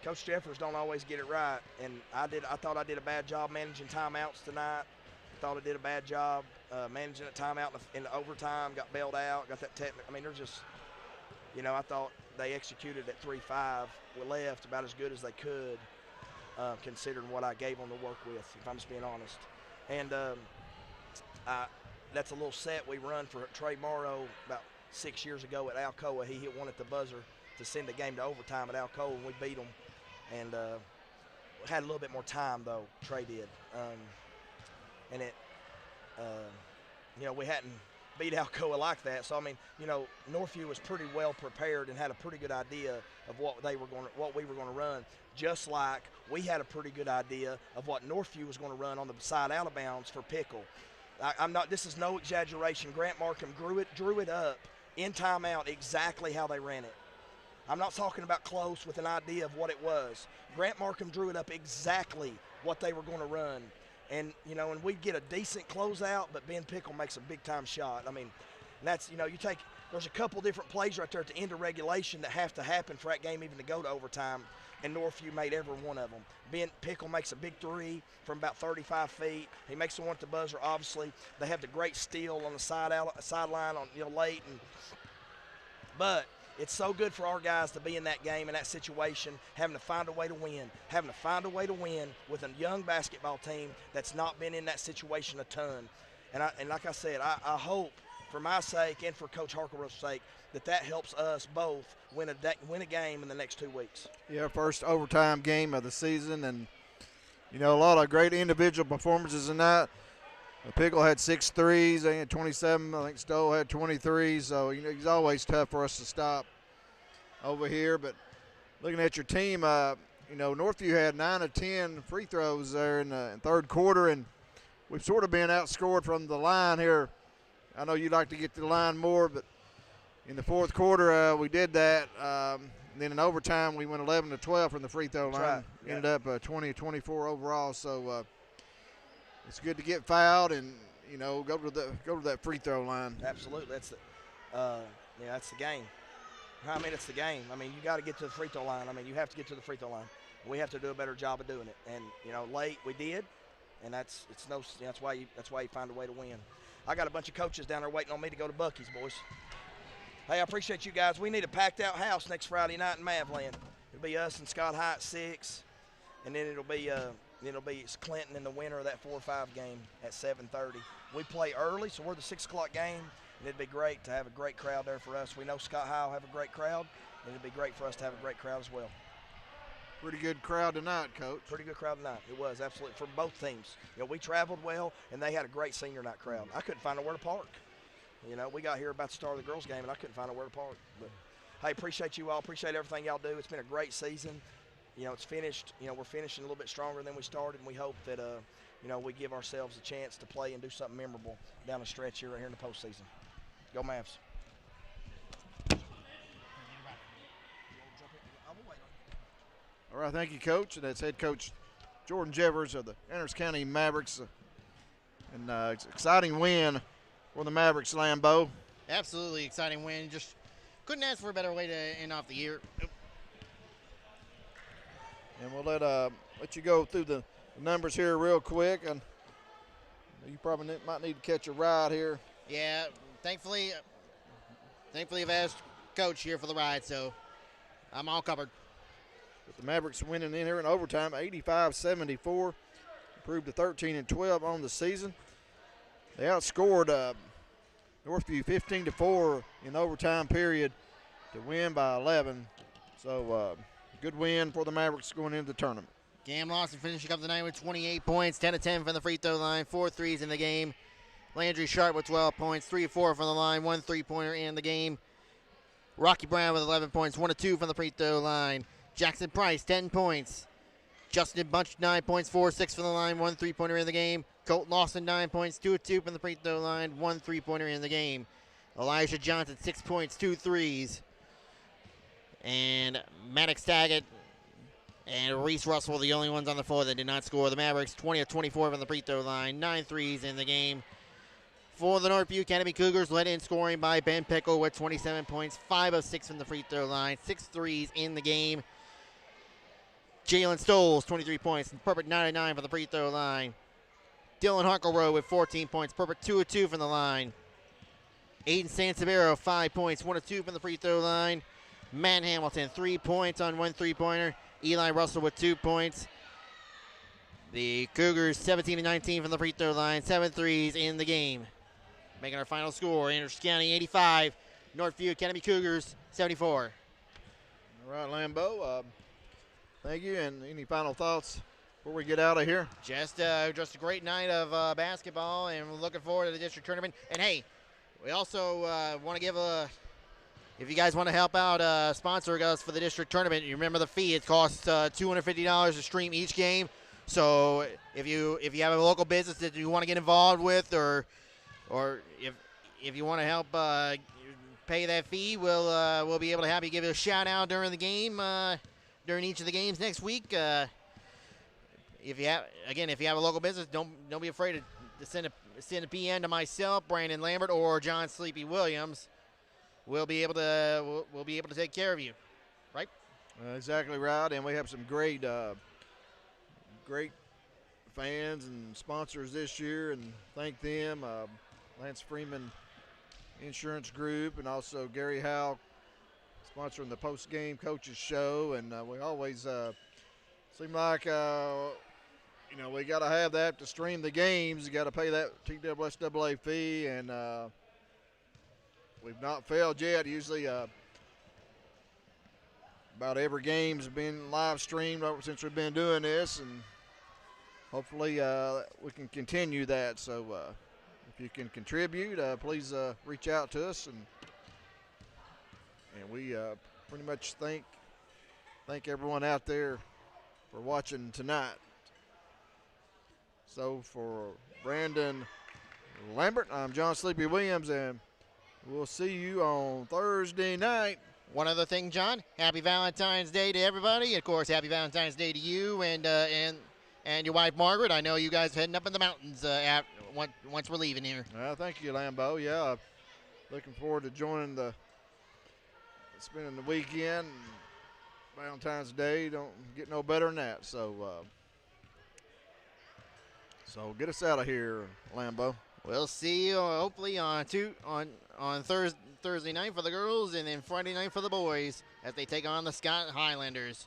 Coach Jeffers don't always get it right, and I thought I did a bad job managing timeouts tonight. I thought I did a bad job managing a timeout in the overtime, got bailed out, got that technical. I mean, there's just, I thought they executed at 3-5. We left about as good as they could, considering what I gave them to work with, if I'm just being honest. And that's a little set we run for Trey Morrow about 6 years ago at Alcoa. He hit one at the buzzer to send the game to overtime at Alcoa, and we beat them. And had a little bit more time, though, Trey did. We hadn't beat Alcoa like that. So, I mean, Northview was pretty well prepared and had a pretty good idea of what we were going to run, just like we had a pretty good idea of what Northview was going to run on the side out of bounds for Pickle. I'm not. This is no exaggeration. Grant Markham drew it up in timeout exactly how they ran it. I'm not talking about close with an idea of what it was. Grant Markham drew it up exactly what they were going to run. And, and we'd get a decent closeout, but Ben Pickle makes a big-time shot. I mean, that's, there's a couple different plays right there at the end of regulation that have to happen for that game even to go to overtime, and Northview made every one of them. Ben Pickle makes a big three from about 35 feet. He makes the one at the buzzer, obviously. They have the great steal on the sideline on late. But it's so good for our guys to be in that game, in that situation, having to find a way to win with a young basketball team that's not been in that situation a ton. And like I said, I hope for my sake and for Coach Harklero's sake that helps us both win a game in the next 2 weeks. Yeah, first overtime game of the season, and, a lot of great individual performances in that. Pickle had 6 threes. They had 27. I think Stowe had 23. So, he's always tough for us to stop over here. But looking at your team, Northview had 9 of 10 free throws there in the third quarter, and we've sort of been outscored from the line here. I know you'd like to get to the line more, but in the fourth quarter we did that. And then in overtime we went 11 to 12 from the free throw line. Right. Yeah. Ended up 20-24 overall. So it's good to get fouled and go to that free throw line. Absolutely, that's the game. I mean, it's the game. I mean, you got to get to the free throw line. I mean, you have to get to the free throw line. We have to do a better job of doing it. And late we did, and that's why you find a way to win. I got a bunch of coaches down there waiting on me to go to Buc-ee's, boys. Hey, I appreciate you guys. We need a packed out house next Friday night in Mavland. It'll be us and Scott High at 6, and then it'll be Clinton in the winner of that 4-5 game at 7:30. We play early, so we're the 6 o'clock game, and it'd be great to have a great crowd there for us. We know Scott High will have a great crowd, and it'd be great for us to have a great crowd as well. Pretty good crowd tonight, Coach. Pretty good crowd tonight. It was, absolutely, for both teams. We traveled well, and they had a great senior night crowd. I couldn't find nowhere to park. We got here about the start of the girls' game, and I couldn't find nowhere to park. But, hey, appreciate you all. Appreciate everything y'all do. It's been a great season. It's finished. We're finishing a little bit stronger than we started, and we hope that, we give ourselves a chance to play and do something memorable down the stretch here right here in the postseason. Go Mavs. All right, thank you, Coach. And that's head coach Jordan Jevers of the Andrews County Mavericks. And it's an exciting win for the Mavericks, Lambeau. Absolutely exciting win. Just couldn't ask for a better way to end off the year. And we'll let you go through the numbers here real quick. And you probably might need to catch a ride here. Yeah, thankfully I've asked Coach here for the ride, so I'm all covered. With the Mavericks winning in here in overtime, 85-74, improved to 13-12 on the season. They outscored Northview 15-4 in overtime period to win by 11. So good win for the Mavericks going into the tournament. Cam Lawson finishing up the night with 28 points, 10 of 10 from the free throw line, 4 threes in the game. Landry Sharp with 12 points, 3 of 4 from the line, 1 3-pointer in the game. Rocky Brown with 11 points, 1 of 2 from the free throw line. Jackson Price, 10 points. Justin Bunch, 9 points, 4 of 6 from the line, 1 3-pointer in the game. Colt Lawson, 9 points, 2 of 2 from the free throw line, 1 3-pointer in the game. Elijah Johnson, 6 points, 2 threes. And Maddox Taggett and Reese Russell, the only ones on the floor that did not score. The Mavericks, 20 of 24 from the free throw line, 9 threes in the game. For the Northview Academy Cougars, led in scoring by Ben Pickle with 27 points, 5 of 6 from the free throw line, 6 threes in the game. Jalen Stoles, 23 points, and perfect 9 of 9 from the free throw line. Dylan Harklerow with 14 points, perfect 2 of 2 from the line. Aiden Sansevero, 5 points, 1 of 2 from the free throw line. Matt Hamilton, 3 points on 1 3-pointer. Eli Russell with 2 points. The Cougars, 17 of 19 from the free throw line, 7 threes in the game. Making our final score, Andrews County 85, Northview Academy Cougars 74. All right, Lambeau, thank you. And any final thoughts before we get out of here? Just a great night of basketball, and we're looking forward to the district tournament. And, hey, we also want to give if you guys want to help out sponsoring us for the district tournament, you remember the fee. It costs $250 to stream each game. So if you have a local business that you want to get involved with, or if you want to help pay that fee, we'll be able to have you give it a shout out during the game, during each of the games next week. If you have a local business, don't be afraid to send a PM to myself, Brandon Lambert, or John Sleepy Williams. We'll be able to take care of you, right? Exactly right, and we have some great fans and sponsors this year, and thank them. Lance Freeman Insurance Group, and also Gary Howe sponsoring the Postgame Coaches Show, and we always seem like we got to have that to stream the games. You got to pay that TSSAA fee, and we've not failed yet. Usually about every game's been live streamed since we've been doing this, and hopefully we can continue that. So if you can contribute, please reach out to us, and we pretty much thank everyone out there for watching tonight. So for Brandon Lambert, I'm John Sleepy Williams, and we'll see you on Thursday night. One other thing, John. Happy Valentine's Day to everybody. Of course, happy Valentine's Day to you and your wife Margaret. I know you guys are heading up in the mountains once we're leaving here. Thank you, Lambo. Yeah, looking forward to spending the weekend. Valentine's Day don't get no better than that. So get us out of here, Lambo. We'll see you hopefully on Thursday night for the girls, and then Friday night for the boys as they take on the Scott Highlanders.